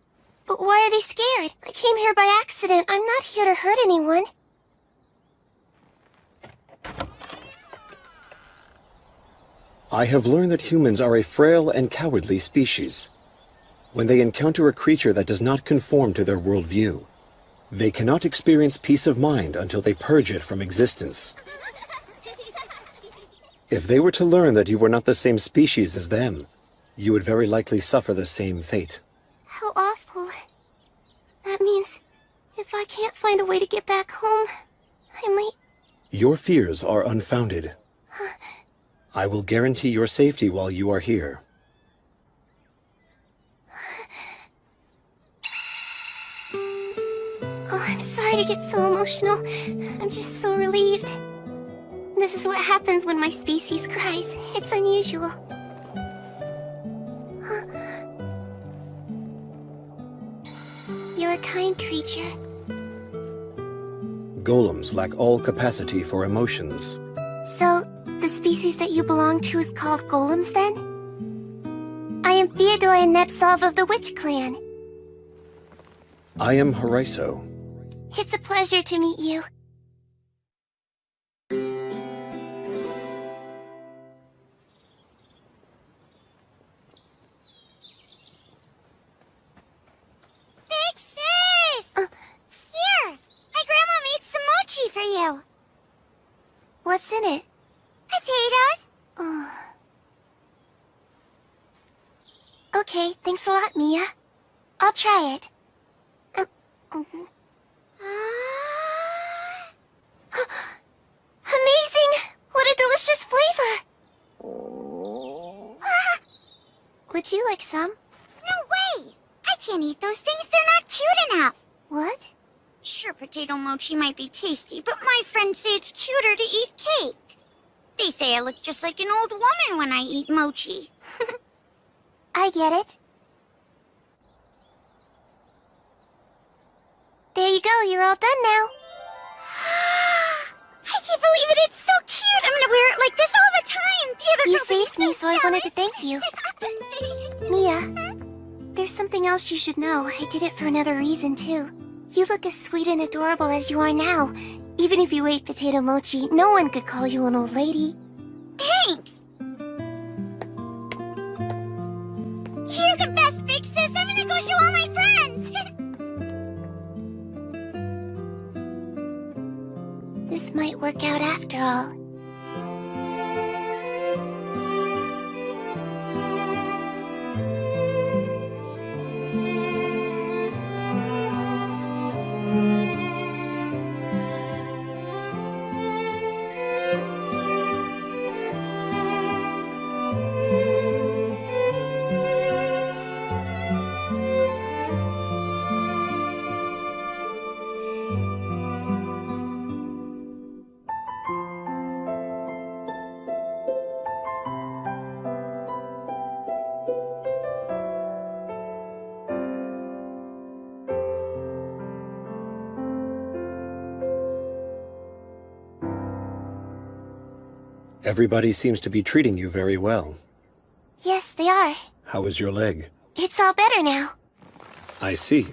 but why are they scared? I came here by accident. I'm not here to hurt anyone. I have learned that humans are a frail and cowardly species. When they encounter a creature that does not conform to their worldview, they cannot experience peace of mind until they purge it from existence. If they were to learn that you were not the same species as them, you would very likely suffer the same fate. How awful. That means if I can't find a way to get back home, I might... Your fears are unfounded. I will guarantee your safety while you are here. Oh, I'm sorry to get so emotional. I'm just so relieved. This is what happens when my species cries. It's unusual. You're a kind creature. Golems lack all capacity for emotions. So, the species that you belong to is called golems, then? I am Theodora Nepsov of the Witch Clan. I am Horizon. It's a pleasure to meet you. Big sis! Here! My grandma made some mochi for you. What's in it? Potatoes. Okay, thanks a lot, Mia. I'll try it. Amazing! What a delicious flavor! Would you like some? No way! I can't eat those things, they're not cute enough. What? Sure, potato mochi might be tasty, but my friends say it's cuter to eat cake. They say I look just like an old woman when I eat mochi. I get it. There you go, you're all done now. I can't believe it, it's so cute! I'm gonna wear it like this all the time! The other You girls will be saved me, so I wanted to thank you. Mia, there's something else you should know. I did it for another reason, too. You look as sweet and adorable as you are now. Even if you ate potato mochi, no one could call you an old lady. Thanks! You're the best, big sis! I'm gonna go show all my friends! This might work out after all. Everybody seems to be treating you very well. Yes, they are. How is your leg? It's all better now. I see.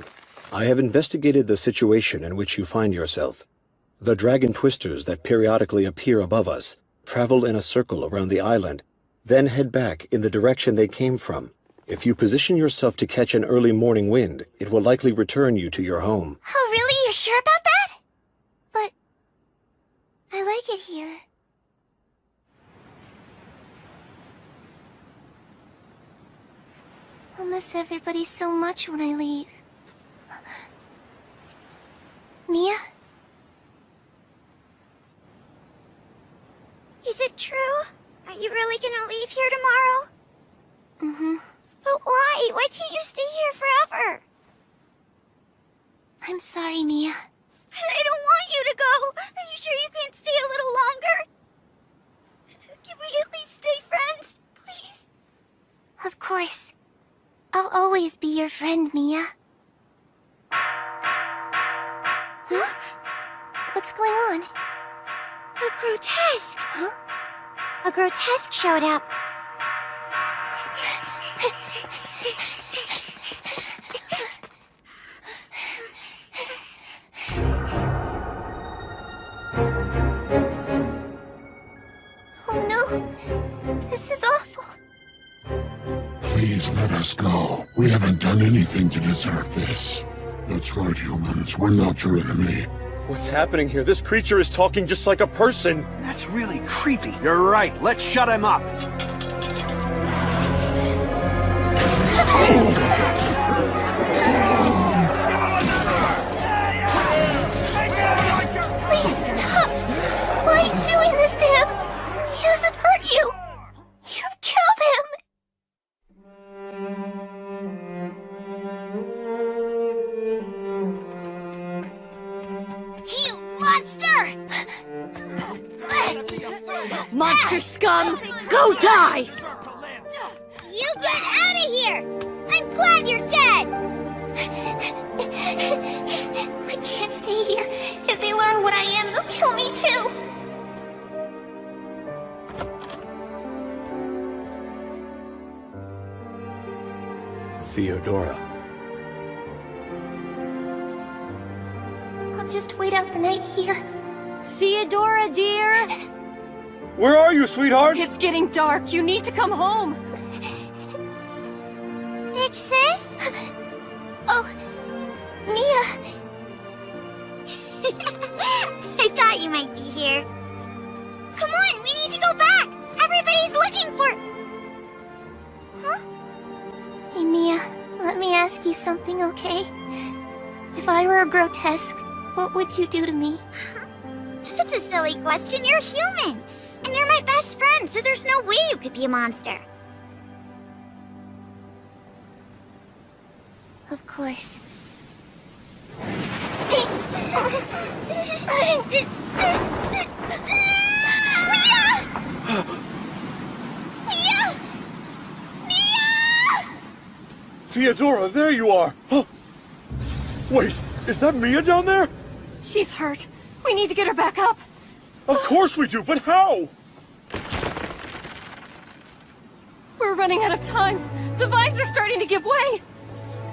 I have investigated the situation in which you find yourself. The dragon twisters that periodically appear above us travel in a circle around the island, then head back in the direction they came from. If you position yourself to catch an early morning wind, it will likely return you to your home. Oh, really? You're sure about that? But I like it here. I'll miss everybody so much when I leave. Mia? Is it true? Are you really gonna leave here tomorrow? Mm-hmm. But why? Why can't you stay here forever? I'm sorry, Mia. I don't want you to go. Are you sure you can't stay a little longer? Can we at least stay friends, please? Of course. I'll always be your friend, Mia. Huh? What's going on? A grotesque! Huh? A grotesque showed up. Oh no! This is awful! Please let us go. We haven't done anything to deserve this. That's right, humans. We're not your enemy. What's happening here? This creature is talking just like a person. That's really creepy. You're right. Let's shut him up. Please stop! Why are you doing this to him? He hasn't hurt you! You've killed him! You monster! Monster scum! Go die! You get out of here! I'm glad you're dead! I can't stay here. If they learn what I am, they'll kill me too. Theodora. I'll just wait out the night here. Theodora, dear! Where are you, sweetheart? It's getting dark. You need to come home. Big sis? Oh, Mia. I thought you might be here. Come on, we need to go back. Everybody's looking for... Huh? Hey, Mia, let me ask you something, okay? If I were a grotesque, what would you do to me? That's a silly question. You're human. And you're my best friend, so there's no way you could be a monster. Of course. Theodora, there you are! Oh. Wait, is that Mia down there? She's hurt. We need to get her back up. Of course we do, but how? We're running out of time. The vines are starting to give way.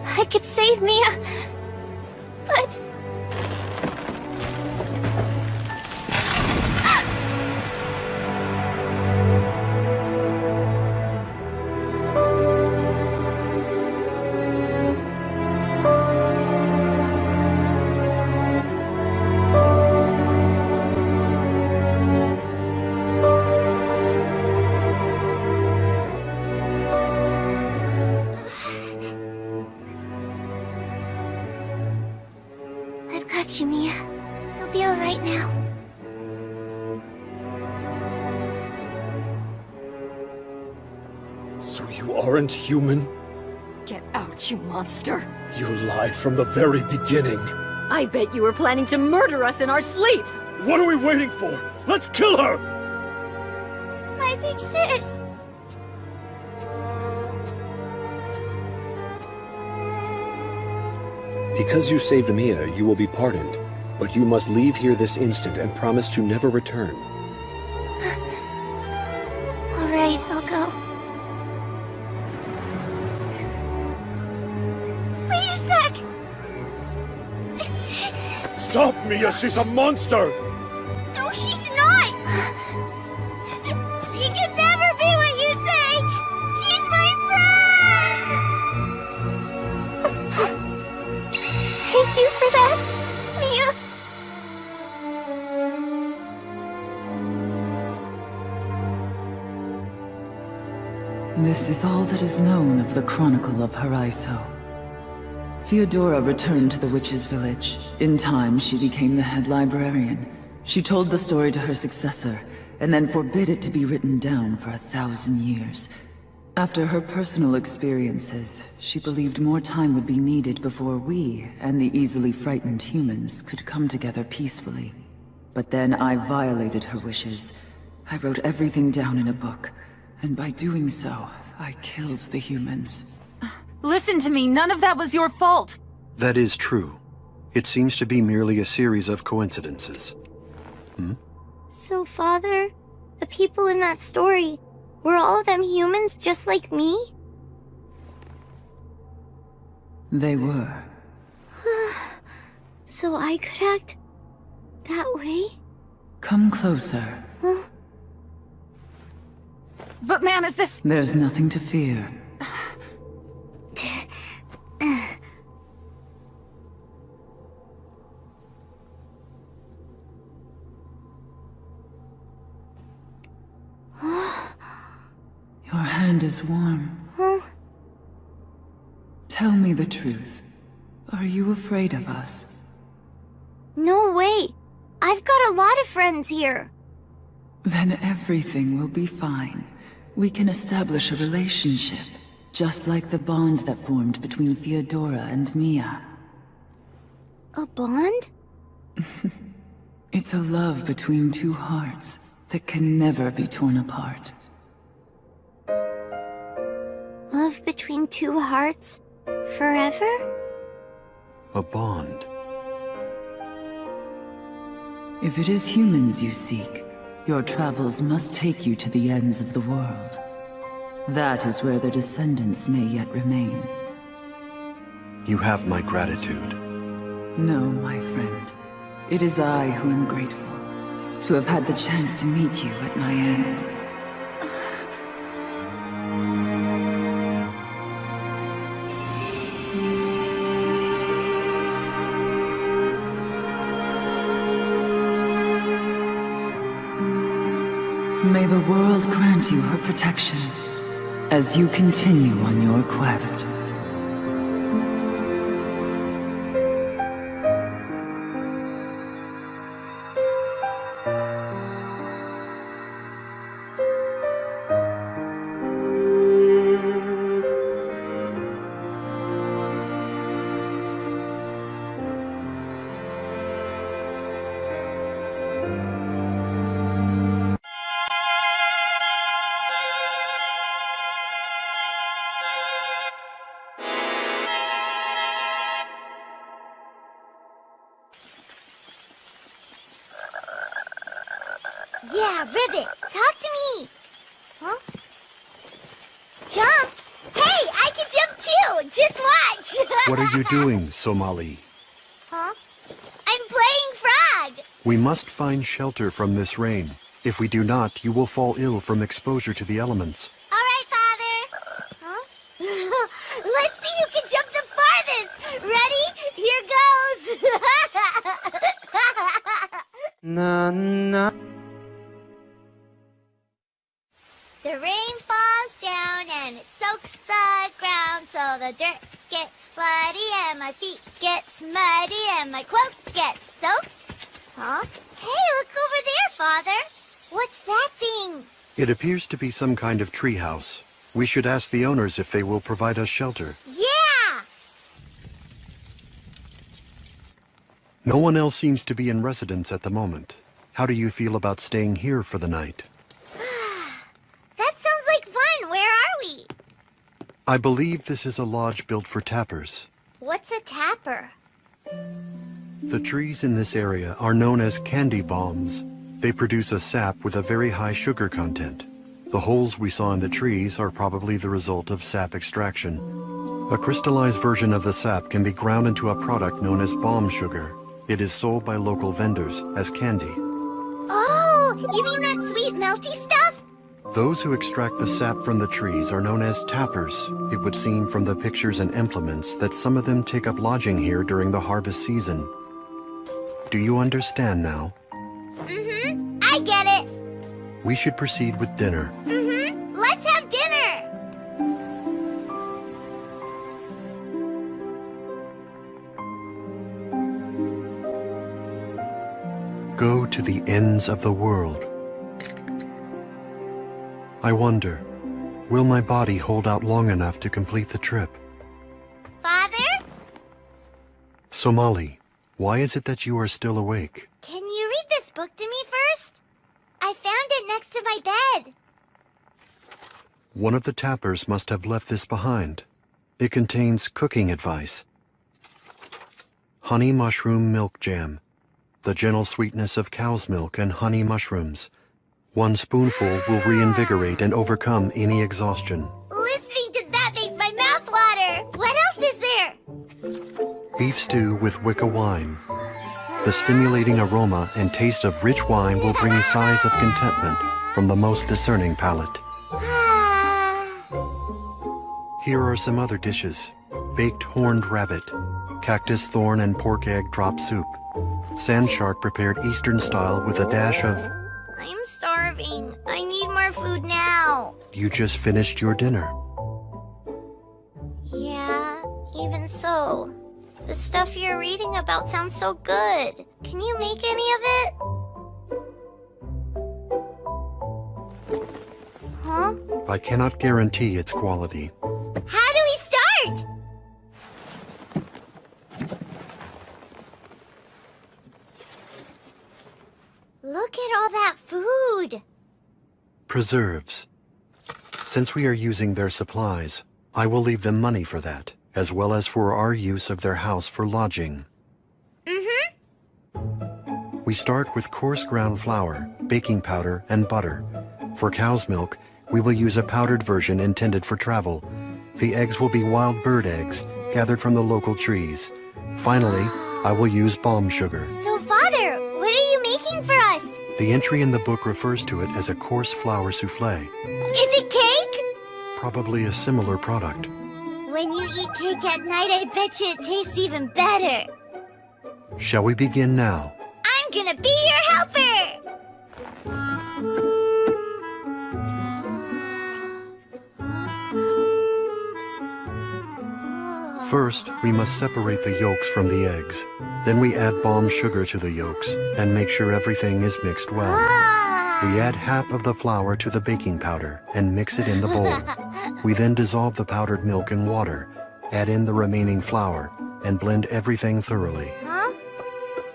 I could save Mia, but... You, Mia. You'll be alright now. So you aren't human? Get out, you monster. You lied from the very beginning. I bet you were planning to murder us in our sleep. What are we waiting for? Let's kill her! My big sis. Because you saved Mia, you will be pardoned. But you must leave here this instant and promise to never return. Alright, I'll go. Wait a sec! Stop, Mia! She's a monster! No, she's not! She can never be what you say! She's my friend! Thank you for that, Mia. This is all that is known of the Chronicle of Horizon. Theodora returned to the witch's village. In time, she became the head librarian. She told the story to her successor, and then forbid it to be written down for 1,000 years. After her personal experiences, she believed more time would be needed before we and the easily frightened humans could come together peacefully. But then I violated her wishes. I wrote everything down in a book, and by doing so, I killed the humans. Listen to me, none of that was your fault! That is true. It seems to be merely a series of coincidences. So, Father, the people in that story, were all of them humans just like me? They were. So I could act that way? Come closer. Huh? But ma'am, is this— There's nothing to fear. Your hand is warm. Huh? Tell me the truth. Are you afraid of us? No way! I've got a lot of friends here! Then everything will be fine. We can establish a relationship, just like the bond that formed between Theodora and Mia. A bond? It's a love between two hearts that can never be torn apart. Love between two hearts? Forever? A bond. If it is humans you seek, your travels must take you to the ends of the world. That is where their descendants may yet remain. You have my gratitude. No, my friend. It is I who am grateful to have had the chance to meet you at my end. May the world grant you her protection as you continue on your quest. Yeah, Ribbit, talk to me! Huh? Jump? Hey, I can jump too! Just watch! What are you doing, Somali? Huh? I'm playing frog! We must find shelter from this rain. If we do not, you will fall ill from exposure to the elements. All right, Father! Huh? Let's see who can jump the farthest! Ready? Here goes! Na na. The rain falls down and it soaks the ground, so the dirt gets floody and my feet gets muddy and my cloak gets soaked. Huh? Hey, look over there, Father. What's that thing? It appears to be some kind of treehouse. We should ask the owners if they will provide us shelter. Yeah! No one else seems to be in residence at the moment. How do you feel about staying here for the night? That sounds like fun. Where are we? I believe this is a lodge built for tappers. What's a tapper? The trees in this area are known as candy bombs. They produce a sap with a very high sugar content. The holes we saw in the trees are probably the result of sap extraction. A crystallized version of the sap can be ground into a product known as bomb sugar. It is sold by local vendors as candy. Oh, you mean that sweet melty stuff? Those who extract the sap from the trees are known as tappers. It would seem from the pictures and implements that some of them take up lodging here during the harvest season. Do you understand now? Mm-hmm. I get it. We should proceed with dinner. Mm-hmm. Let's have dinner. Go to the ends of the world. I wonder, will my body hold out long enough to complete the trip? Father? Somali, why is it that you are still awake? Can you read this book to me first? I found it next to my bed. One of the tappers must have left this behind. It contains cooking advice. Honey mushroom milk jam. The gentle sweetness of cow's milk and honey mushrooms. 1 spoonful will reinvigorate and overcome any exhaustion. Listening to that makes my mouth water. What else is there? Beef stew with Wicca wine. The stimulating aroma and taste of rich wine will bring sighs of contentment from the most discerning palate. Here are some other dishes. Baked horned rabbit, cactus thorn and pork egg drop soup, sand shark prepared Eastern style with a dash of... I'm starving. I need more food now. You just finished your dinner. Yeah, even so. The stuff you're reading about sounds so good. Can you make any of it? Huh? I cannot guarantee its quality. How do we start? Look at all that food. Preserves. Since we are using their supplies, I will leave them money for that. as well as for our use of their house for lodging. We start with coarse ground flour, baking powder, and butter. For cow's milk, we will use a powdered version intended for travel. The eggs will be wild bird eggs, gathered from the local trees. Finally, I will use balm sugar. So, Father, what are you making for us? The entry in the book refers to it as a coarse flour souffle. Is it cake? Probably a similar product. When you eat cake at night, I bet you it tastes even better. Shall we begin now? I'm gonna be your helper! First, we must separate the yolks from the eggs. Then we add balm sugar to the yolks and make sure everything is mixed well. We add half of the flour to the baking powder and mix it in the bowl. We then dissolve the powdered milk in water, add in the remaining flour, and blend everything thoroughly. Huh?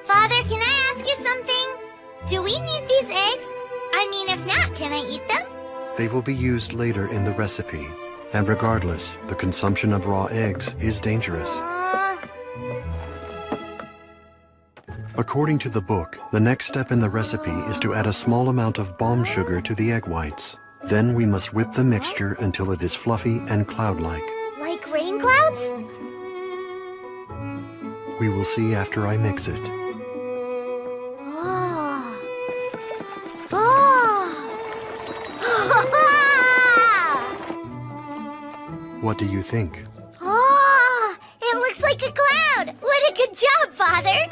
Father, can I ask you something? Do we need these eggs? I mean, if not, can I eat them? They will be used later in the recipe. And regardless, the consumption of raw eggs is dangerous. According to the book, the next step in the recipe is to add a small amount of balm sugar to the egg whites. Then we must whip the mixture until it is fluffy and cloud-like. Like rain clouds? We will see after I mix it. What do you think? Oh, it looks like a cloud! What a good job, Father!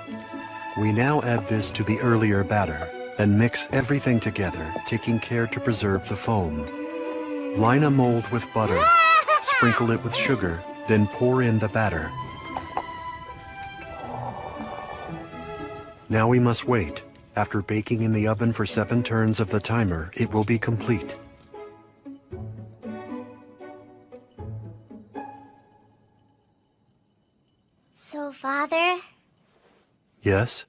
We now add this to the earlier batter and mix everything together, taking care to preserve the foam. Line a mold with butter, sprinkle it with sugar, then pour in the batter. Now we must wait. After baking in the oven for 7 turns of the timer, it will be complete. So, Father? Yes?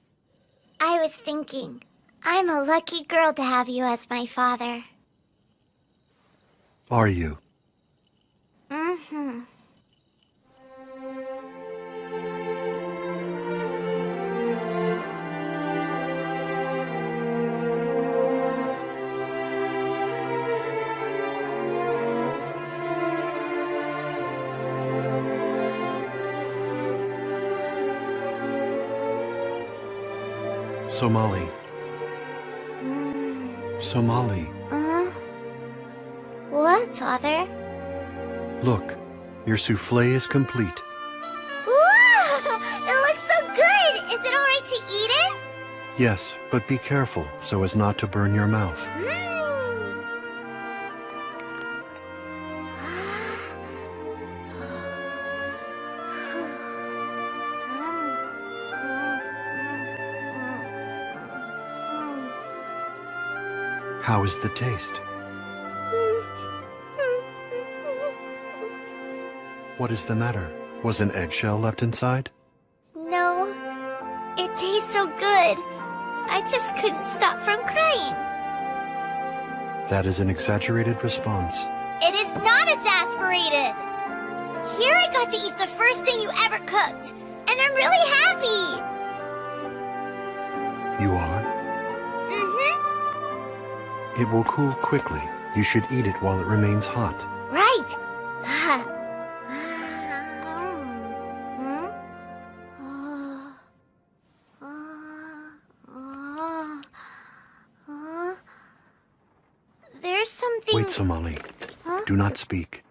I was thinking, I'm a lucky girl to have you as my father. Are you? Mm-hmm. Somali. Somali. What, Father? Look, your souffle is complete. Ooh! It looks so good! Is it alright to eat it? Yes, but be careful so as not to burn your mouth. How is the taste? What is the matter? Was an eggshell left inside? No, it tastes so good. I just couldn't stop from crying. That is an exaggerated response. It is not exasperated. Here I got to eat the first thing you ever cooked, and I'm really happy. You are? Mm-hmm. It will cool quickly. You should eat it while it remains hot. Right. There's something... Wait, Somali. Huh? Do not speak.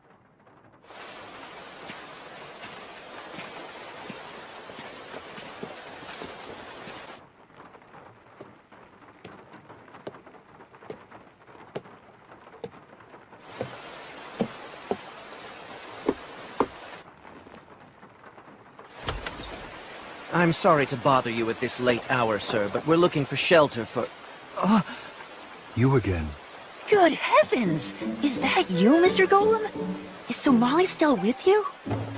I'm sorry to bother you at this late hour, sir, but we're looking for shelter for... You again. Good heavens! Is that you, Mr. Golem? Is Somali still with you?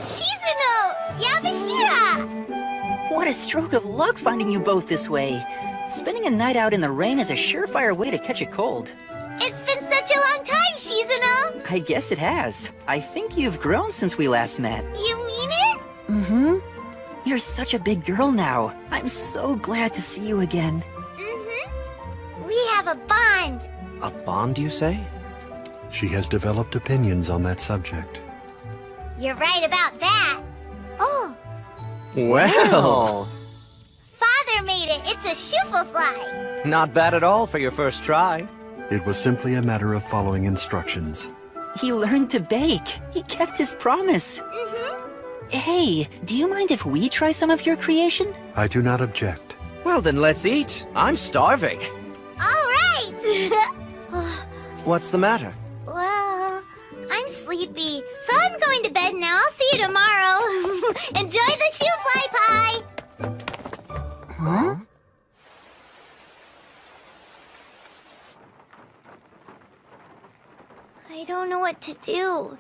Shizuno! Yabashira! What a stroke of luck finding you both this way. Spending a night out in the rain is a surefire way to catch a cold. It's been such a long time, Shizuno! I guess it has. I think you've grown since we last met. You mean it? You're such a big girl now. I'm so glad to see you again. Mm-hmm. We have a bond. A bond, you say? She has developed opinions on that subject. You're right about that. Oh, Well, Father made it. It's a shufel-fly. not bad at all for your first try. It was simply a matter of following instructions. He learned to bake. He kept his promise. Hey, do you mind if we try some of your creation? I do not object. Well, then let's eat. I'm starving. All right. What's the matter? Well, I'm sleepy, so I'm going to bed now. I'll see you tomorrow. Enjoy the shufly pie. Huh? I don't know what to do.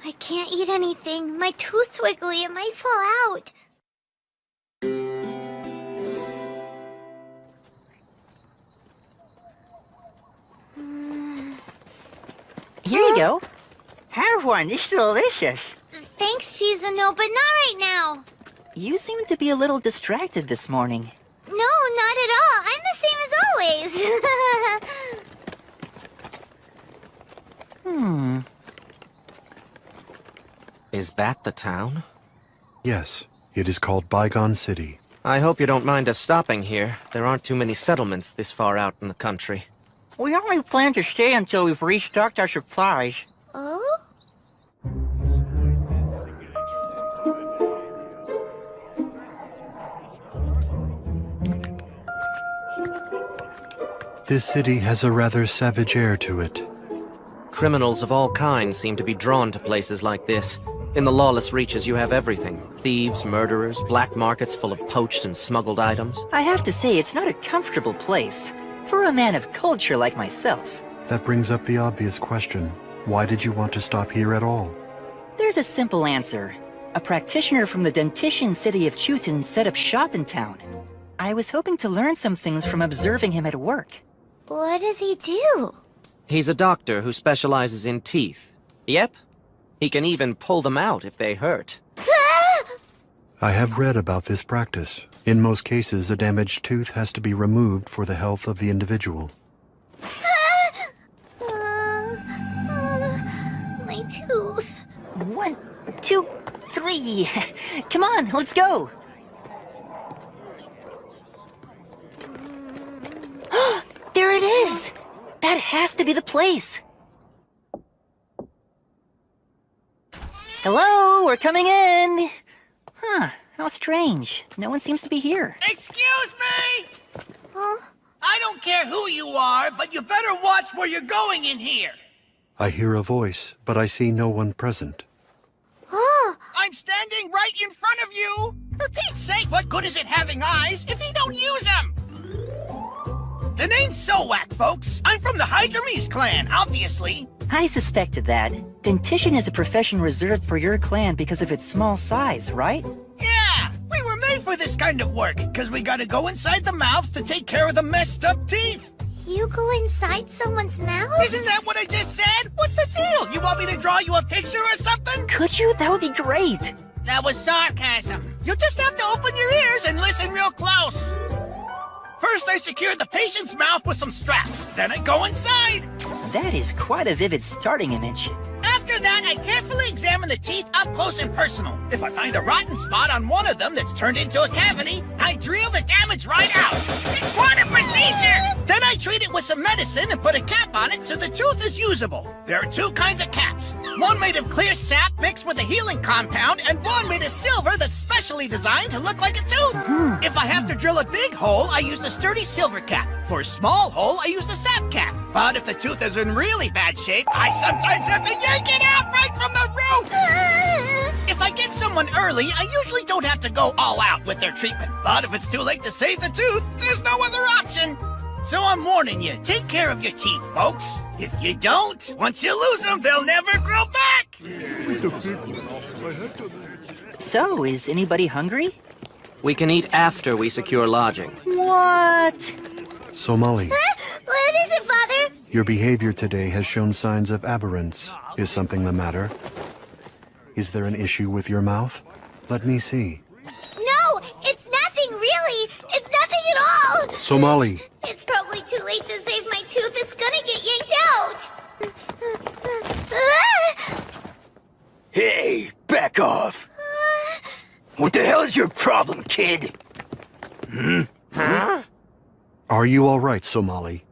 I can't eat anything. My tooth's wiggly. It might fall out. Here you go. Have one. It's delicious. Thanks, Shizuno, but not right now. You seem to be a little distracted this morning. No, not at all. I'm the same as always. Is that the town? Yes, it is called Bygone City. I hope you don't mind us stopping here. There aren't too many settlements this far out in the country. We only plan to stay until we've restocked our supplies. Oh? This city has a rather savage air to it. Criminals of all kinds seem to be drawn to places like this. In the lawless reaches, you have everything. Thieves, murderers, black markets full of poached and smuggled items. I have to say, it's not a comfortable place. For a man of culture like myself. That brings up the obvious question. Why did you want to stop here at all? There's a simple answer. A practitioner from the dentition city of Chutin set up shop in town. I was hoping to learn some things from observing him at work. What does he do? He's a doctor who specializes in teeth. Yep. He can even pull them out if they hurt. I have read about this practice. In most cases, a damaged tooth has to be removed for the health of the individual. My tooth. 1, 2, 3. Come on, let's go. There it is! That has to be the place. Hello, we're coming in. Huh, how strange. No one seems to be here. Excuse me! Huh? I don't care who you are, but you better watch where you're going in here. I hear a voice, but I see no one present. I'm standing right in front of you. For Pete's sake, what good is it having eyes if you don't use them? The name's Sowak, folks. I'm from the Hydramese clan, obviously. I suspected that. Dentition is a profession reserved for your clan because of its small size, right? Yeah, we were made for this kind of work, because we gotta go inside the mouths to take care of the messed up teeth. You go inside someone's mouth? Isn't that what I just said? What's the deal? You want me to draw you a picture or something? Could you? That would be great. That was sarcasm. You'll just have to open your ears and listen real close. First, I secure the patient's mouth with some straps. Then I go inside. That is quite a vivid starting image. After that, I carefully examine the teeth up close and personal. If I find a rotten spot on one of them that's turned into a cavity, I drill the damage right out. It's quite a procedure! Then I treat it with some medicine and put a cap on it so the tooth is usable. There are two kinds of caps. One made of clear sap mixed with a healing compound, and one made of silver that's specially designed to look like a tooth. If I have to drill a big hole, I use the sturdy silver cap. For a small hole, I use the sap cap. But if the tooth is in really bad shape, I sometimes have to yank it out right from the root! If I get someone early, I usually don't have to go all out with their treatment. But if it's too late to save the tooth, there's no other option. So I'm warning you, take care of your teeth, folks. If you don't, once you lose them, they'll never grow back! So, is anybody hungry? We can eat after we secure lodging. What? Somali, What is it, Father? your behavior today has shown signs of aberrance. Is something the matter? Is there an issue with your mouth? Let me see. No! It's nothing, really! It's nothing at all! Somali, It's probably too late to save my tooth. It's gonna get yanked out! Hey, back off! What the hell is your problem, kid? are you all right, Somali?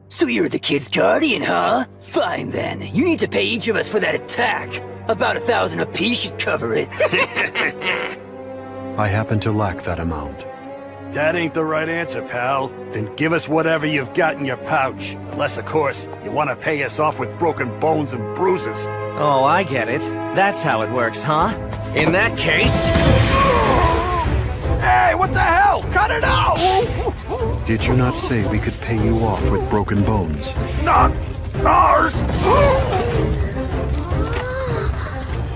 So you're the kid's guardian, huh? Fine then. You need to pay each of us for that attack. About 1,000 apiece should cover it. I happen to lack that amount. That ain't the right answer, pal. Then give us whatever you've got in your pouch. Unless, of course, you want to pay us off with broken bones and bruises. Oh, I get it. That's how it works, huh? In that case... Hey, what the hell? Cut it out! Did you not say we could pay you off with broken bones? Not ours!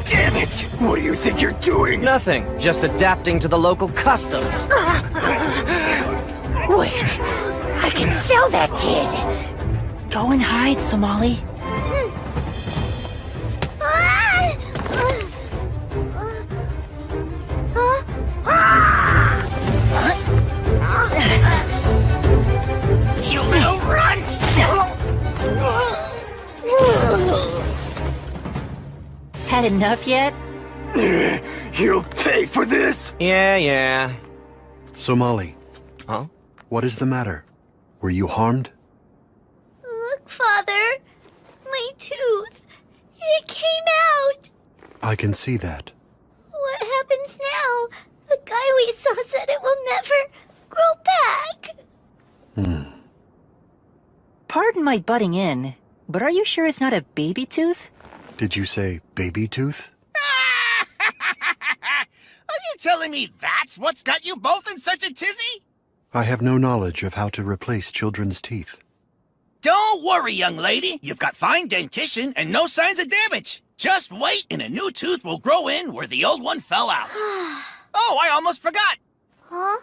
Damn it! What do you think you're doing? Nothing. Just adapting to the local customs. Wait, I can sell that kid. Go and hide, Somali. You little runt! Had enough yet? You'll pay for this? Yeah. Somali, Huh? what is the matter? Were you harmed? Look, Father. My tooth. It came out. I can see that. What happens now? The guy we saw said it will never grow back. Pardon my butting in, but are you sure it's not a baby tooth? Did you say baby tooth? Are you telling me that's what's got you both in such a tizzy? I have no knowledge of how to replace children's teeth. Don't worry, young lady. You've got fine dentition and no signs of damage. Just wait and a new tooth will grow in where the old one fell out. Oh, I almost forgot. Huh?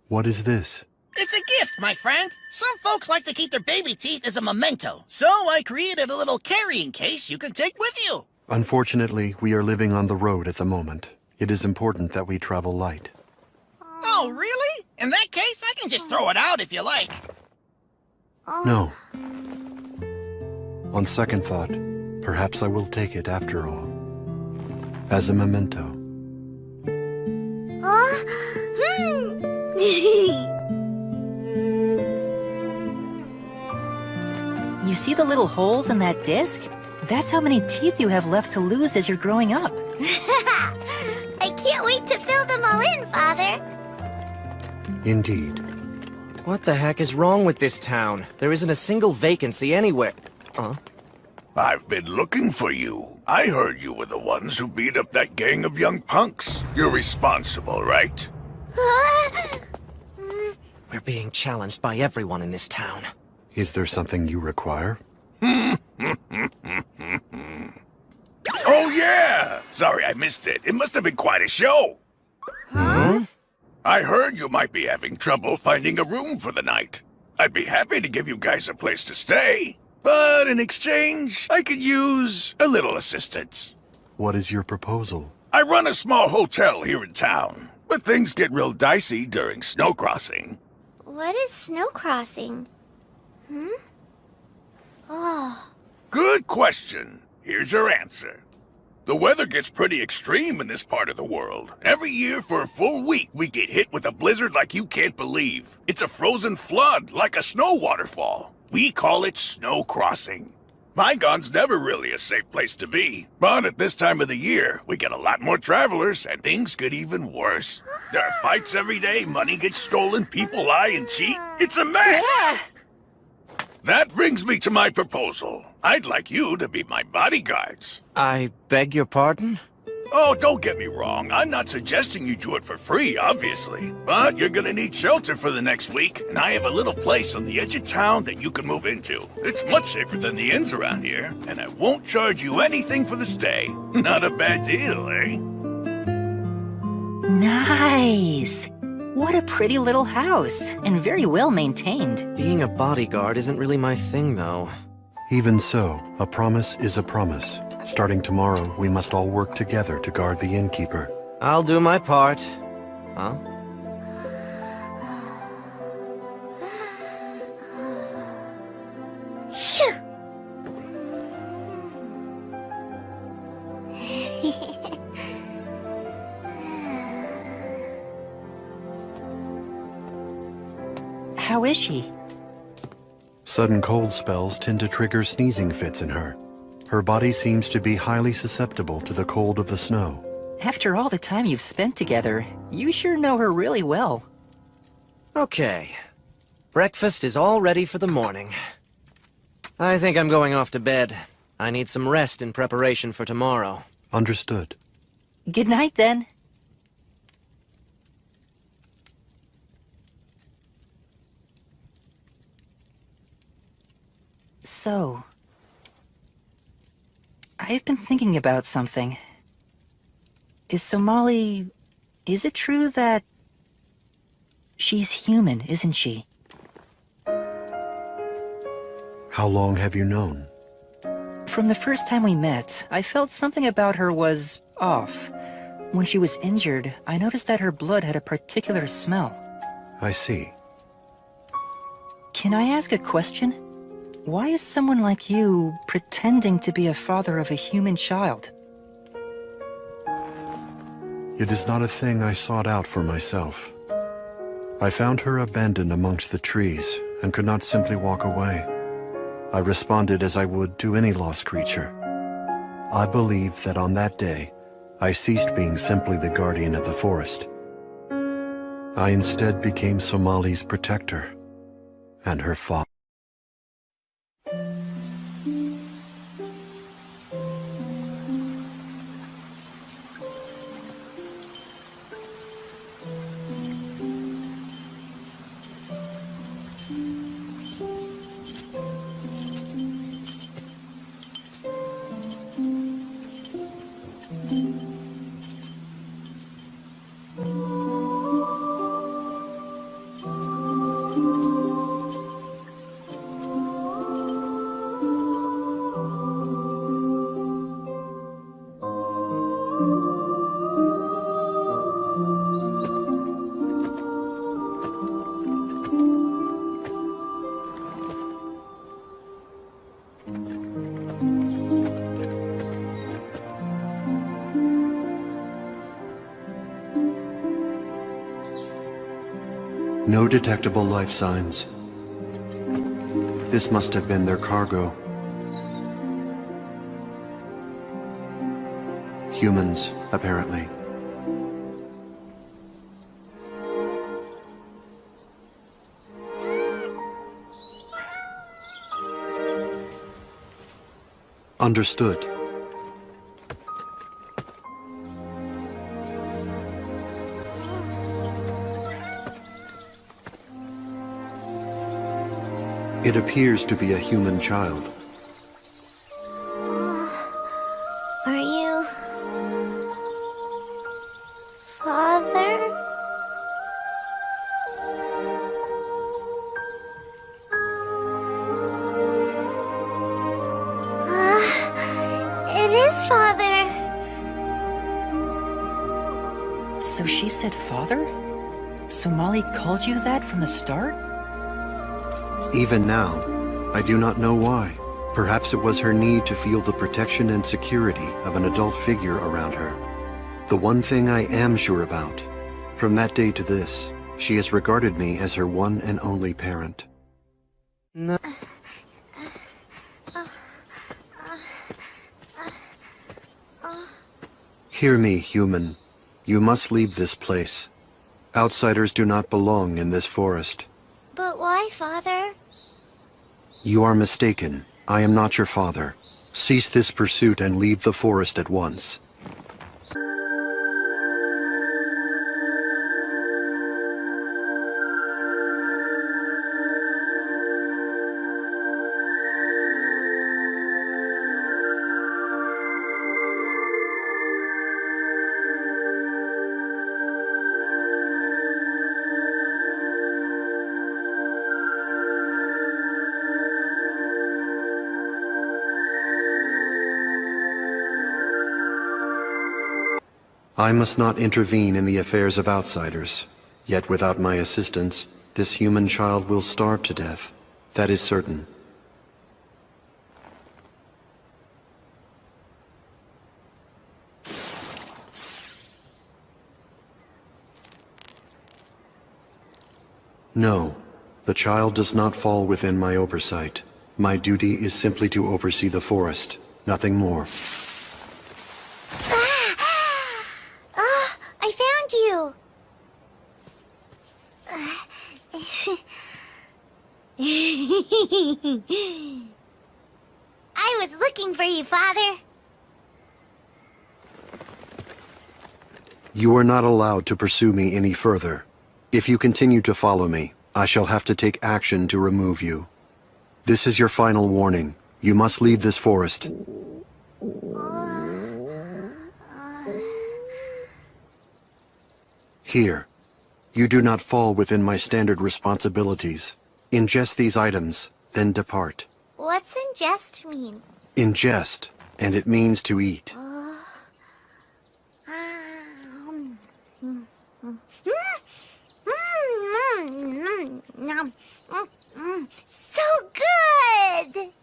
What is this? It's a gift, my friend. Some folks like to keep their baby teeth as a memento. So I created a little carrying case you can take with you. Unfortunately, we are living on the road at the moment. It is important that we travel light. Oh, really? In that case, I can just throw it out if you like. No. On second thought, perhaps I will take it after all. As a memento. You see the little holes in that disc? That's how many teeth you have left to lose as you're growing up. I can't wait to fill them all in, Father. Indeed. What the heck is wrong with this town? There isn't a single vacancy anywhere. Huh? I've been looking for you. I heard you were the ones who beat up that gang of young punks. You're responsible, right? We're being challenged by everyone in this town. Is there something you require? Oh, yeah! Sorry I missed it. It must have been quite a show. Huh? I heard you might be having trouble finding a room for the night. I'd be happy to give you guys a place to stay. But in exchange, I could use a little assistance. What is your proposal? I run a small hotel here in town, but things get real dicey during snow crossing. What is snow crossing? Oh. Good question. Here's your answer. The weather gets pretty extreme in this part of the world. Every year for a full week, we get hit with a blizzard like you can't believe. It's a frozen flood, like a snow waterfall. We call it snow crossing. Bygone's never really a safe place to be. But at this time of the year, we get a lot more travelers, and things get even worse. There are fights every day, money gets stolen, people lie and cheat. It's a mess! Yeah. That brings me to my proposal. I'd like you to be my bodyguards. I beg your pardon? Oh, don't get me wrong. I'm not suggesting you do it for free, obviously. But you're gonna need shelter for the next week, and I have a little place on the edge of town that you can move into. It's much safer than the inns around here, and I won't charge you anything for the stay. Not a bad deal, eh? Nice! What a pretty little house, and very well maintained. Being a bodyguard isn't really my thing, though. Even so, a promise is a promise. Starting tomorrow, we must all work together to guard the innkeeper. I'll do my part. Huh? How is she? Sudden cold spells tend to trigger sneezing fits in her. Her body seems to be highly susceptible to the cold of the snow. After all the time you've spent together, you sure know her really well. Okay. Breakfast is all ready for the morning. I think I'm going off to bed. I need some rest in preparation for tomorrow. Understood. Good night, then. So, I've been thinking about something. Is it true that she's human, isn't she? How long have you known? From the first time we met, I felt something about her was off. When she was injured, I noticed that her blood had a particular smell. I see. Can I ask a question? Why is someone like you pretending to be a father of a human child? It is not a thing I sought out for myself. I found her abandoned amongst the trees and could not simply walk away. I responded as I would to any lost creature. I believe that on that day, I ceased being simply the guardian of the forest. I instead became Somali's protector and her father. No detectable life signs. This must have been their cargo. Humans, apparently. Understood. It appears to be a human child. Are you... Father? It is Father! So she said father? Somali called you that from the start? Even now, I do not know why. Perhaps it was her need to feel the protection and security of an adult figure around her. The one thing I am sure about, from that day to this, she has regarded me as her one and only parent. No. Hear me, human. You must leave this place. Outsiders do not belong in this forest. But why, Father? You are mistaken. I am not your father. Cease this pursuit and leave the forest at once. I must not intervene in the affairs of outsiders. Yet without my assistance, this human child will starve to death. That is certain. No, the child does not fall within my oversight. My duty is simply to oversee the forest, nothing more. I found you! I was looking for you, Father. You are not allowed to pursue me any further. If you continue to follow me, I shall have to take action to remove you. This is your final warning. You must leave this forest. Here. You do not fall within my standard responsibilities. Ingest these items, then depart. What's ingest mean? Ingest, and it means to eat. So good!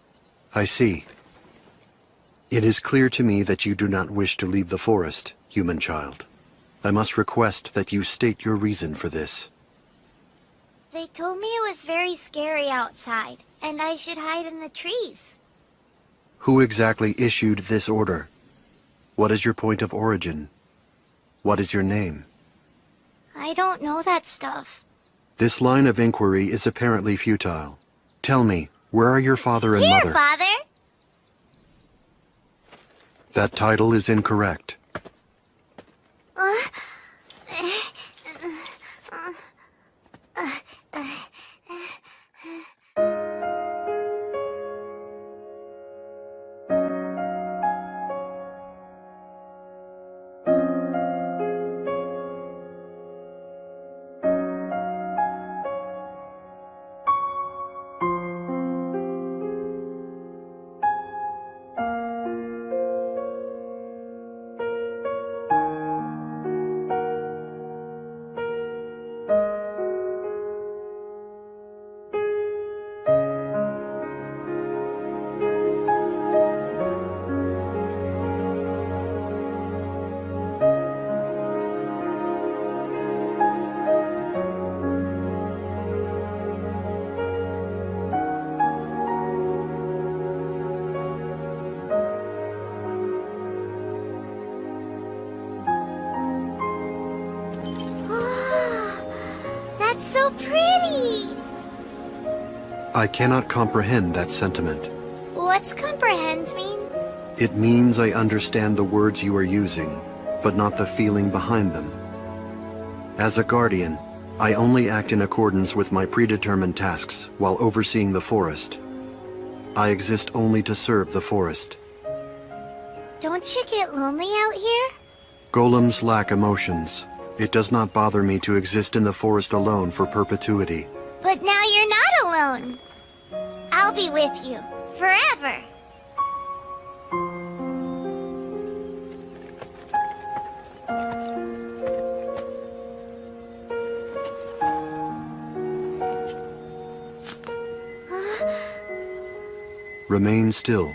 I see. It is clear to me that you do not wish to leave the forest, human child. I must request that you state your reason for this. They told me it was very scary outside, and I should hide in the trees. Who exactly issued this order? What is your point of origin? What is your name? I don't know that stuff. This line of inquiry is apparently futile. Tell me, where are your father and mother? Here, Father! That title is incorrect. That's so pretty! I cannot comprehend that sentiment. What's comprehend mean? It means I understand the words you are using, but not the feeling behind them. As a guardian, I only act in accordance with my predetermined tasks while overseeing the forest. I exist only to serve the forest. Don't you get lonely out here? Golems lack emotions. It does not bother me to exist in the forest alone for perpetuity. But now you're not alone. I'll be with you, forever. Remain still.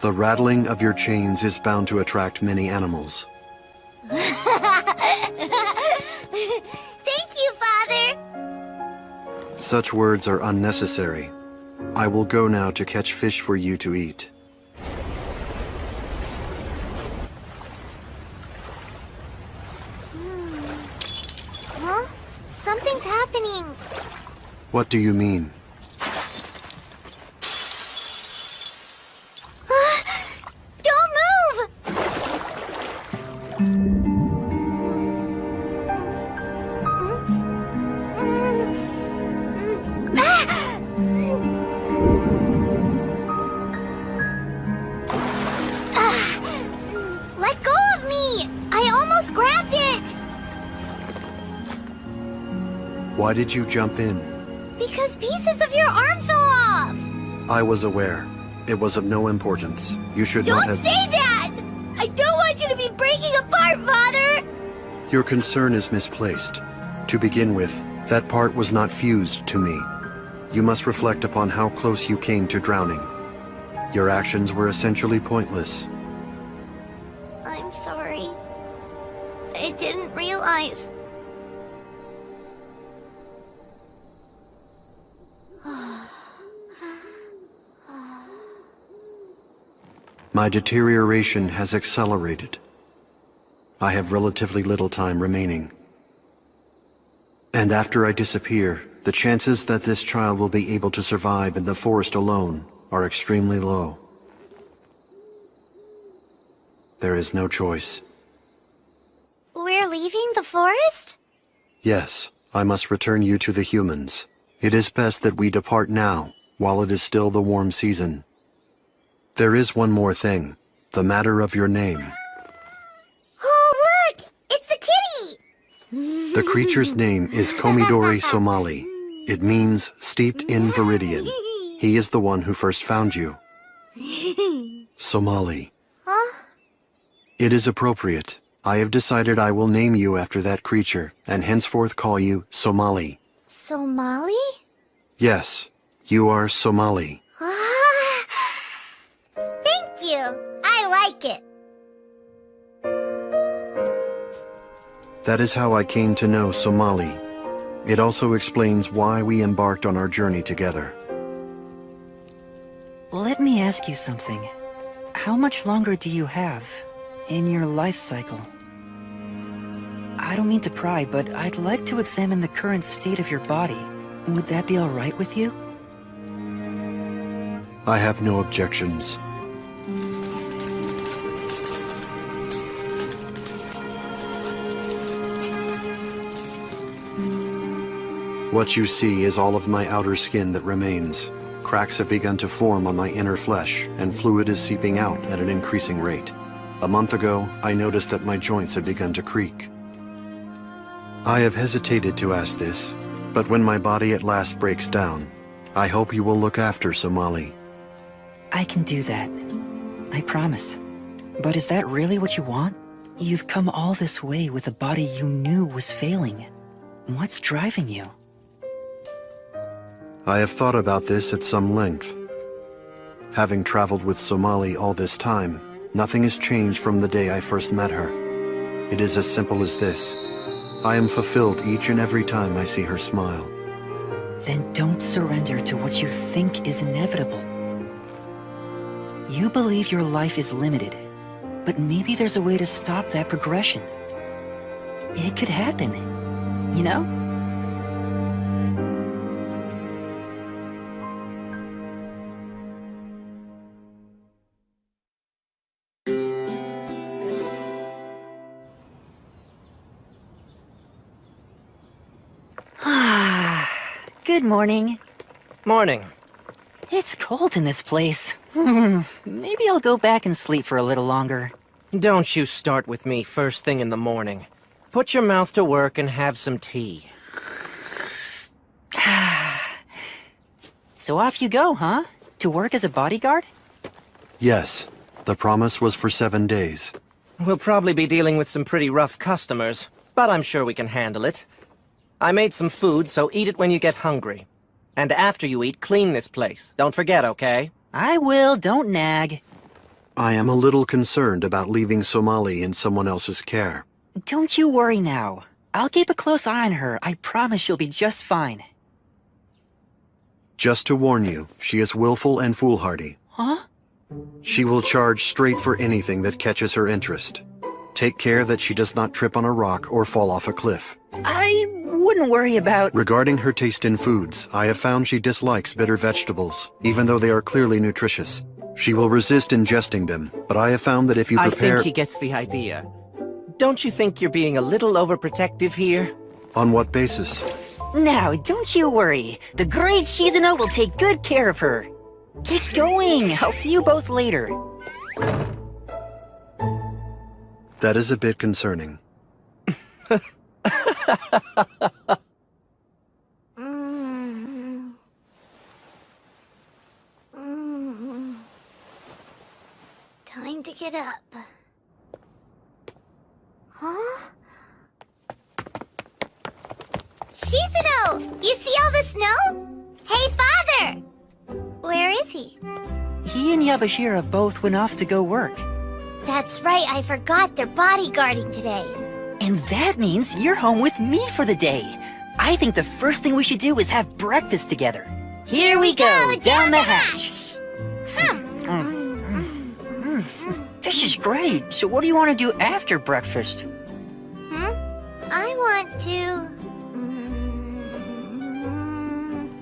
The rattling of your chains is bound to attract many animals. Thank you, Father! Such words are unnecessary. I will go now to catch fish for you to eat. Huh? Something's happening. What do you mean? Don't move! Let go of me! I almost grabbed it! Why did you jump in? Because pieces of your arm fell off! I was aware. It was of no importance. You should not have... Don't say that! I don't want you to be breaking apart, Father! Your concern is misplaced. To begin with, that part was not fused to me. You must reflect upon how close you came to drowning. Your actions were essentially pointless. I'm sorry. I didn't realize. My deterioration has accelerated. I have relatively little time remaining. And after I disappear, the chances that this child will be able to survive in the forest alone are extremely low. There is no choice. We're leaving the forest? Yes, I must return you to the humans. It is best that we depart now, while it is still the warm season. There is one more thing, the matter of your name. Oh, look! It's the kitty! The creature's name is Komidori Somali. It means steeped in viridian. He is the one who first found you. Somali. Huh? It is appropriate. I have decided I will name you after that creature, and henceforth call you Somali. Somali? Yes, you are Somali. Thank you. I like it. That is how I came to know Somali. It also explains why we embarked on our journey together. Let me ask you something. How much longer do you have in your life cycle? I don't mean to pry, but I'd like to examine the current state of your body. Would that be all right with you? I have no objections. What you see is all of my outer skin that remains. Cracks have begun to form on my inner flesh, and fluid is seeping out at an increasing rate. A month ago, I noticed that my joints had begun to creak. I have hesitated to ask this, but when my body at last breaks down, I hope you will look after Somali. I can do that. I promise. But is that really what you want? You've come all this way with a body you knew was failing. What's driving you? I have thought about this at some length. Having traveled with Somali all this time, nothing has changed from the day I first met her. It is as simple as this. I am fulfilled each and every time I see her smile. Then don't surrender to what you think is inevitable. You believe your life is limited, but maybe there's a way to stop that progression. It could happen, you know? Good morning. Morning. It's cold in this place. Maybe I'll go back and sleep for a little longer. Don't you start with me first thing in the morning. Put your mouth to work and have some tea. So off you go, huh? To work as a bodyguard? Yes, the promise was for 7 days. We'll probably be dealing with some pretty rough customers, but I'm sure we can handle it. I made some food, so eat it when you get hungry. And after you eat, clean this place. Don't forget, okay? I will, don't nag. I am a little concerned about leaving Somali in someone else's care. Don't you worry now. I'll keep a close eye on her. I promise she'll be just fine. Just to warn you, she is willful and foolhardy. Huh? She will charge straight for anything that catches her interest. Take care that she does not trip on a rock or fall off a cliff. I wouldn't worry about... Regarding her taste in foods, I have found she dislikes bitter vegetables, even though they are clearly nutritious. She will resist ingesting them, but I have found that if you prepare... I think he gets the idea. Don't you think you're being a little overprotective here? On what basis? Now, don't you worry. The great Shizuno will take good care of her. Keep going. I'll see you both later. That is a bit concerning. time to get up. Huh? Shizuno! You see all the snow? Hey, Father! Where is he? He and Yabashira both went off to go work. That's right, I forgot they're bodyguarding today. And that means you're home with me for the day. I think the first thing we should do is have breakfast together. Here we go, down the hatch. This is great. So what do you want to do after breakfast? I want to...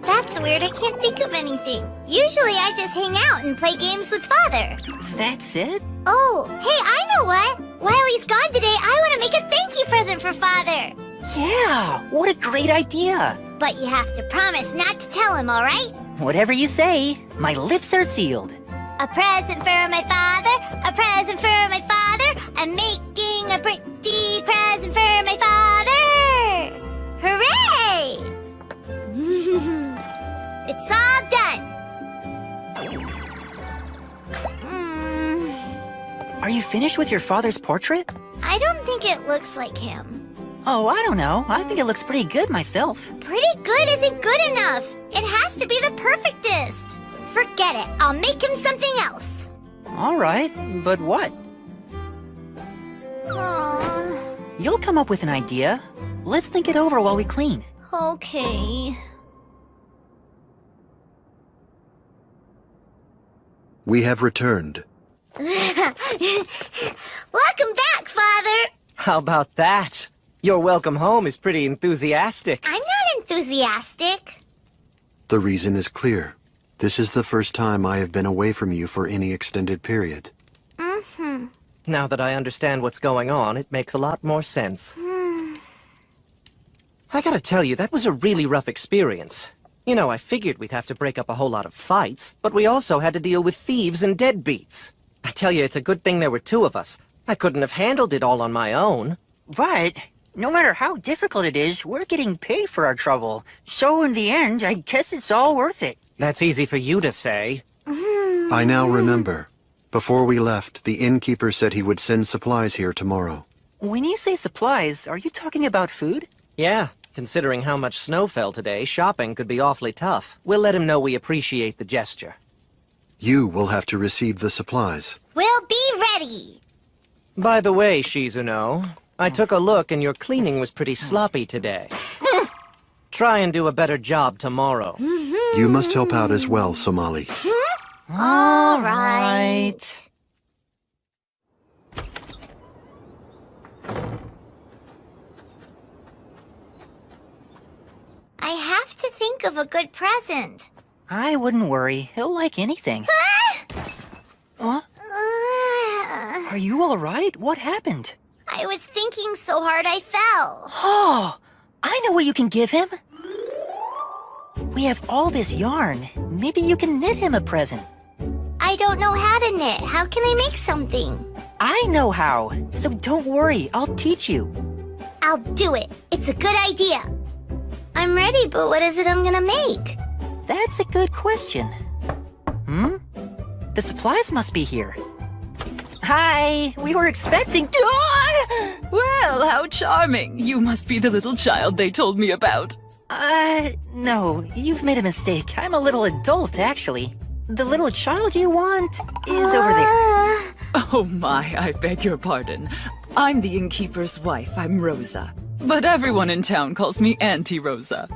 That's weird, I can't think of anything. Usually I just hang out and play games with Father. That's it? Oh, hey, I know what! While he's gone today, I want to make a thank you present for Father! Yeah, what a great idea. But you have to promise not to tell him, alright? Whatever you say, my lips are sealed. A present for my father, a present for my father. I'm making a pretty present for my father! Hooray! It's all done! Are you finished with your father's portrait? I don't think it looks like him. Oh, I don't know. I think it looks pretty good myself. Pretty good isn't good enough. It has to be the perfectest. Forget it. I'll make him something else. All right, but what? Aww. You'll come up with an idea. Let's think it over while we clean. Okay. We have returned. Welcome back, Father! How about that? Your welcome home is pretty enthusiastic. I'm not enthusiastic. The reason is clear. This is the first time I have been away from you for any extended period. Now that I understand what's going on, it makes a lot more sense. I gotta tell you, that was a really rough experience. You know, I figured we'd have to break up a whole lot of fights, but we also had to deal with thieves and deadbeats. I tell you, it's a good thing there were two of us. I couldn't have handled it all on my own. But no matter how difficult it is, we're getting paid for our trouble. So in the end, I guess it's all worth it. That's easy for you to say. I now remember. Before we left, the innkeeper said he would send supplies here tomorrow. When you say supplies, are you talking about food? Yeah, considering how much snow fell today, shopping could be awfully tough. We'll let him know we appreciate the gesture. You will have to receive the supplies. We'll be ready! By the way, Shizuno, I took a look and your cleaning was pretty sloppy today. Try and do a better job tomorrow. You must help out as well, Somali. All right. I have to think of a good present. I wouldn't worry. He'll like anything. Huh? Are you all right? What happened? I was thinking so hard I fell. Oh, I know what you can give him. We have all this yarn. Maybe you can knit him a present. I don't know how to knit. How can I make something? I know how. So don't worry. I'll teach you. I'll do it. It's a good idea. I'm ready, but what is it I'm gonna make? That's a good question. The supplies must be here. Hi, we were expecting... Well, how charming. You must be the little child they told me about. No, you've made a mistake. I'm a little adult, actually. The little child you want is over there. Oh my, I beg your pardon. I'm the innkeeper's wife. I'm Rosa. But everyone in town calls me Auntie Rosa.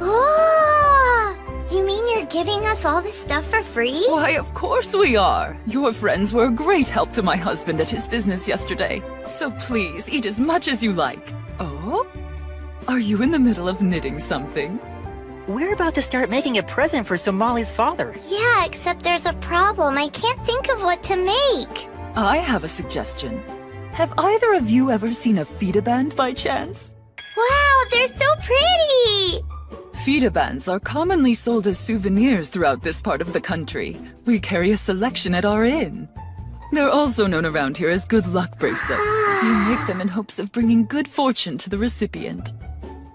Oh! You mean you're giving us all this stuff for free? Why, of course we are. Your friends were a great help to my husband at his business yesterday. So please, eat as much as you like. Oh? Are you in the middle of knitting something? We're about to start making a present for Somali's father. Yeah, except there's a problem. I can't think of what to make. I have a suggestion. Have either of you ever seen a fita band by chance? Wow, they're so pretty! Fita bands are commonly sold as souvenirs throughout this part of the country. We carry a selection at our inn. They're also known around here as good luck bracelets. You make them in hopes of bringing good fortune to the recipient.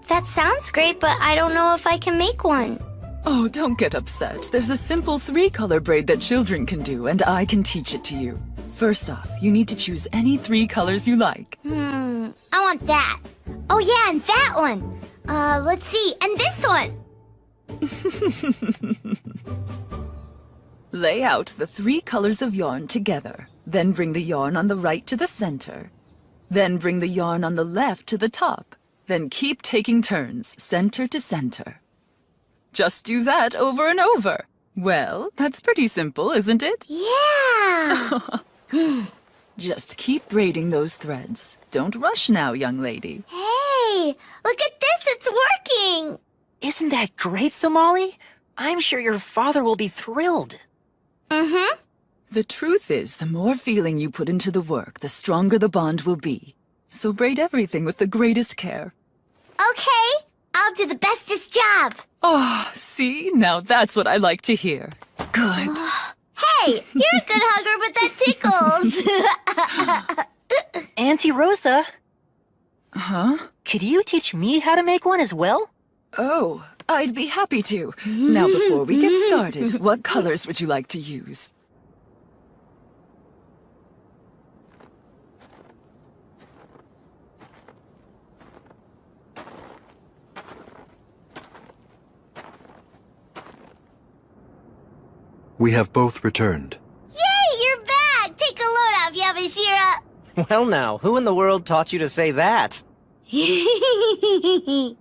That sounds great, but I don't know if I can make one. Oh, don't get upset. There's a simple 3-color braid that children can do, and I can teach it to you. First off, you need to choose any 3 colors you like. I want that. Oh yeah, and that one. Let's see, and this one. Lay out the 3 colors of yarn together. Then bring the yarn on the right to the center. Then bring the yarn on the left to the top. Then keep taking turns, center to center. Just do that over and over. Well, that's pretty simple, isn't it? Yeah! Just keep braiding those threads. Don't rush now, young lady. Hey, look at this, it's working! Isn't that great, Somali? I'm sure your father will be thrilled. Mm-hmm. The truth is, the more feeling you put into the work, the stronger the bond will be. So braid everything with the greatest care. Okay, I'll do the bestest job. Oh, see? Now that's what I like to hear. Good. Hey, you're a good hugger, but that tickles. Auntie Rosa, Huh? could you teach me how to make one as well? Oh, I'd be happy to. Now before we get started, what colors would you like to use? We have both returned. Yay, you're back! Take a load off, Yabashira. Well now, who in the world taught you to say that? You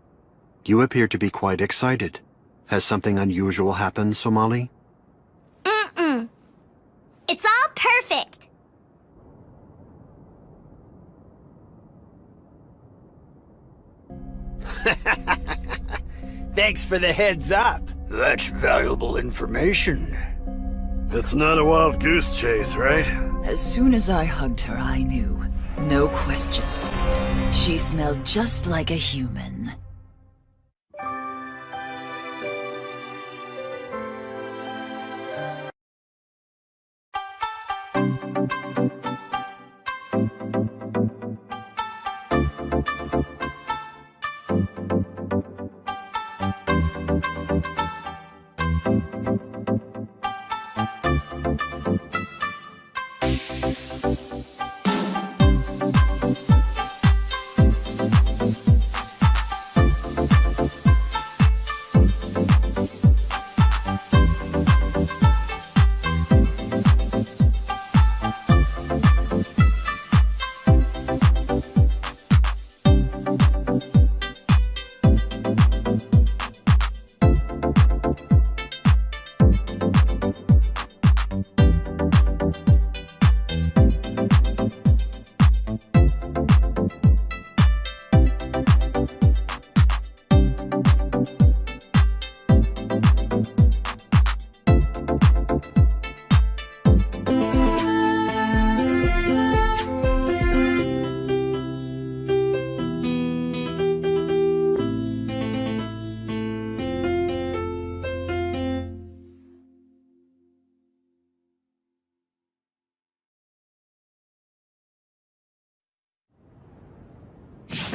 appear to be quite excited. Has something unusual happened, Somali? Mm-mm. It's all perfect. Thanks for the heads up. That's valuable information. It's not a wild goose chase, right? As soon as I hugged her, I knew. No question. She smelled just like a human.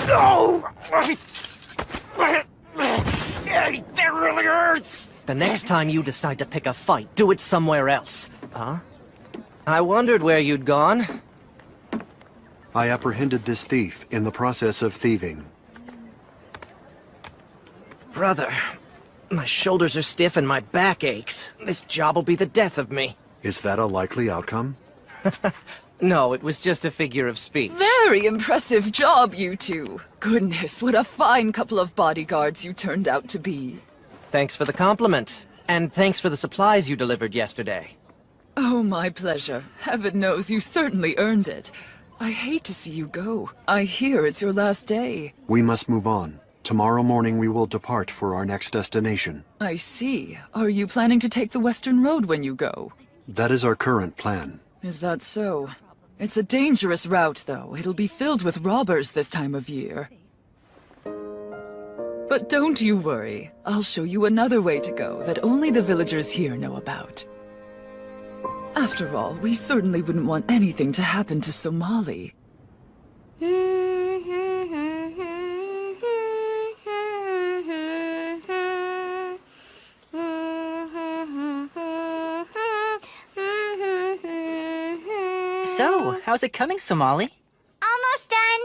No! That really hurts! The next time you decide to pick a fight, do it somewhere else. Huh? I wondered where you'd gone. I apprehended this thief in the process of thieving. Brother, my shoulders are stiff and my back aches. This job will be the death of me. Is that a likely outcome? No, it was just a figure of speech. Very impressive job, you two. Goodness, what a fine couple of bodyguards you turned out to be. Thanks for the compliment. And thanks for the supplies you delivered yesterday. Oh, my pleasure. Heaven knows you certainly earned it. I hate to see you go. I hear it's your last day. We must move on. Tomorrow morning we will depart for our next destination. I see. Are you planning to take the Western Road when you go? That is our current plan. Is that so? It's a dangerous route, though. It'll be filled with robbers this time of year. But don't you worry. I'll show you another way to go that only the villagers here know about. After all, we certainly wouldn't want anything to happen to Somali. So, how's it coming, Somali? Almost done.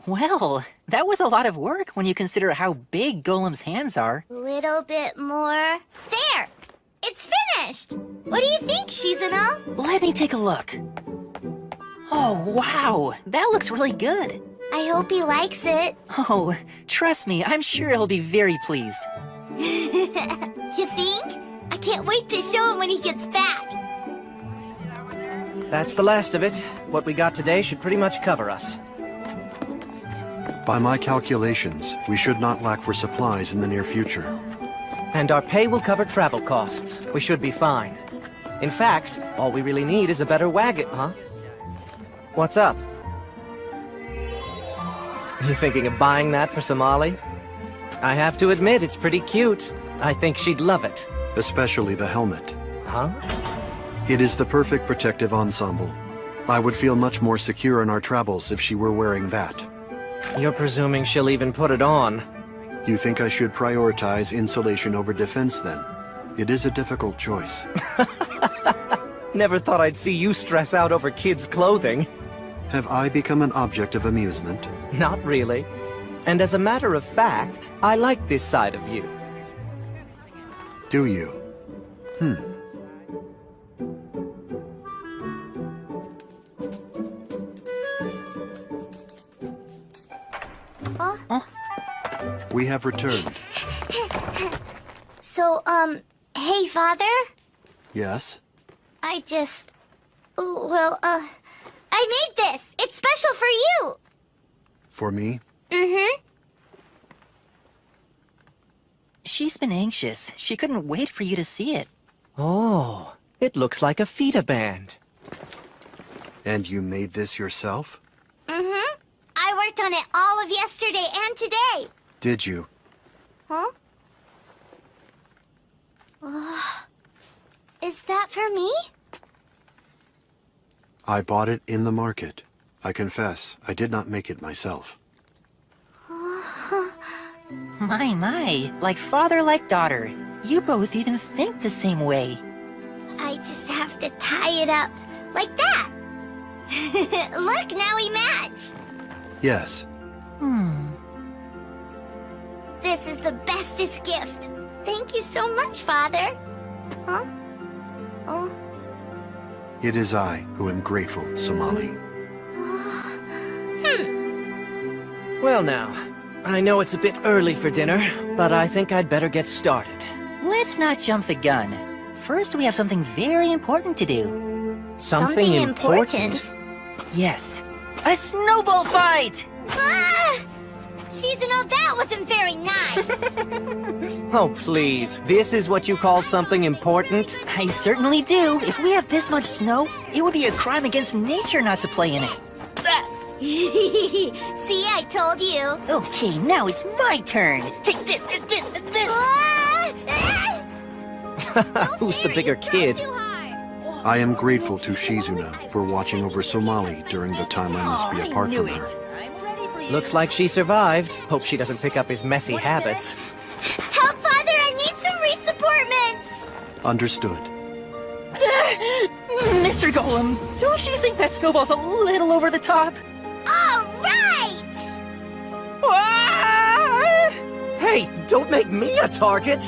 Well, that was a lot of work when you consider how big Golem's hands are. Little bit more. There! It's finished! What do you think, Shizuno? Let me take a look. Oh, wow! That looks really good. I hope he likes it. Oh, trust me, I'm sure he'll be very pleased. You think? I can't wait to show him when he gets back. That's the last of it. What we got today should pretty much cover us. By my calculations, we should not lack for supplies in the near future. And our pay will cover travel costs. We should be fine. In fact, all we really need is a better wagon, huh? What's up? You thinking of buying that for Somali? I have to admit, it's pretty cute. I think she'd love it. Especially the helmet. Huh? It is the perfect protective ensemble. I would feel much more secure in our travels if she were wearing that. You're presuming she'll even put it on. You think I should prioritize insulation over defense, then? It is a difficult choice. Never thought I'd see you stress out over kids' clothing. Have I become an object of amusement? Not really. And as a matter of fact, I like this side of you. Do you? We have returned. So, hey, Father? Yes? I made this! It's special for you! For me? Mm-hmm. She's been anxious. She couldn't wait for you to see it. Oh, it looks like a fita band. And you made this yourself? Mm-hmm. I worked on it all of yesterday and today. Did you? Huh? Is that for me? I bought it in the market. I confess, I did not make it myself. My, like father, like daughter. You both even think the same way. I just have to tie it up like that. Look, now we match. Yes. This is the bestest gift. Thank you so much, Father. Huh? Oh. It is I who am grateful, Somali. Well now, I know it's a bit early for dinner, but I think I'd better get started. Let's not jump the gun. First, we have something very important to do. Something important? Yes. A snowball fight! Ah! Shizuno, that wasn't very nice. Oh, please. This is what you call something important? I certainly do. If we have this much snow, it would be a crime against nature not to play in it. See, I told you. Okay, now it's my turn. Take this, and this, and this. Who's the bigger kid? I am grateful to Shizuna for watching over Somali during the time I must be apart from her. Looks like she survived. Hope she doesn't pick up his messy habits. Help, Father! I need some resupportments! Understood. Mr. Golem, don't you think that snowball's a little over the top? All right! Hey, don't make me a target!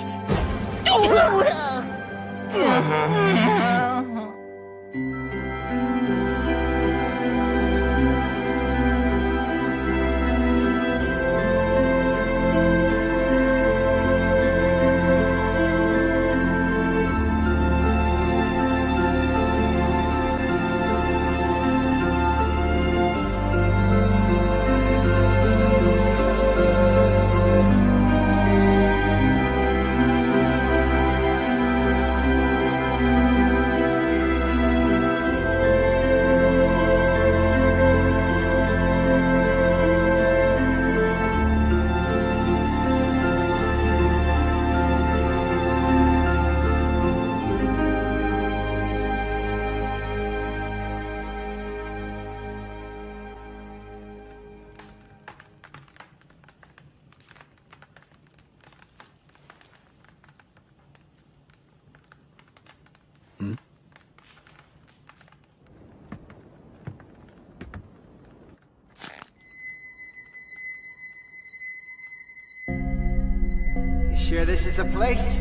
Sure this is a place?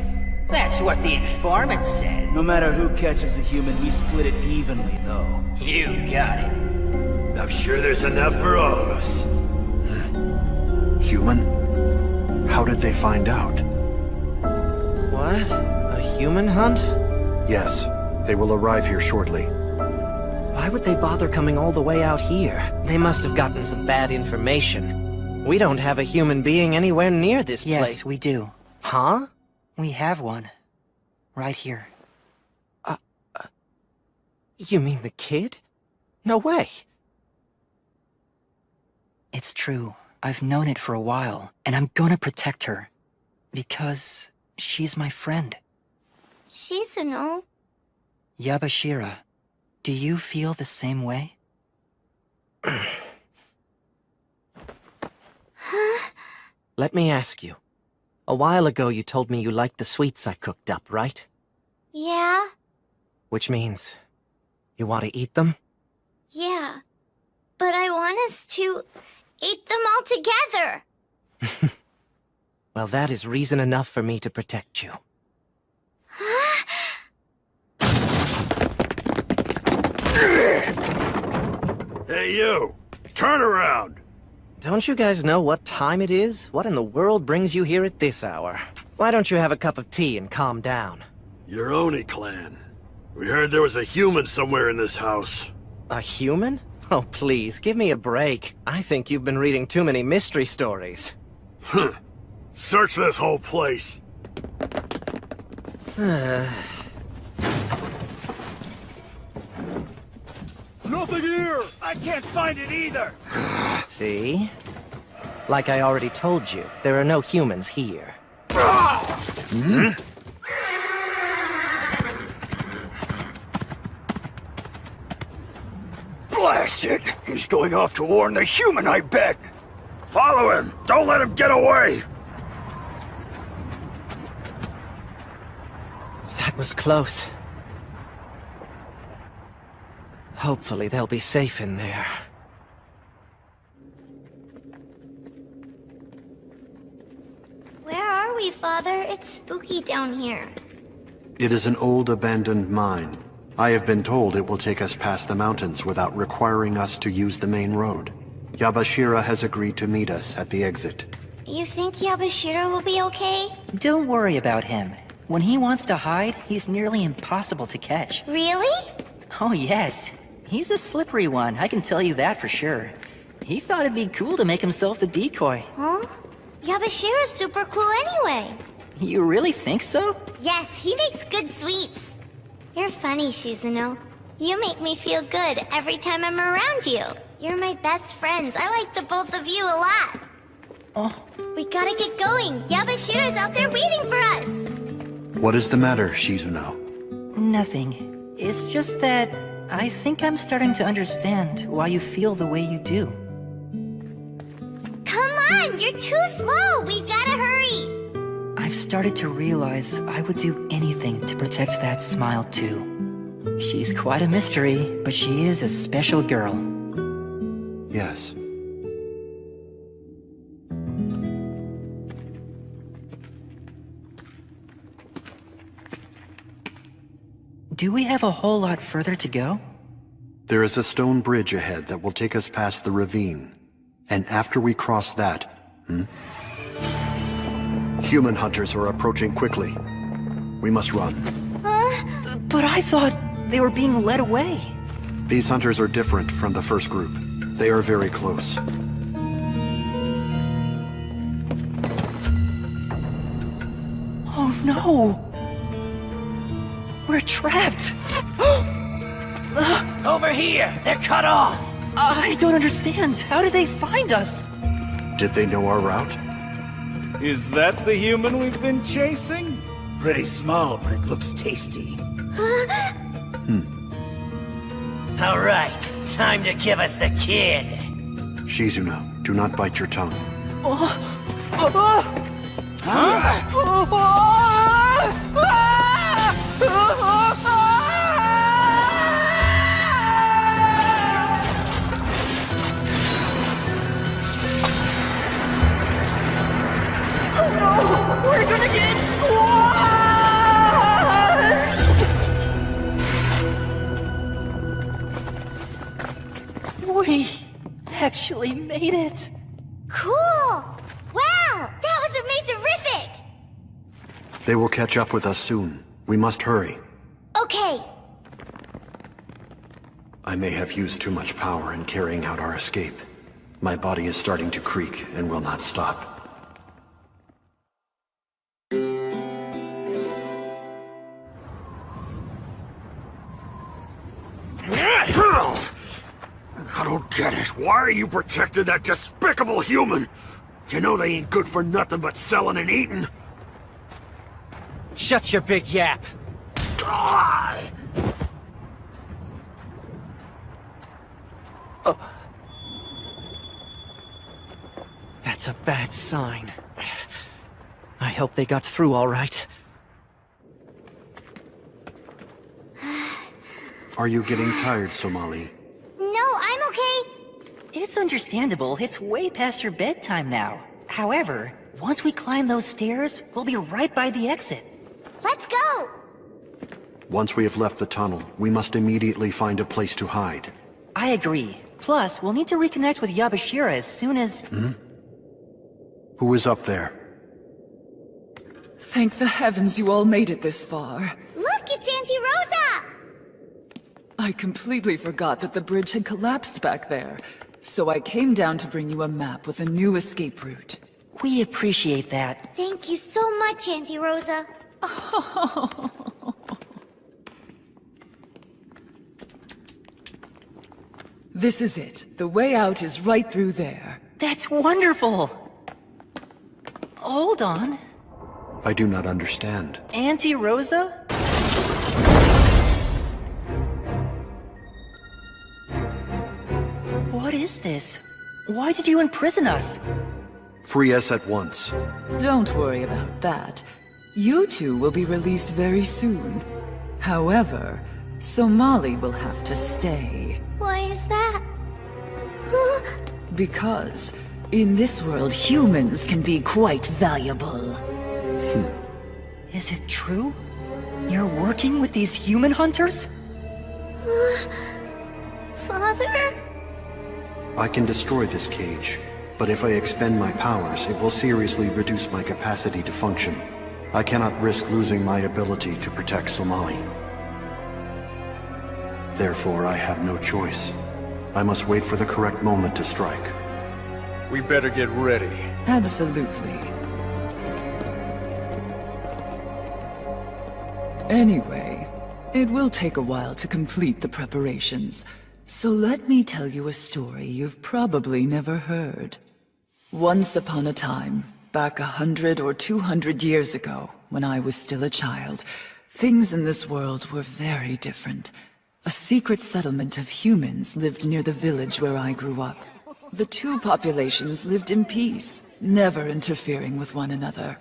That's what the informant said. No matter who catches the human, we split it evenly, though. You got it. I'm sure there's enough for all of us. Human? How did they find out? What? A human hunt? Yes, they will arrive here shortly. Why would they bother coming all the way out here? They must have gotten some bad information. We don't have a human being anywhere near this place. Yes, we do. Huh? We have one. Right here. You mean the kid? No way. It's true. I've known it for a while, and I'm gonna protect her. Because she's my friend. Shizuno. Yabashira, do you feel the same way? Let me ask you. A while ago you told me you liked the sweets I cooked up, right? Yeah? Which means... you want to eat them? Yeah. But I want us to eat them all together. Well, that is reason enough for me to protect you. Hey, you! Turn around! Don't you guys know what time it is? What in the world brings you here at this hour? Why don't you have a cup of tea and calm down? Your Oni clan. We heard there was a human somewhere in this house. A human? Oh, please, give me a break. I think you've been reading too many mystery stories. Huh. Search this whole place. Nothing here! I can't find it either! See? Like I already told you, there are no humans here. Hmm? Blast it! He's going off to warn the human, I bet! Follow him! Don't let him get away! That was close. Hopefully they'll be safe in there. Where are we, Father? It's spooky down here. It is an old abandoned mine. I have been told it will take us past the mountains without requiring us to use the main road. Yabashira has agreed to meet us at the exit. You think Yabashira will be okay? Don't worry about him. When he wants to hide, he's nearly impossible to catch. Really? Oh yes. He's a slippery one, I can tell you that for sure. He thought it'd be cool to make himself the decoy. Huh? Yabashira's super cool anyway. You really think so? Yes, he makes good sweets. You're funny, Shizuno. You make me feel good every time I'm around you. You're my best friends. I like the both of you a lot. Oh. We gotta get going. Yabashira's out there waiting for us. What is the matter, Shizuno? Nothing. It's just that I think I'm starting to understand why you feel the way you do. Come on, you're too slow. We've gotta hurry. I've started to realize I would do anything to protect that smile too. She's quite a mystery, but she is a special girl. Yes. Do we have a whole lot further to go? There is a stone bridge ahead that will take us past the ravine. And after we cross that... Human hunters are approaching quickly. We must run. But I thought they were being led away. These hunters are different from the first group. They are very close. Oh no! We're trapped! Over here! They're cut off! I don't understand. How did they find us? Did they know our route? Is that the human we've been chasing? Pretty small, but it looks tasty. All right, time to give us the kid. Shizuno, do not bite your tongue. Oh no! We're gonna We actually made it. Cool! Wow! That was amazing-rific! They will catch up with us soon. We must hurry. Okay. I may have used too much power in carrying out our escape. My body is starting to creak and will not stop. I don't get it. Why are you protecting that despicable human? You know they ain't good for nothing but selling and eating. Shut your big yap. That's a bad sign. I hope they got through all right. Are you getting tired, Somali? No, I'm okay. It's understandable. It's way past your bedtime now. However, once we climb those stairs, we'll be right by the exit. Let's go! Once we have left the tunnel, we must immediately find a place to hide. I agree. Plus, we'll need to reconnect with Yabashira as soon as... Who is up there? Thank the heavens you all made it this far. Look, it's Auntie Rosa! I completely forgot that the bridge had collapsed back there. So I came down to bring you a map with a new escape route. We appreciate that. Thank you so much, Auntie Rosa. This is it. The way out is right through there. That's wonderful! Hold on. I do not understand. Auntie Rosa? What is this? Why did you imprison us? Free us at once. Don't worry about that. You two will be released very soon. However, Somali will have to stay. Why is that? Because in this world, humans can be quite valuable. Is it true? You're working with these human hunters? Father? I can destroy this cage, but if I expend my powers, it will seriously reduce my capacity to function. I cannot risk losing my ability to protect Somali. Therefore, I have no choice. I must wait for the correct moment to strike. We better get ready. Absolutely. Anyway, it will take a while to complete the preparations. So let me tell you a story you've probably never heard. Once upon a time, back 100 or 200 years ago, when I was still a child, things in this world were very different. A secret settlement of humans lived near the village where I grew up. The two populations lived in peace, never interfering with one another.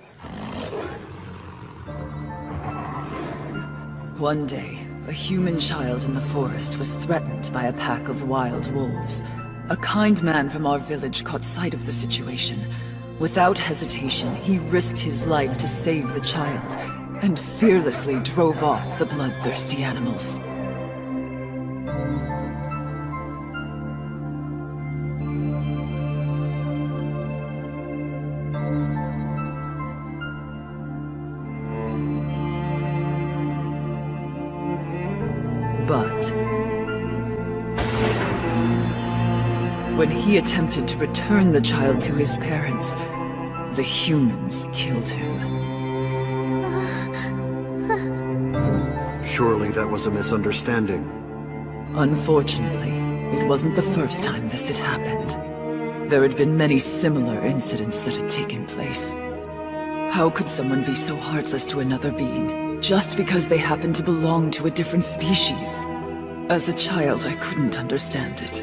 One day, a human child in the forest was threatened by a pack of wild wolves. A kind man from our village caught sight of the situation. Without hesitation, he risked his life to save the child, and fearlessly drove off the bloodthirsty animals. But when he attempted to return the child to his parents, the humans killed him. Surely that was a misunderstanding. Unfortunately, it wasn't the first time this had happened. There had been many similar incidents that had taken place. How could someone be so heartless to another being, just because they happened to belong to a different species? As a child, I couldn't understand it.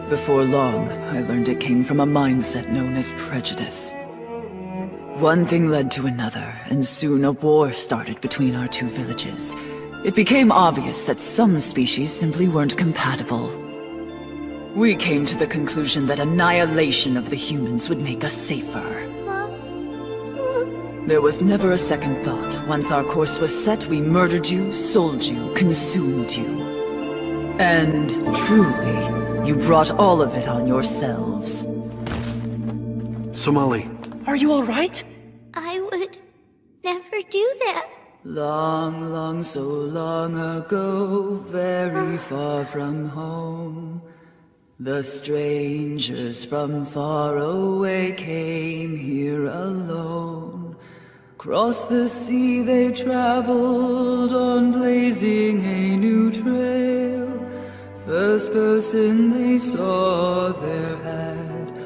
Before long, I learned it came from a mindset known as prejudice. One thing led to another, and soon a war started between our two villages. It became obvious that some species simply weren't compatible. We came to the conclusion that annihilation of the humans would make us safer. There was never a second thought. Once our course was set, we murdered you, sold you, consumed you. And truly, you brought all of it on yourselves. Somali. Are you alright? I would never do that. Long, long, so long ago, very far from home, the strangers from far away came here alone. Across the sea they traveled on, blazing a new trail. First person they saw there had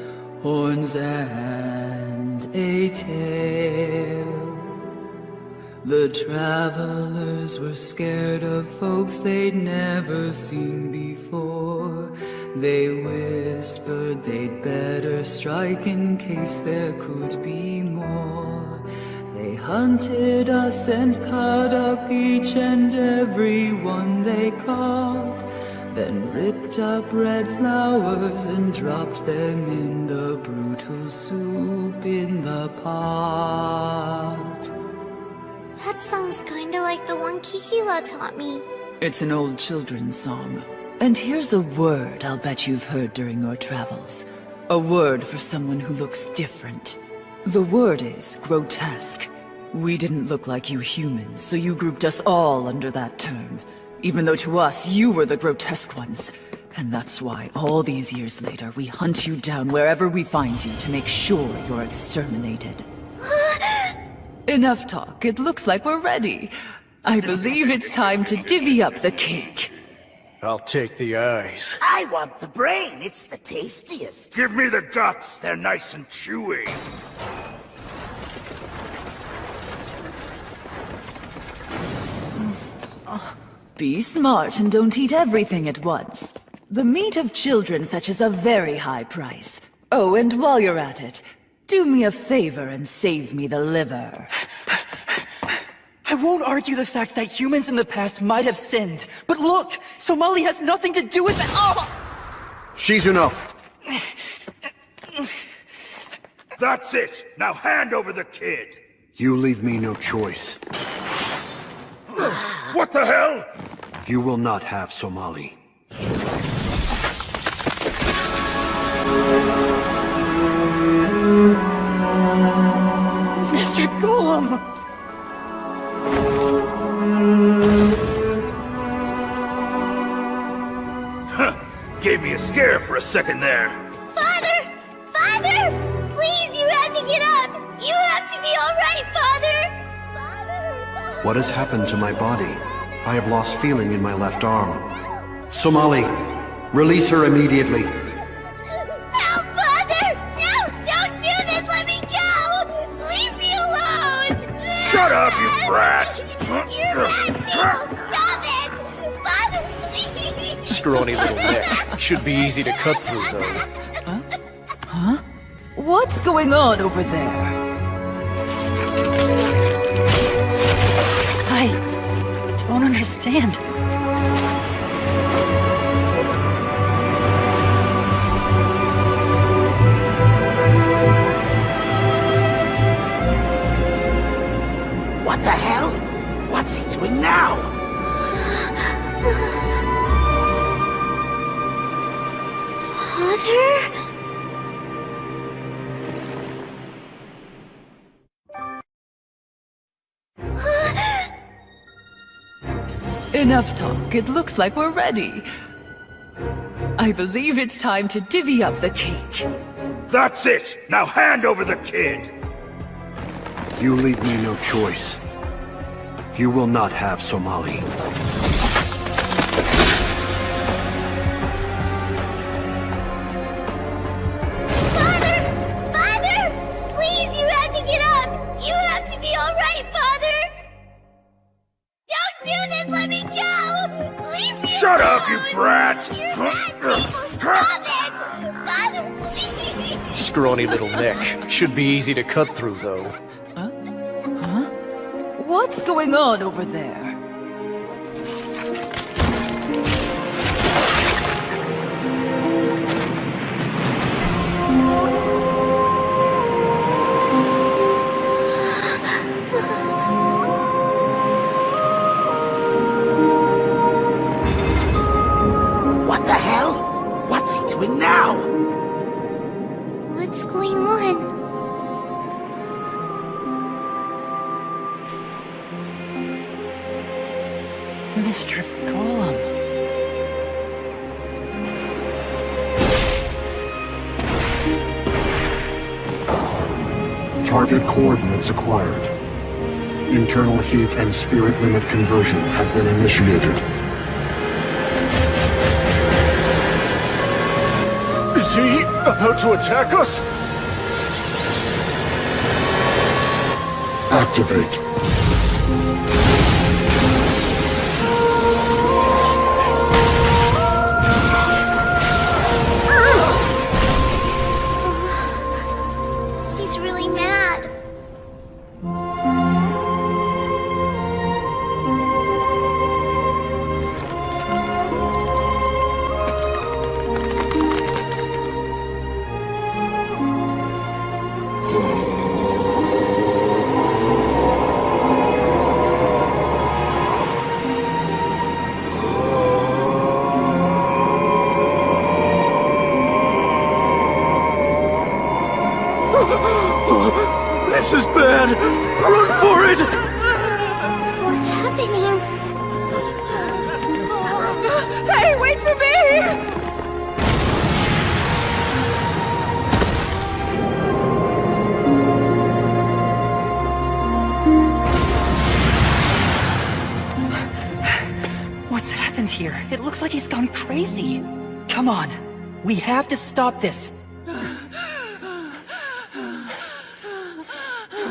horns and a tail. The travelers were scared of folks they'd never seen before. They whispered they'd better strike in case there could be more. They hunted us and cut up each and every one they caught, then ripped up red flowers and dropped them in the brutal soup in the pot. That song's kinda like the one Kikila taught me. It's an old children's song. And here's a word I'll bet you've heard during your travels. A word for someone who looks different. The word is grotesque. We didn't look like you humans, so you grouped us all under that term. Even though to us, you were the grotesque ones. And that's why, all these years later, we hunt you down wherever we find you to make sure you're exterminated. Enough talk. It looks like we're ready. I believe it's time to divvy up the cake. I'll take the eyes. I want the brain. It's the tastiest. Give me the guts. They're nice and chewy. Be smart and don't eat everything at once. The meat of children fetches a very high price. Oh, and while you're at it, do me a favor and save me the liver. I won't argue the fact that humans in the past might have sinned, but look! Somali has nothing to do with it! Oh! Shizuno! That's it! Now hand over the kid! You leave me no choice. What the hell? You will not have Somali. Mr. Golem! Gave me a scare for a second there. Father! Father! Please, you have to get up! You have to be alright, Father! What has happened to my body? I have lost feeling in my left arm. Somali, release her immediately. No, Father! No! Don't do this! Let me go! Leave me alone! Shut up, you brat! You're bad people! Stop it! Father, please! Scrawny little neck. Should be easy to cut through, though. Huh? What's going on over there? I don't understand. What the hell? What's he doing now? Father? Enough talk. It looks like we're ready. I believe it's time to divvy up the cake. That's it! Now hand over the kid! You leave me no choice. You will not have Somali. Father! Father! Please, you have to get up! You have to be alright, Father! Don't do this! Let me go! Leave me Shut alone! up, you brat! You're bad people! Stop it! Father, please! Scrawny little neck. Should be easy to cut through, though. Huh? What's going on over there? Target coordinates acquired. Internal heat and spirit limit conversion have been initiated. Is he about to attack us? Activate. He's really mad. This is bad! Run for it! What's happening? Hey, wait for me! What's happened here? It looks like he's gone crazy. Come on. We have to stop this.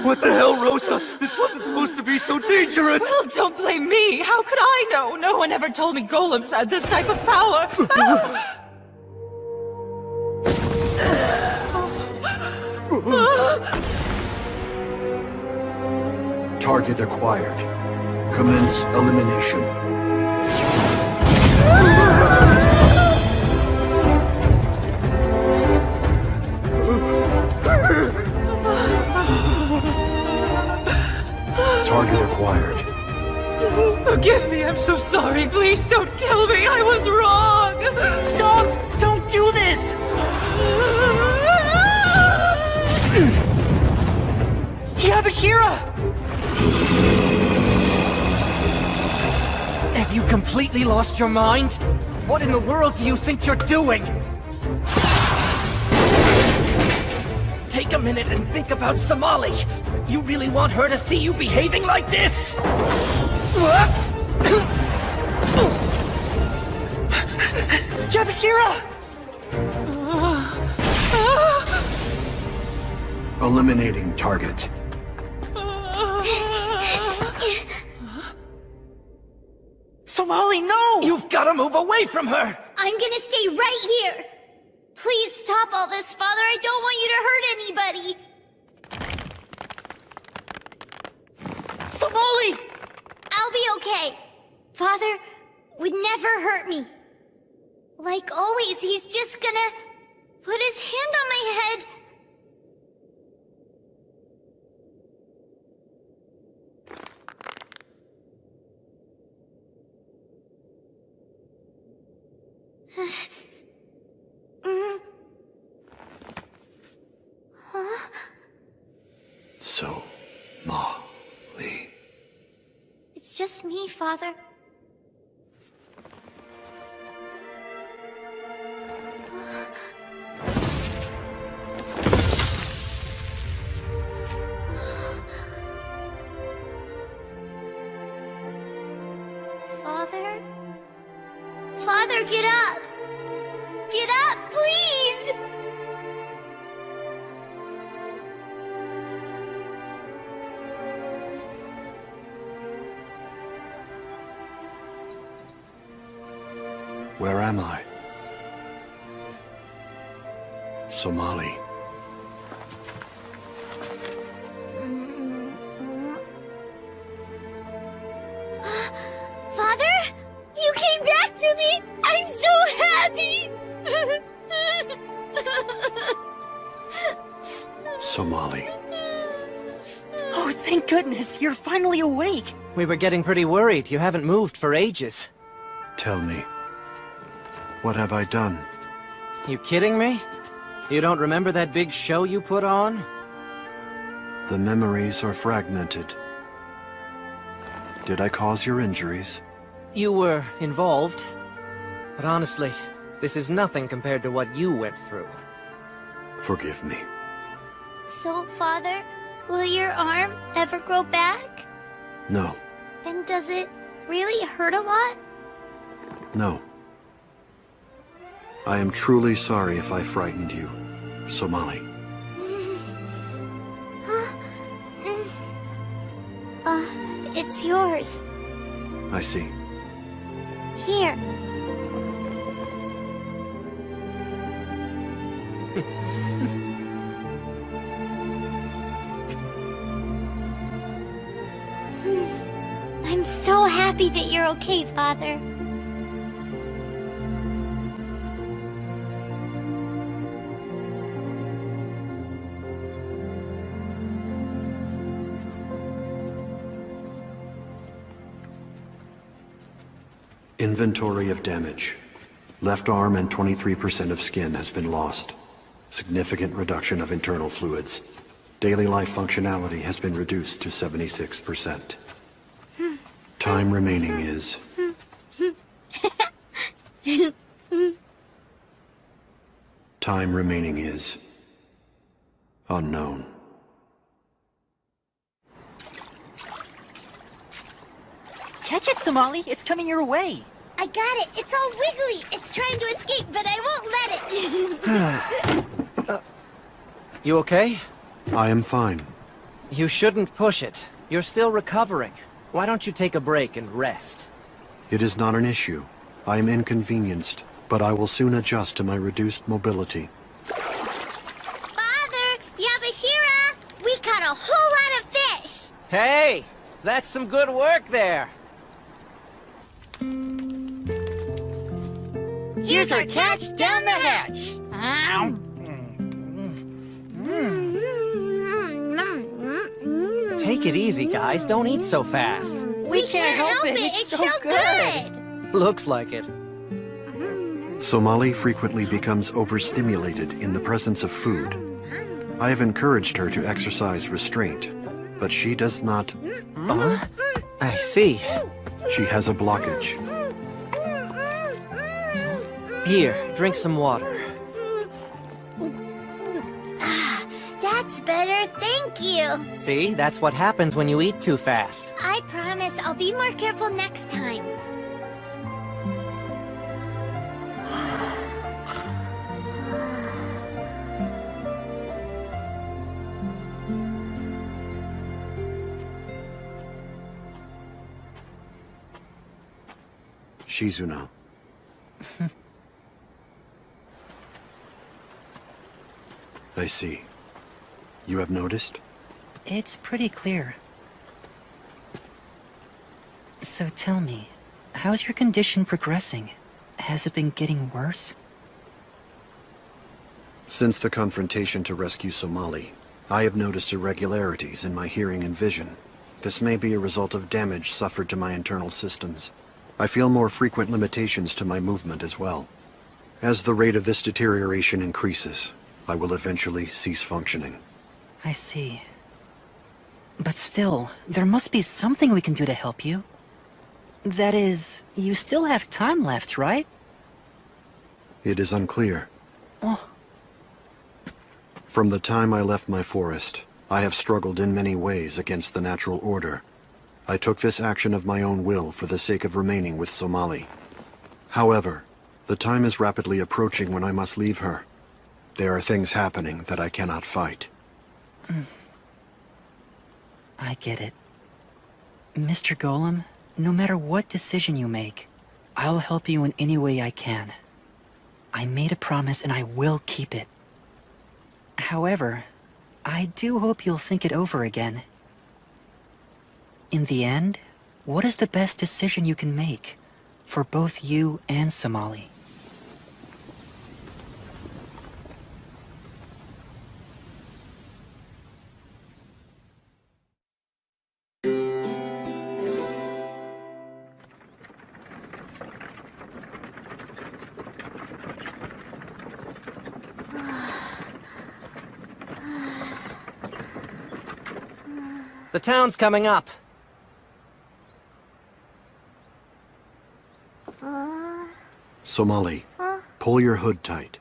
What the hell, Rosa? This wasn't supposed to be so dangerous! Well, don't blame me. How could I know? No one ever told me golems had this type of power. Target acquired. Commence elimination. Target acquired. Forgive me, I'm so sorry. Please don't kill me. I was wrong. Stop! Don't do this! Yabashira! Have you completely lost your mind? What in the world do you think you're doing? Take a minute and think about Somali. You really want her to see you behaving like this? Yabashira! Eliminating target. Somali, no! You've got to move away from her! I'm gonna stay right here. Please stop all this, Father. I don't want you to hurt anybody. Somali! I'll be okay. Father would never hurt me. Like always, he's just gonna put his hand on my head. Huh? So-ma-li. It's just me, Father. Father? Father, get up! Get up, please! Where am I? Somali. Father? You came back to me! I'm so happy! Somali. Oh, thank goodness, you're finally awake! We were getting pretty worried. You haven't moved for ages. Tell me, what have I done? You kidding me? You don't remember that big show you put on? The memories are fragmented. Did I cause your injuries? You were involved. But honestly, this is nothing compared to what you went through. Forgive me. So, Father, Will your arm ever grow back? No, And does it really hurt a lot? no. I am truly sorry if I frightened you, Somali. It's yours. I see. Here. I'm so happy that you're okay, Father. Inventory of damage. Left arm and 23% of skin has been lost. Significant reduction of internal fluids. Daily life functionality has been reduced to 76%. Time remaining is... Time remaining is... unknown. Catch it, Somali! It's coming your way! I got it! It's all wiggly! It's trying to escape, but I won't let it! You okay? I am fine. You shouldn't push it. You're still recovering. Why don't you take a break and rest? It is not an issue. I am inconvenienced, but I will soon adjust to my reduced mobility. Father! Yabashira! We caught a whole lot of fish! Hey! That's some good work there! Here's our catch down the hatch. Take it easy, guys. Don't eat so fast. We can't help it. It's so good. Looks like it. Somali frequently becomes overstimulated in the presence of food. I have encouraged her to exercise restraint, but she does not. I see. She has a blockage. Here, drink some water. That's better, thank you! See, that's what happens when you eat too fast. I promise I'll be more careful next time. Shizuna. I see. You have noticed? It's pretty clear. So tell me, how's your condition progressing? Has it been getting worse? Since the confrontation to rescue Somali, I have noticed irregularities in my hearing and vision. This may be a result of damage suffered to my internal systems. I feel more frequent limitations to my movement as well. As the rate of this deterioration increases, I will eventually cease functioning. I see. But still, there must be something we can do to help you. That is, you still have time left, right? It is unclear. Oh. From the time I left my forest, I have struggled in many ways against the natural order. I took this action of my own will for the sake of remaining with Somali. However, the time is rapidly approaching when I must leave her. There are things happening that I cannot fight. I get it. Mr. Golem, no matter what decision you make, I'll help you in any way I can. I made a promise and I will keep it. However, I do hope you'll think it over again. In the end, what is the best decision you can make for both you and Somali? The town's coming up. Somali, pull your hood tight.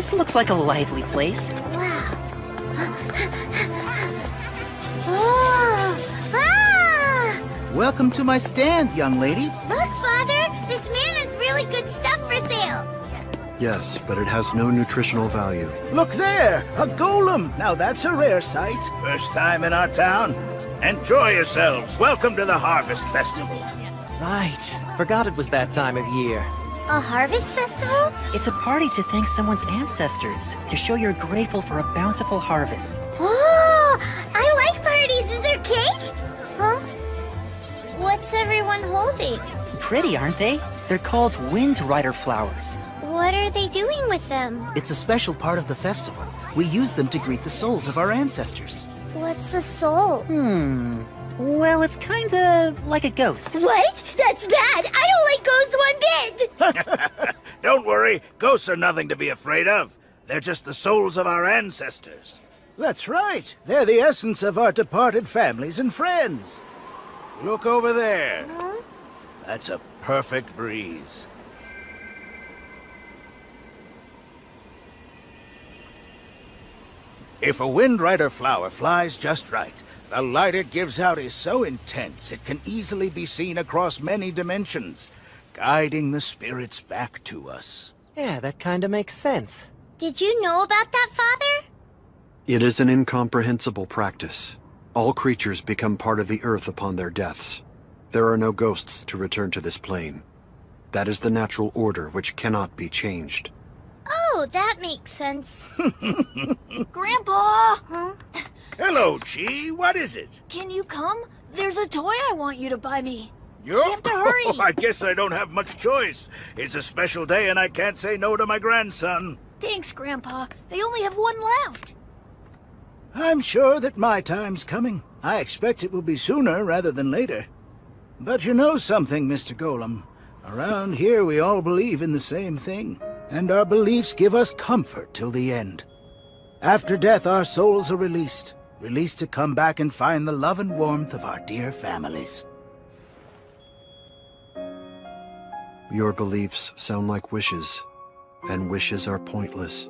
This looks like a lively place. Wow. Oh! Ah! Welcome to my stand, young lady. Look, Father! This man has really good stuff for sale! Yes, but it has no nutritional value. Look there! A golem! Now that's a rare sight. First time in our town. Enjoy yourselves. Welcome to the Harvest Festival. Right. Forgot it was that time of year. A harvest festival? It's a party to thank someone's ancestors, to show you're grateful for a bountiful harvest. Oh! I like parties! Is there cake? Huh? What's everyone holding? Pretty, aren't they? They're called wind rider flowers. What are they doing with them? It's a special part of the festival. We use them to greet the souls of our ancestors. What's a soul? Well, it's kinda like a ghost. What? That's bad! I don't like ghosts one bit! Don't worry, ghosts are nothing to be afraid of. They're just the souls of our ancestors. That's right. They're the essence of our departed families and friends. Look over there. Huh? That's a perfect breeze. If a wind rider flower flies just right, the light it gives out is so intense it can easily be seen across many dimensions, guiding the spirits back to us. Yeah, that kinda makes sense. Did you know about that, Father? It is an incomprehensible practice. All creatures become part of the earth upon their deaths. There are no ghosts to return to this plane. That is the natural order which cannot be changed. Oh, that makes sense. Grandpa! Huh? Hello, Chi. What is it? Can you come? There's a toy I want you to buy me. You have to hurry. I guess I don't have much choice. It's a special day and I can't say no to my grandson. Thanks, Grandpa. They only have one left. I'm sure that my time's coming. I expect it will be sooner rather than later. But you know something, Mr. Golem. Around here we all believe in the same thing, and our beliefs give us comfort till the end. After death, our souls are released to come back and find the love and warmth of our dear families. Your beliefs sound like wishes, and wishes are pointless.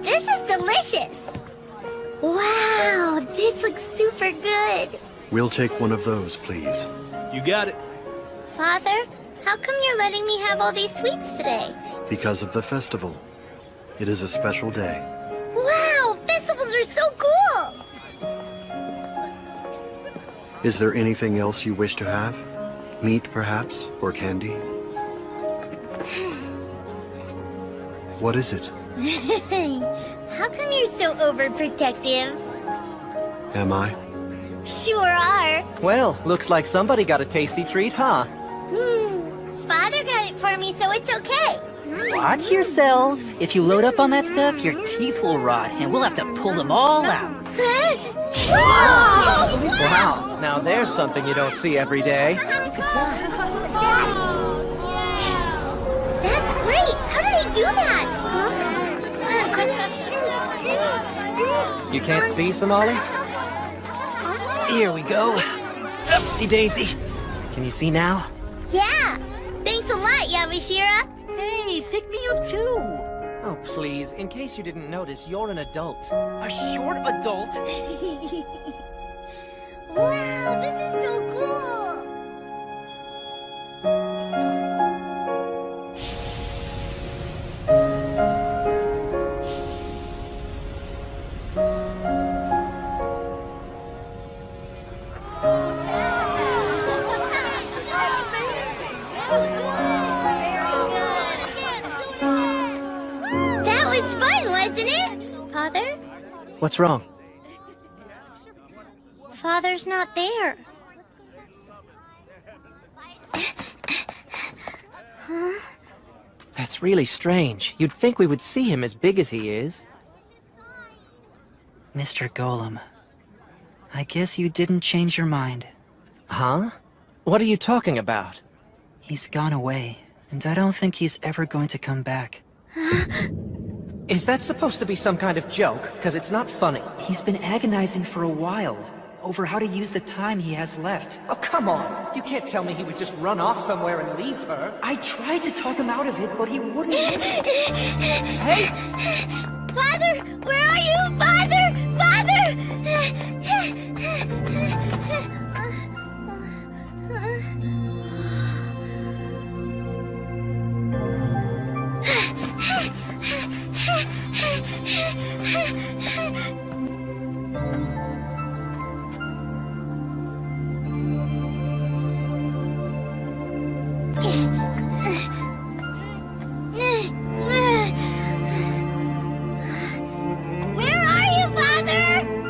This is delicious! Wow, this looks super good! We'll take one of those, please. You got it. Father, how come you're letting me have all these sweets today? Because of the festival. It is a special day. Wow, festivals are so cool! Is there anything else you wish to have? Meat, perhaps? Or candy? What is it? How come you're so overprotective? Am I? Sure are. Well, looks like somebody got a tasty treat, huh? Father got it for me, so it's okay. Watch yourself. If you load up on that stuff, your teeth will rot, and we'll have to pull them all out. Wow, now there's something you don't see every day. That's great! How did he do that? You can't see, Somali? Here we go. Oopsie daisy. Can you see now? Yeah! Thanks a lot, Yamashira! Hey, pick me up too! Oh, please. In case you didn't notice, you're an adult. A short adult? Wow, this is so cool! That was fun, wasn't it? Father? What's wrong? Father's not there. Huh? That's really strange. You'd think we would see him as big as he is. Mr. Golem, I guess you didn't change your mind. Huh? What are you talking about? He's gone away, and I don't think he's ever going to come back. Is that supposed to be some kind of joke? Because it's not funny. He's been agonizing for a while. over how to use the time he has left. Oh, come on. You can't tell me he would just run off somewhere and leave her. I tried to talk him out of it, but he wouldn't. Hey! Father! Where are you, Father? Father! Where are you, Father?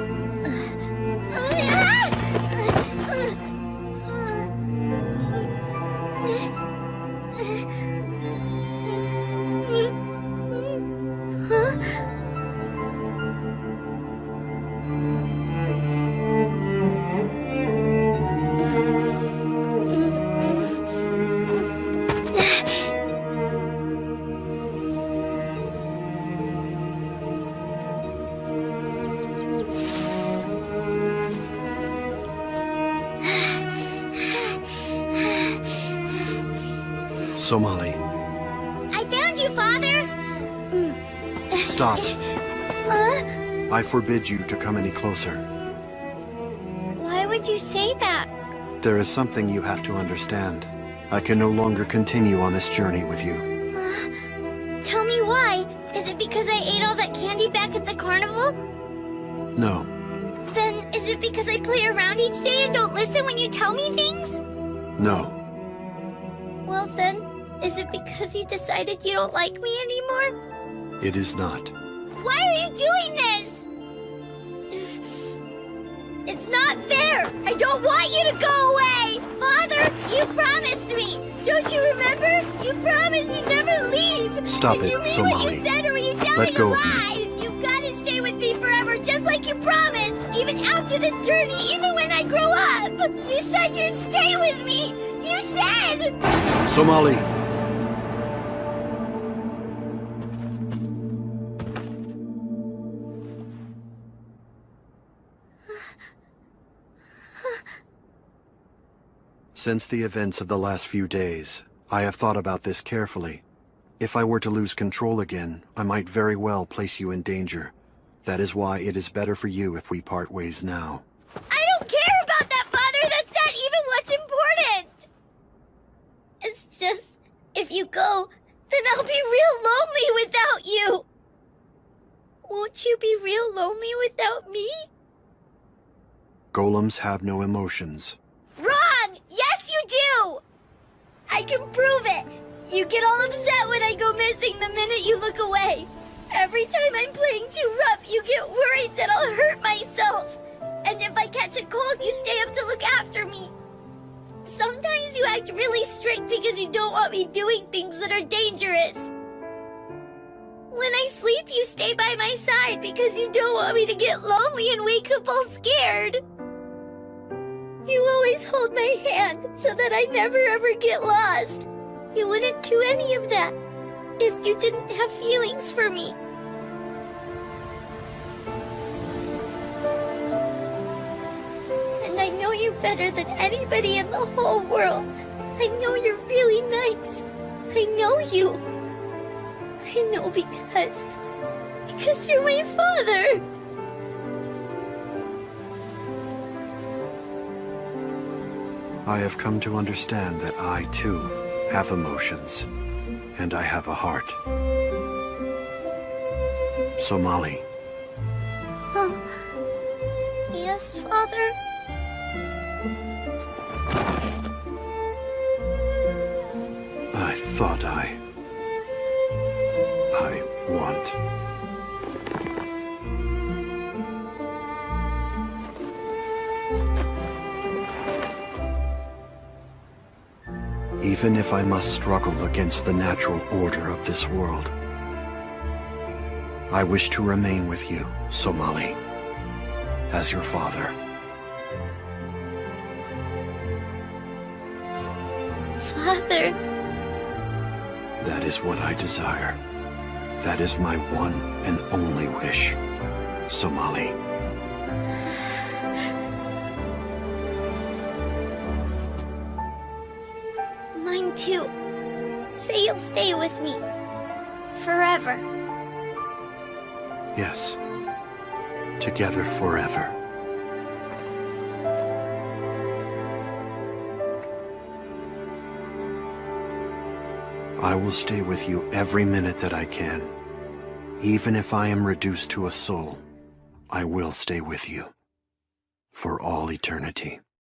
Somali, I found you, Father! stop. I forbid you to come any closer. Why would you say that? There is something you have to understand. I can no longer continue on this journey with you. Tell me why. Is it because I ate all that candy back at the carnival? No, Then is it because I play around each day and don't listen when you tell me things? no. Well then, is it because you decided you don't like me anymore? It is not. Why are you doing this? It's not fair! I don't want you to go away! Father, you promised me! Don't you remember? You promised you'd never leave! Stop Did it, you mean Somali. what you said, or were you telling Let go a of me. lie? You gotta stay with me forever, just like you promised! Even after this journey, even when I grow up! You said you'd stay with me! You said! Somali! Since the events of the last few days, I have thought about this carefully. If I were to lose control again, I might very well place you in danger. That is why it is better for you if we part ways now. I don't care about that, Father! That's not even what's important! It's just, if you go, then I'll be real lonely without you! Won't you be real lonely without me? Golems have no emotions. Wrong! Yes, you do! I can prove it! You get all upset when I go missing the minute you look away. Every time I'm playing too rough, you get worried that I'll hurt myself. And if I catch a cold, you stay up to look after me. Sometimes you act really strict because you don't want me doing things that are dangerous. When I sleep, you stay by my side because you don't want me to get lonely and wake up all scared. You always hold my hand so that I never ever get lost. You wouldn't do any of that if you didn't have feelings for me. And I know you better than anybody in the whole world. I know you're really nice. I know you. I know because you're my father. I have come to understand that I, too, have emotions. And I have a heart. Somali, Oh, yes, Father. I thought I want. Even if I must struggle against the natural order of this world, I wish to remain with you, Somali, as your father. Father. That is what I desire. That is my one and only wish, Somali. too. Say you'll stay with me. Forever. Yes. Together forever. I will stay with you every minute that I can. Even if I am reduced to a soul, I will stay with you. For all eternity.